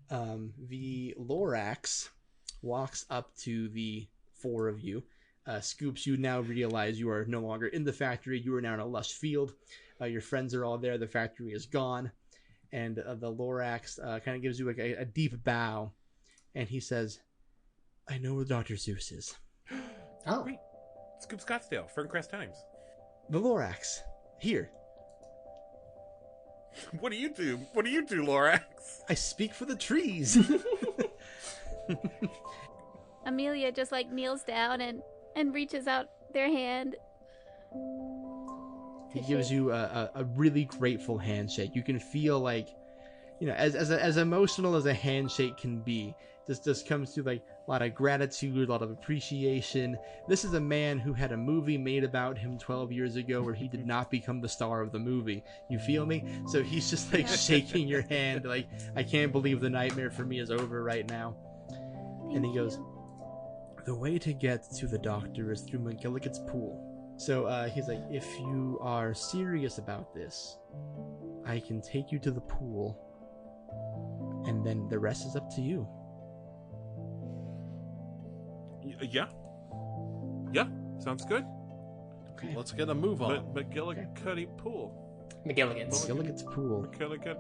[SPEAKER 1] The Lorax walks up to the four of you. Scoops, you now realize you are no longer in the factory. You are now in a lush field. Your friends are all there. The factory is gone. And the Lorax kind of gives you like a deep bow. And he says, I know where Dr. Seuss is.
[SPEAKER 5] Oh.
[SPEAKER 2] Wait. Scoop Scottsdale, Ferncrest Times.
[SPEAKER 1] The Lorax. Here.
[SPEAKER 2] What do you do? What do you do, Lorax?
[SPEAKER 1] I speak for the trees.
[SPEAKER 4] Emilia just like kneels down and reaches out their hand.
[SPEAKER 1] He gives you a really grateful handshake. You can feel like, you know, as emotional as a handshake can be. This just comes through like a lot of gratitude, a lot of appreciation. This is a man who had a movie made about him 12 years ago where he did not become the star of the movie. You feel me? So he's just like shaking your hand like, I can't believe the nightmare for me is over right now. And he goes, the way to get to the doctor is through McGilligan's pool. So he's like, if you are serious about this, I can take you to the pool, and then the rest is up to you.
[SPEAKER 2] Yeah. Yeah, sounds good.
[SPEAKER 3] Okay, let's get a move on.
[SPEAKER 2] McGillicuddy Pool.
[SPEAKER 5] McGilligan's.
[SPEAKER 1] McGilligan's pool.
[SPEAKER 3] McGilligan's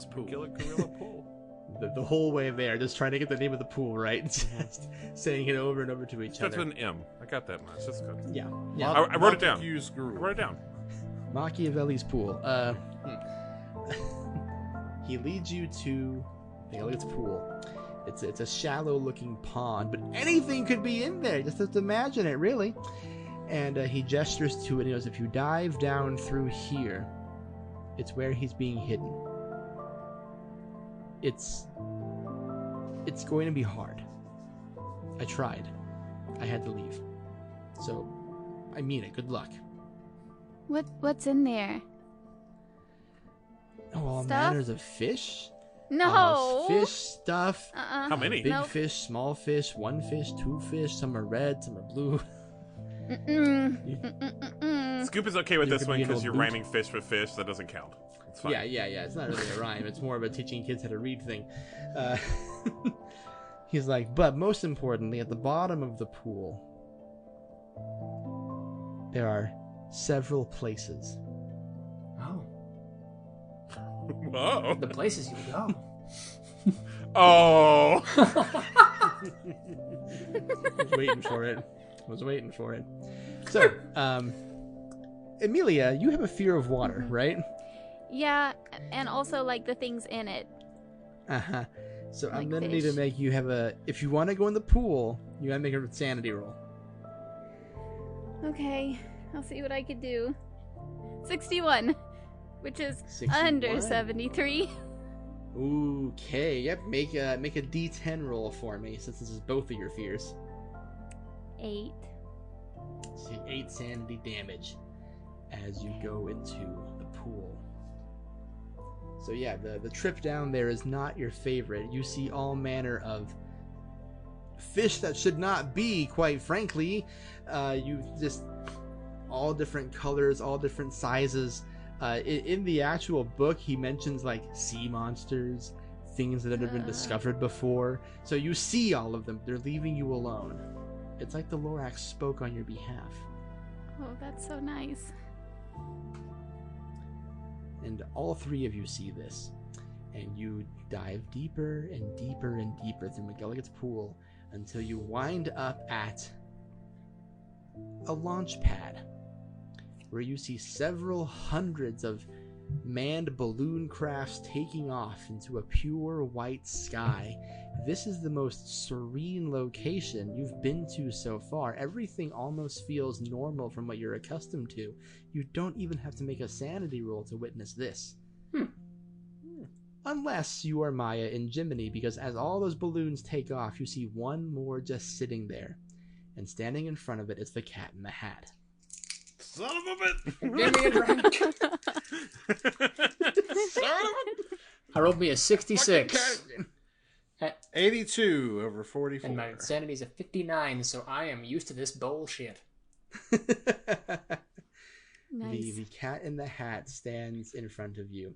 [SPEAKER 3] pool.
[SPEAKER 2] McGilligorilla Pool.
[SPEAKER 1] The whole way there, just trying to get the name of the pool right, just saying it over and over to each
[SPEAKER 2] Starts
[SPEAKER 1] other.
[SPEAKER 2] with an M. I got that much. That's good.
[SPEAKER 1] Yeah.
[SPEAKER 2] I wrote it down. I wrote it down.
[SPEAKER 1] Machiavelli's pool. He leads you to McGilligan's pool. It's a shallow-looking pond, but anything could be in there. Just imagine it, really. And he gestures to it. And he goes, if you dive down through here, it's where he's being hidden. It's going to be hard. I tried. I had to leave. So, I mean it. Good luck.
[SPEAKER 4] What's in there?
[SPEAKER 1] Oh, all
[SPEAKER 4] Stuff?
[SPEAKER 1] manners of fish?
[SPEAKER 4] No.
[SPEAKER 1] Fish stuff.
[SPEAKER 2] How many?
[SPEAKER 1] Big fish, small fish, one fish, two fish. Some are red, some are blue.
[SPEAKER 2] Scoop is okay with
[SPEAKER 1] You
[SPEAKER 2] this
[SPEAKER 1] could
[SPEAKER 2] one
[SPEAKER 1] be an
[SPEAKER 2] because
[SPEAKER 1] old
[SPEAKER 2] you're
[SPEAKER 1] boot.
[SPEAKER 2] rhyming fish with fish. That doesn't count. It's fine.
[SPEAKER 1] Yeah. It's not really a rhyme. It's more of a teaching kids how to read thing. He's like, but most importantly, at the bottom of the pool, there are several places.
[SPEAKER 5] Oh.
[SPEAKER 2] Oh.
[SPEAKER 5] The places you go.
[SPEAKER 2] Oh.
[SPEAKER 1] Was waiting for it. So, Emilia, you have a fear of water, right?
[SPEAKER 4] Yeah, and also like the things in it.
[SPEAKER 1] Uh-huh. So
[SPEAKER 4] Like
[SPEAKER 1] I'm gonna
[SPEAKER 4] fish.
[SPEAKER 1] need to make you have if you want to go in the pool, you gotta make a sanity roll.
[SPEAKER 4] Okay, I'll see what I could do. 61, which is
[SPEAKER 1] 61?
[SPEAKER 4] under 73.
[SPEAKER 1] Okay, yep. Make a D10 roll for me, since this is both of your fears.
[SPEAKER 4] 8.
[SPEAKER 1] So 8 sanity damage as you go into the pool. So yeah, the trip down there is not your favorite. You see all manner of fish that should not be, quite frankly. You just all different colors, all different sizes. In the actual book, he mentions like sea monsters, things that have been discovered before. So you see all of them. They're leaving you alone. It's like the Lorax spoke on your behalf.
[SPEAKER 4] Oh, that's so nice.
[SPEAKER 1] And all three of you see this. And you dive deeper and deeper and deeper through McGilligan's pool until you wind up at a launch pad where you see several hundreds of manned balloon crafts taking off into a pure white sky. This is the most serene location you've been to so far. Everything almost feels normal from what you're accustomed to. You don't even have to make a sanity roll to witness this. Unless you are Maya and Jimmeny, because as all those balloons take off, you see one more just sitting there. And standing in front of it is the Cat in the Hat.
[SPEAKER 3] Son of a
[SPEAKER 5] Give me a drink. I rolled me a 66.
[SPEAKER 3] 82 over 44.
[SPEAKER 5] And my insanity's a 59, so I am used to this bullshit.
[SPEAKER 4] Nice.
[SPEAKER 1] The Cat in the Hat stands in front of you.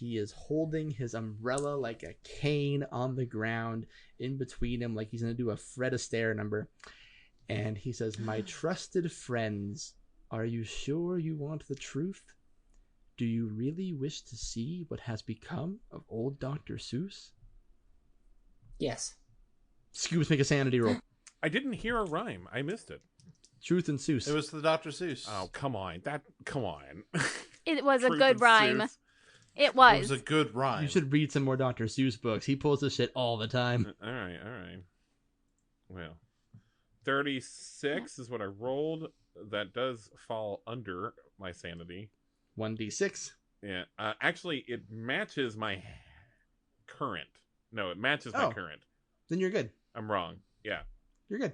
[SPEAKER 1] He is holding his umbrella like a cane on the ground in between him, like he's going to do a Fred Astaire number. And he says, "My trusted friends, are you sure you want the truth? Do you really wish to see what has become of old Dr. Seuss?"
[SPEAKER 5] Yes.
[SPEAKER 1] Scoobs, make a sanity roll.
[SPEAKER 2] I didn't hear a rhyme. I missed it.
[SPEAKER 1] Truth and Seuss.
[SPEAKER 3] It was the Dr. Seuss.
[SPEAKER 2] Oh, come on. Come on.
[SPEAKER 4] It was a
[SPEAKER 2] Truth
[SPEAKER 4] good
[SPEAKER 2] and
[SPEAKER 4] rhyme.
[SPEAKER 2] Seuss.
[SPEAKER 4] It was.
[SPEAKER 3] It was a good rhyme.
[SPEAKER 1] You should read some more Dr. Seuss books. He pulls this shit all the time.
[SPEAKER 2] All right. Well, 36 is what I rolled. That does fall under my sanity.
[SPEAKER 1] 1d6.
[SPEAKER 2] Yeah. Actually, it matches my current. No, it matches my current.
[SPEAKER 1] Then you're good.
[SPEAKER 2] I'm wrong. Yeah.
[SPEAKER 1] You're good.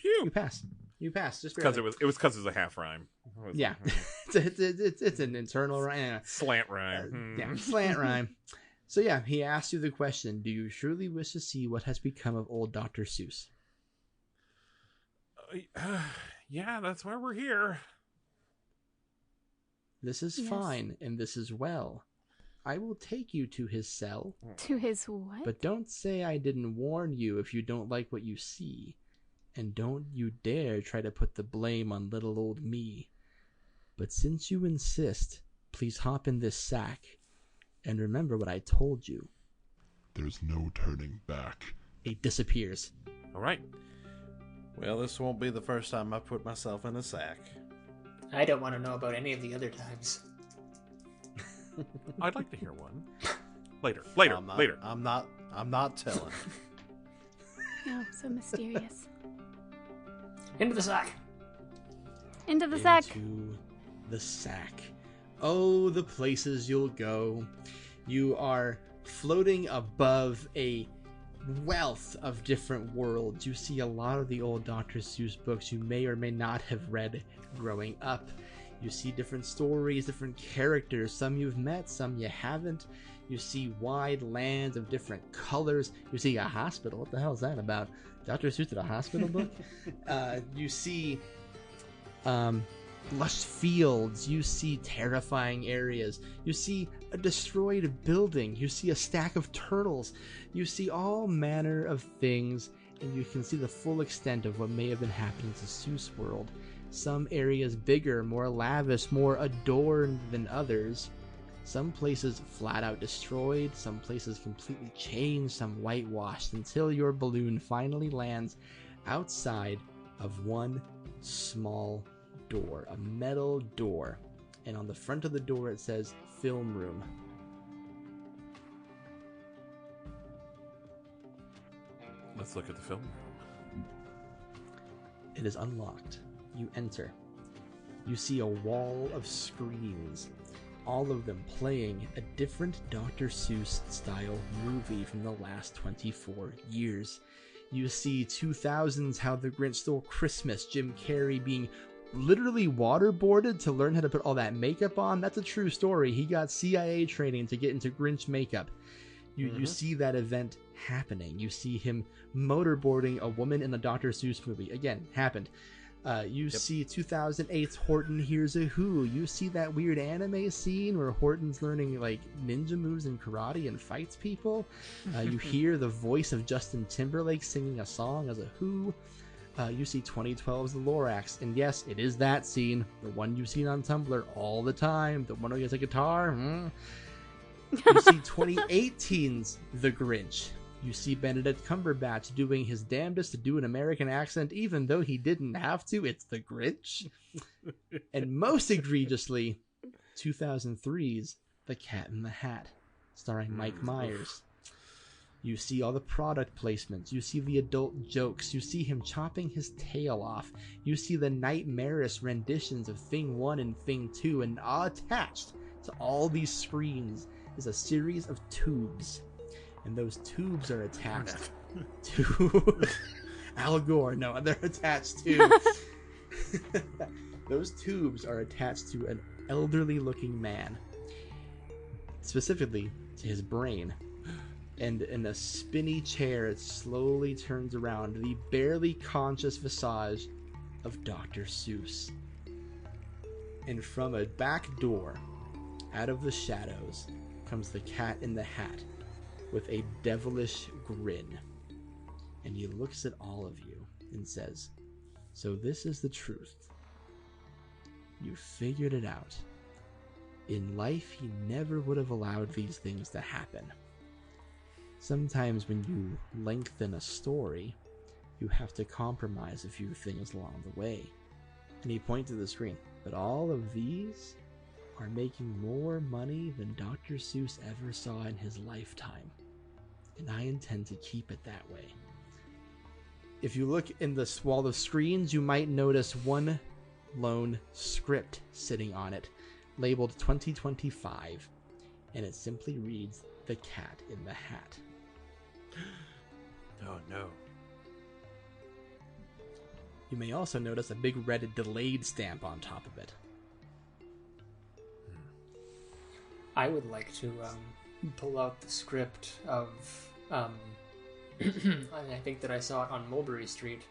[SPEAKER 2] Phew.
[SPEAKER 1] You passed. Just
[SPEAKER 2] because
[SPEAKER 1] barely.
[SPEAKER 2] it was because it's a half rhyme.
[SPEAKER 1] Yeah. it's an internal rhyme.
[SPEAKER 2] Slant rhyme.
[SPEAKER 1] Yeah, slant rhyme. So yeah, he asked you the question, do you surely wish to see what has become of old Dr. Seuss?
[SPEAKER 2] Yeah, that's why we're here.
[SPEAKER 1] This is fine, and this is well. I will take you to his cell.
[SPEAKER 4] To his what?
[SPEAKER 1] But don't say I didn't warn you if you don't like what you see. And don't you dare try to put the blame on little old me. But since you insist, please hop in this sack. And remember what I told you.
[SPEAKER 13] There's no turning back.
[SPEAKER 1] He disappears.
[SPEAKER 2] All right.
[SPEAKER 3] Well, this won't be the first time I put myself in a sack.
[SPEAKER 5] I don't want to know about any of the other times.
[SPEAKER 2] I'd like to hear one. Later.
[SPEAKER 3] I'm not telling.
[SPEAKER 4] Oh, so mysterious.
[SPEAKER 5] Into the sack.
[SPEAKER 4] Into the sack.
[SPEAKER 1] Into the sack. Oh, the places you'll go. You are floating above a wealth of different worlds. You see a lot of the old Dr. Seuss books you may or may not have read growing up. You see different stories, different characters. Some you've met, some you haven't. You see wide lands of different colors. You see a hospital. What the hell is that about? Dr. Seuss did a hospital book? You see lush fields. You see terrifying areas. You see a destroyed building. You see a stack of turtles. You see all manner of things, and you can see the full extent of what may have been happening to Seuss World. Some areas bigger, more lavish, more adorned than others. Some places flat out destroyed, some places completely changed, some whitewashed, until your balloon finally lands outside of one small door, a metal door. And on the front of the door it says film room.
[SPEAKER 2] Let's look at the film.
[SPEAKER 1] It is unlocked. You enter. You see a wall of screens, all of them playing a different Dr. Seuss style movie from the last 24 years. You see 2000s How the Grinch Stole Christmas, Jim Carrey being literally waterboarded to learn how to put all that makeup on. That's a true story. He got CIA training to get into Grinch makeup. You see that event happening. You see him motorboarding a woman in a Dr. Seuss movie. Again, happened. You see 2008's Horton Hears a Who. You see that weird anime scene where Horton's learning like ninja moves in karate and fights people. You hear the voice of Justin Timberlake singing a song as a Who. You see 2012's The Lorax, and yes, it is that scene, the one you've seen on Tumblr all the time, the one who gets a guitar. You see 2018's The Grinch. You see Benedict Cumberbatch doing his damnedest to do an American accent, even though he didn't have to. It's The Grinch. And most egregiously, 2003's The Cat in the Hat, starring Mike Myers. You see all the product placements. You see the adult jokes. You see him chopping his tail off. You see the nightmarish renditions of Thing 1 and Thing 2. And attached to all these screens is a series of tubes. And those tubes are attached to Al Gore. No, they're attached to those tubes are attached to an elderly looking man, specifically to his brain. And in a spinny chair, it slowly turns around, the barely conscious visage of Dr. Seuss. And from a back door, out of the shadows, comes the Cat in the Hat with a devilish grin. And he looks at all of you and says, "So this is the truth. You figured it out. In life, he never would have allowed these things to happen. Sometimes when you lengthen a story, you have to compromise a few things along the way." And he pointed to the screen. "But all of these are making more money than Dr. Seuss ever saw in his lifetime. And I intend to keep it that way." If you look in the wall of screens, you might notice one lone script sitting on it, labeled 2025, and it simply reads, "The Cat in the Hat."
[SPEAKER 2] Oh no.
[SPEAKER 1] You may also notice a big red delayed stamp on top of it.
[SPEAKER 5] I would like to pull out the script of I think that I saw it on Mulberry Street.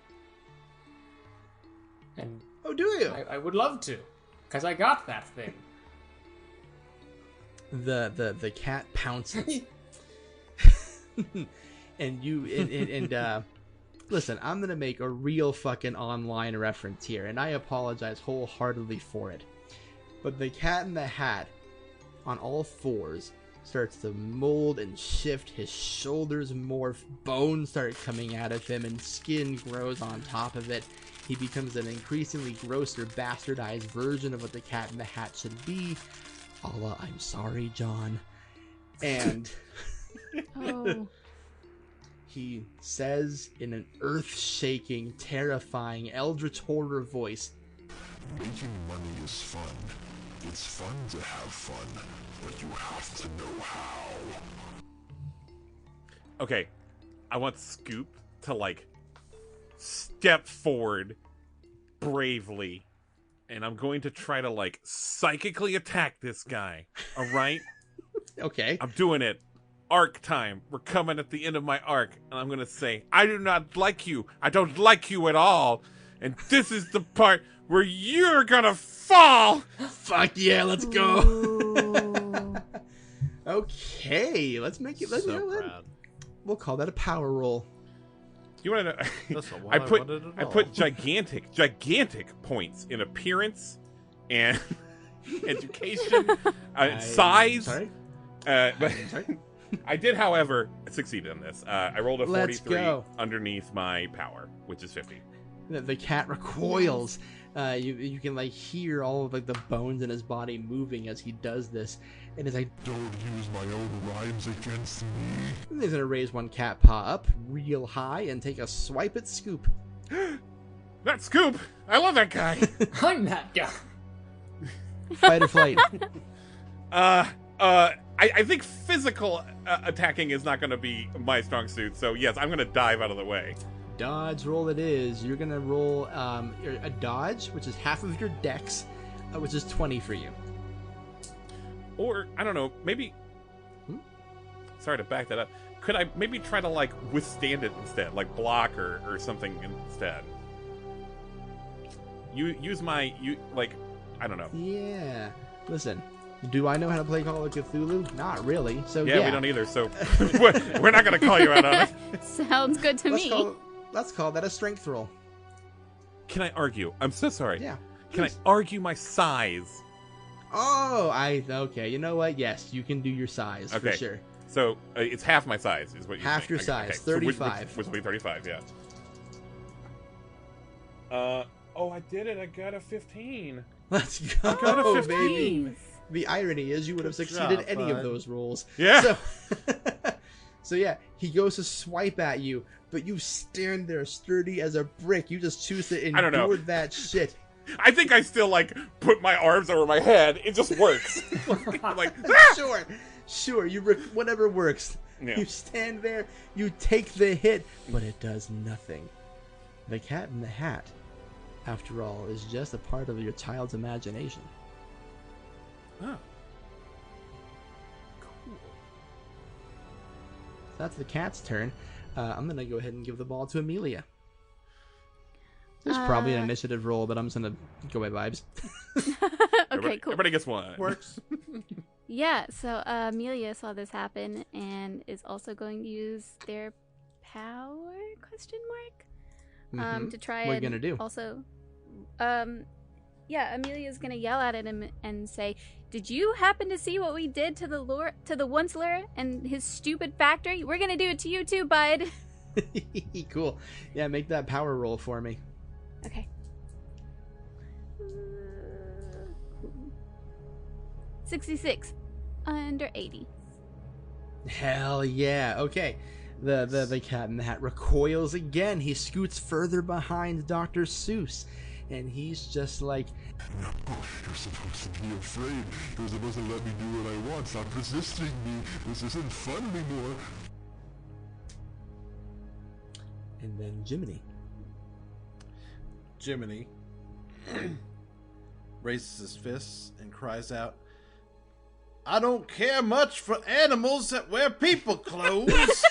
[SPEAKER 5] And
[SPEAKER 1] oh, do you?
[SPEAKER 5] I would love to, because I got that thing.
[SPEAKER 1] The cat pounces. And you listen, I'm gonna make a real fucking online reference here, and I apologize wholeheartedly for it. But the Cat in the Hat, on all fours, starts to mold and shift. His shoulders morph, bones start coming out of him, and skin grows on top of it. He becomes an increasingly grosser, bastardized version of what the Cat in the Hat should be. A la "I'm sorry, John." And
[SPEAKER 4] Oh.
[SPEAKER 1] he says in an earth-shaking, terrifying, eldritch horror voice,
[SPEAKER 13] "Making money is fun. It's fun to have fun, but you have to know how."
[SPEAKER 2] Okay, I want Scoop to, like, step forward bravely, and I'm going to try to, like, psychically attack this guy, alright?
[SPEAKER 1] Okay.
[SPEAKER 2] I'm doing it. Arc time. We're coming at the end of my arc, and I'm gonna say, "I do not like you. I don't like you at all. And this is the part where you're gonna fall."
[SPEAKER 1] Fuck yeah, let's go. Okay, let's make it. Let's We'll call that a power roll.
[SPEAKER 2] You want to know?
[SPEAKER 3] That's not what
[SPEAKER 2] I
[SPEAKER 3] wanted at
[SPEAKER 2] I
[SPEAKER 3] all.
[SPEAKER 2] put gigantic points in appearance and education and size.
[SPEAKER 1] Sorry.
[SPEAKER 2] But I did, however, succeed in this. I rolled a
[SPEAKER 1] Let's
[SPEAKER 2] 43
[SPEAKER 1] go.
[SPEAKER 2] underneath my power, which is 50.
[SPEAKER 1] The cat recoils. You can like hear all of like the bones in his body moving as he does this, and as I
[SPEAKER 13] Don't use my own rhymes against me.
[SPEAKER 1] he's gonna raise one cat paw up real high and take a swipe at Scoop.
[SPEAKER 2] That Scoop! I love that guy!
[SPEAKER 5] I'm that guy.
[SPEAKER 1] Fight or flight.
[SPEAKER 2] I think physical attacking is not going to be my strong suit, so yes, I'm going to dive out of the way.
[SPEAKER 1] Dodge roll it is. You're gonna roll a dodge, which is half of your dex, which is 20 for you.
[SPEAKER 2] Or, I don't know, maybe... Sorry to back that up. Could I maybe try to, like, withstand it instead? Like, block or something instead? Use my... I don't know.
[SPEAKER 1] Yeah. Listen, do I know how to play Call of Cthulhu? Not really. So yeah.
[SPEAKER 2] We don't either, so we're not going to call you out on it.
[SPEAKER 4] Sounds good to me.
[SPEAKER 1] Let's call that a strength roll.
[SPEAKER 2] Can I argue? I'm so sorry.
[SPEAKER 1] Yeah.
[SPEAKER 2] Can I argue my size?
[SPEAKER 1] Oh, okay. You know what? Yes, you can do your size for sure.
[SPEAKER 2] So it's half my size, is what you're saying.
[SPEAKER 1] Half your size,
[SPEAKER 2] okay.
[SPEAKER 1] 35.
[SPEAKER 2] So which would be 35, yeah. I did it. I got a 15.
[SPEAKER 1] Let's go,
[SPEAKER 2] I got a 15.
[SPEAKER 1] Baby. The irony is you would have succeeded any of those rolls.
[SPEAKER 2] Yeah.
[SPEAKER 1] So yeah, he goes to swipe at you, but you stand there sturdy as a brick. You just choose to endure that shit.
[SPEAKER 2] I think I still, like, put my arms over my head. It just works. Like,
[SPEAKER 1] Sure. Whatever works.
[SPEAKER 2] Yeah.
[SPEAKER 1] You stand there, you take the hit, but it does nothing. The Cat in the Hat, after all, is just a part of your child's imagination.
[SPEAKER 2] Oh.
[SPEAKER 1] That's the cat's turn. I'm going to go ahead and give the ball to Emilia. There's probably an initiative roll, but I'm just going to go by vibes.
[SPEAKER 4] Okay, cool.
[SPEAKER 2] Everybody gets one.
[SPEAKER 3] Works.
[SPEAKER 4] Yeah, so Emilia saw this happen and is also going to use their power to try
[SPEAKER 1] What are you
[SPEAKER 4] and
[SPEAKER 1] gonna do?
[SPEAKER 4] also Amelia's gonna yell at him and say, "Did you happen to see what we did to the Onceler and his stupid factory? We're gonna do it to you too, bud."
[SPEAKER 1] Cool. Yeah, make that power roll for me.
[SPEAKER 4] Okay. 66 under 80.
[SPEAKER 1] Hell yeah. Okay. The Cat in the Hat recoils again. He scoots further behind Dr. Seuss. And he's just like,
[SPEAKER 13] You're supposed to be afraid. You're supposed to let me do what I want. Stop resisting me. This isn't fun anymore.
[SPEAKER 1] and then Jimmeny.
[SPEAKER 3] Jimmeny raises his fists and cries out, "I don't care much for animals that wear people clothes."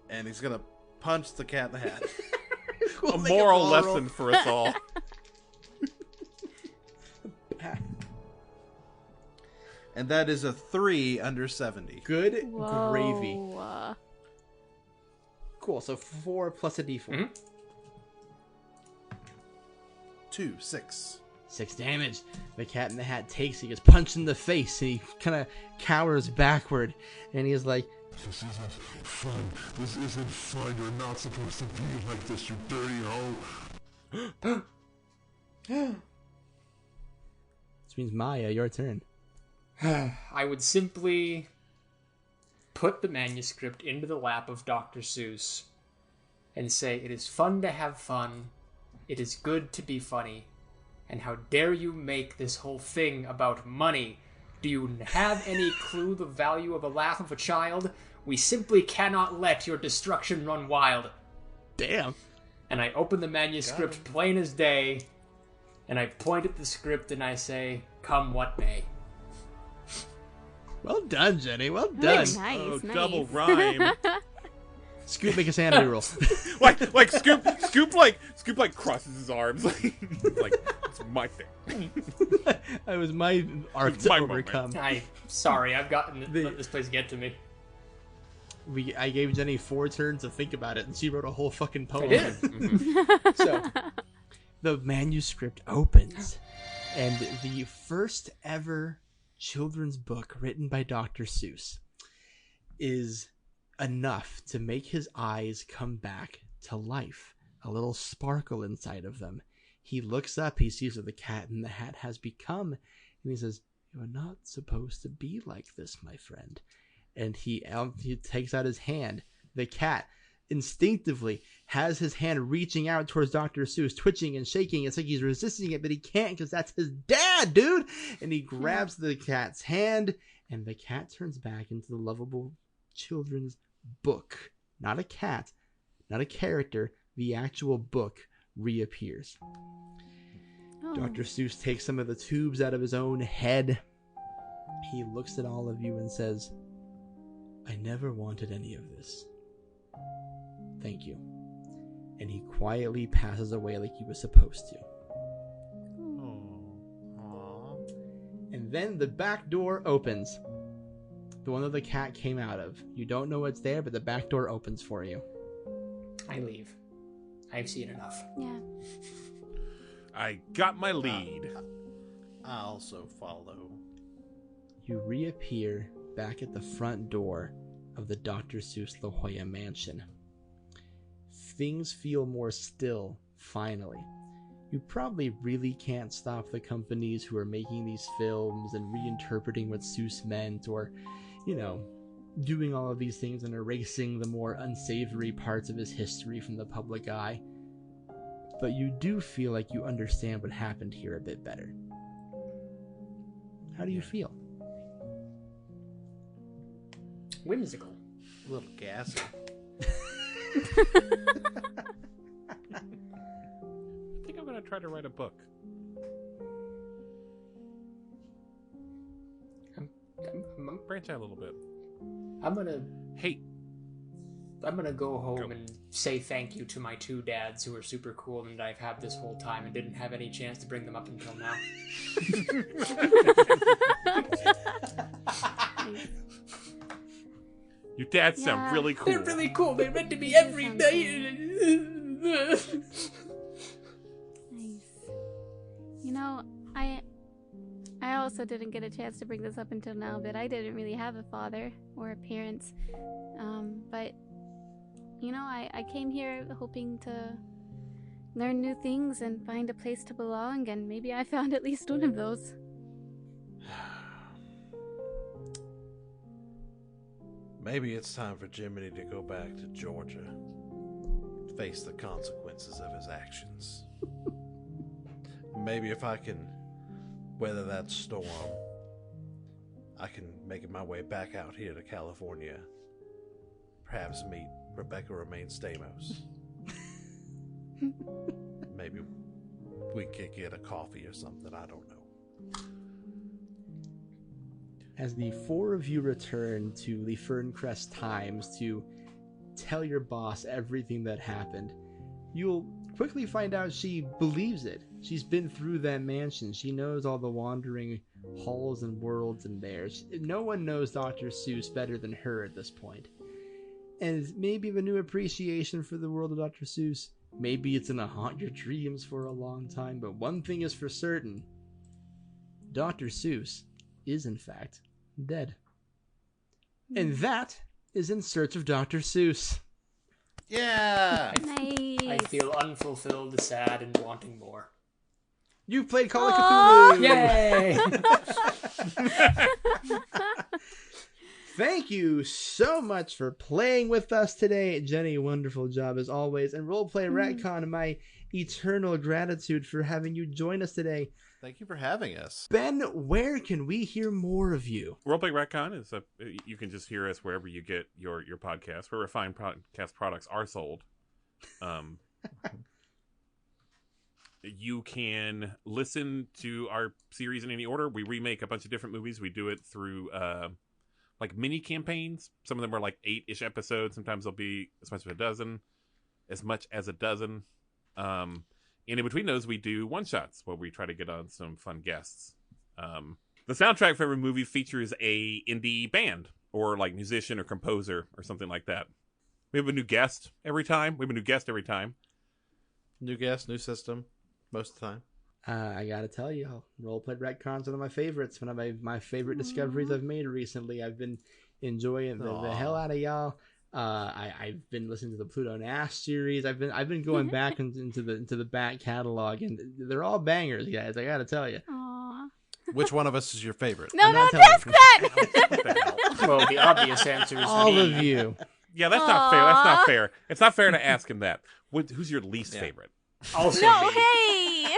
[SPEAKER 3] And he's gonna punch the Cat in the Hat.
[SPEAKER 2] A moral lesson for us all.
[SPEAKER 3] And that is a 3 under 70.
[SPEAKER 1] Good
[SPEAKER 4] Whoa.
[SPEAKER 1] gravy. Cool, so 4 plus a d4.
[SPEAKER 5] Mm-hmm.
[SPEAKER 3] 2, 6.
[SPEAKER 1] 6 damage. The Cat in the Hat takes, he gets punched in the face, and he kind of cowers backward, and he's like,
[SPEAKER 13] "This isn't fun. This isn't fun. You're not supposed to be like this, you dirty hoe."
[SPEAKER 1] This means Maya, your turn.
[SPEAKER 5] I would simply put the manuscript into the lap of Dr. Seuss and say, "It is fun to have fun. It is good to be funny. And how dare you make this whole thing about money? Do you have any clue the value of a laugh of a child? We simply cannot let your destruction run wild."
[SPEAKER 1] Damn.
[SPEAKER 5] And I open the manuscript plain as day, and I point at the script and I say, "Come what may."
[SPEAKER 1] Well done, Jenny. Well done.
[SPEAKER 4] Nice,
[SPEAKER 2] Oh,
[SPEAKER 4] nice.
[SPEAKER 2] double rhyme.
[SPEAKER 1] Scoop, make a sanity roll.
[SPEAKER 2] like Scoop like crosses his arms like it's my thing.
[SPEAKER 1] That was my arc to
[SPEAKER 2] My
[SPEAKER 1] overcome.
[SPEAKER 5] I'm sorry, I've gotten let this place get to me.
[SPEAKER 1] I gave Jenny 4 turns to think about it, and she wrote a whole fucking poem.
[SPEAKER 5] I did.
[SPEAKER 1] So, the manuscript opens, and the first ever children's book written by Dr. Seuss is enough to make his eyes come back to life. A little sparkle inside of them. He looks up, he sees what the Cat in the Hat has become, and he says, "You are not supposed to be like this, my friend." And he takes out his hand. The cat instinctively has his hand reaching out towards Dr. Seuss, twitching and shaking. It's like he's resisting it, but he can't because that's his dad, dude. And he grabs the cat's hand, and the cat turns back into the lovable children's book. Not a cat, not a character. The actual book reappears.
[SPEAKER 4] Oh.
[SPEAKER 1] Dr. Seuss takes some of the tubes out of his own head. He looks at all of you and says, "I never wanted any of this. Thank you." And he quietly passes away like he was supposed to. And then the back door opens. The one that the cat came out of. You don't know what's there, but the back door opens for you.
[SPEAKER 5] I leave. I've seen enough.
[SPEAKER 4] Yeah.
[SPEAKER 2] I got my lead.
[SPEAKER 3] I also follow.
[SPEAKER 1] You reappear back at the front door of the Dr. Seuss La Jolla mansion. Things feel more still, finally. You probably really can't stop the companies who are making these films and reinterpreting what Seuss meant, or, doing all of these things and erasing the more unsavory parts of his history from the public eye. But you do feel like you understand what happened here a bit better. How do you feel?
[SPEAKER 5] Whimsical.
[SPEAKER 3] A little gassy.
[SPEAKER 2] I think I'm gonna try to write a book.
[SPEAKER 5] I'm
[SPEAKER 2] Branch out a little bit.
[SPEAKER 5] gonna.
[SPEAKER 2] Hey,
[SPEAKER 5] I'm gonna go home and say thank you to my 2 dads who are super cool and I've had this whole time and didn't have any chance to bring them up until now.
[SPEAKER 2] Your dads sound really cool.
[SPEAKER 5] They're really cool. They're meant to be every day.
[SPEAKER 4] Nice. You know, I also didn't get a chance to bring this up until now, but I didn't really have a father or parents. But, you know, I came here hoping to learn new things and find a place to belong, and maybe I found at least one of those.
[SPEAKER 3] Maybe it's time for Jimmeny to go back to Georgia, face the consequences of his actions. Maybe if I can weather that storm, I can make my way back out here to California. Perhaps meet Rebecca Romaine Stamos. Maybe we could get a coffee or something, I don't know.
[SPEAKER 1] As the 4 of you return to the Ferncrest Times to tell your boss everything that happened, you'll quickly find out she believes it. She's been through that mansion. She knows all the wandering halls and worlds in there. No one knows Dr. Seuss better than her at this point. And maybe a new appreciation for the world of Dr. Seuss. Maybe it's gonna haunt your dreams for a long time, but one thing is for certain. Dr. Seuss is, in fact, dead. And that is In Search of Dr. Seuss.
[SPEAKER 3] Yeah!
[SPEAKER 4] Nice.
[SPEAKER 5] I feel unfulfilled, sad, and wanting more.
[SPEAKER 1] You've played Call of Cthulhu!
[SPEAKER 5] Yay!
[SPEAKER 1] Thank you so much for playing with us today, Jenny. Wonderful job as always. And Roleplay Retcon, my eternal gratitude for having you join us today.
[SPEAKER 3] Thank you for having us.
[SPEAKER 1] Ben, where can we hear more of you?
[SPEAKER 2] Roleplay Retcon is you can just hear us wherever you get your podcast, where refined podcast products are sold. You can listen to our series in any order. We remake a bunch of different movies. We do it through like mini campaigns. Some of them are like 8-ish episodes. Sometimes they'll be as much as a dozen. And in between those, we do one-shots where we try to get on some fun guests. The soundtrack for every movie features a indie band or like musician or composer or something like that. We have a new guest every time. New guest,
[SPEAKER 3] new system, most of the time.
[SPEAKER 1] I gotta tell you, Roleplay Retcon's one of my favorites. One of my favorite discoveries I've made recently. I've been enjoying the hell out of y'all. I've been listening to the Pluto Nash series. I've been going back into the back catalog, and they're all bangers, guys. I gotta tell you.
[SPEAKER 4] Aww.
[SPEAKER 3] Which one of us is your favorite?
[SPEAKER 4] No, don't ask
[SPEAKER 5] that. Well, the obvious answer is
[SPEAKER 1] all
[SPEAKER 5] me.
[SPEAKER 1] of you.
[SPEAKER 2] Yeah, that's not fair. That's not fair. It's not fair to ask him that. Who's your least favorite?
[SPEAKER 5] Also
[SPEAKER 4] no,
[SPEAKER 5] me.
[SPEAKER 4] hey.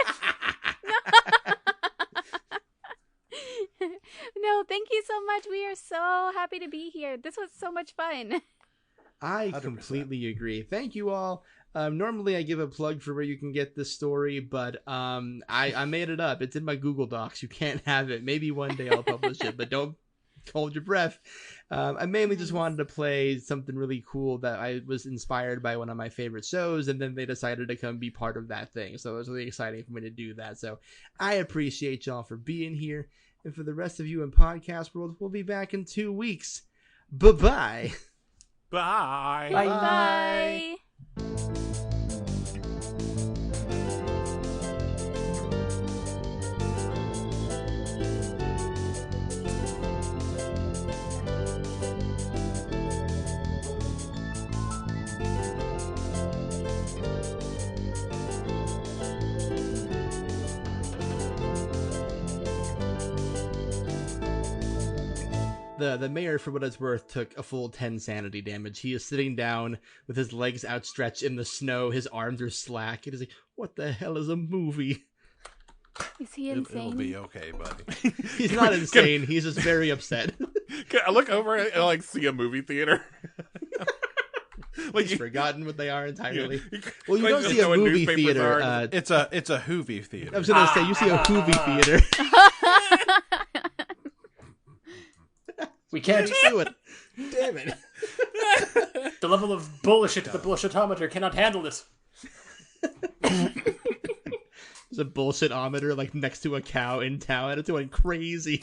[SPEAKER 4] No, thank you so much. We are so happy to be here. This was so much fun.
[SPEAKER 1] I
[SPEAKER 3] 100%.
[SPEAKER 1] completely agree. Thank you all. Normally I give a plug for where you can get this story, but I made it up. It's in my Google Docs. You can't have it. Maybe one day I'll publish it, but don't hold your breath. I mainly just wanted to play something really cool that I was inspired by one of my favorite shows, and then they decided to come be part of that thing. So it was really exciting for me to do that. So I appreciate y'all for being here. And for the rest of you in podcast world, we'll be back in 2 weeks. Bye-bye.
[SPEAKER 2] Bye.
[SPEAKER 4] Bye.
[SPEAKER 1] The mayor, for what it's worth, took a full 10 sanity damage. He is sitting down with his legs outstretched in the snow. His arms are slack. It is like, what the hell is a movie?
[SPEAKER 4] Is he insane?
[SPEAKER 3] It'll be okay, buddy.
[SPEAKER 1] He's not insane. He's just very upset.
[SPEAKER 2] I look over and like see a movie theater.
[SPEAKER 1] Like he's forgotten what they are entirely.
[SPEAKER 2] Yeah.
[SPEAKER 1] Well, you
[SPEAKER 2] Like,
[SPEAKER 1] don't
[SPEAKER 2] just
[SPEAKER 1] see a
[SPEAKER 2] know what
[SPEAKER 1] movie
[SPEAKER 2] newspapers
[SPEAKER 1] theater.
[SPEAKER 2] are.
[SPEAKER 3] It's a Hoovie theater.
[SPEAKER 1] I was going to say, you see a Hoovie theater.
[SPEAKER 5] We can't
[SPEAKER 1] do it. Damn it.
[SPEAKER 5] The level of bullshit the bullshitometer cannot handle this.
[SPEAKER 1] There's a bullshitometer like next to a cow in town, and it's going crazy.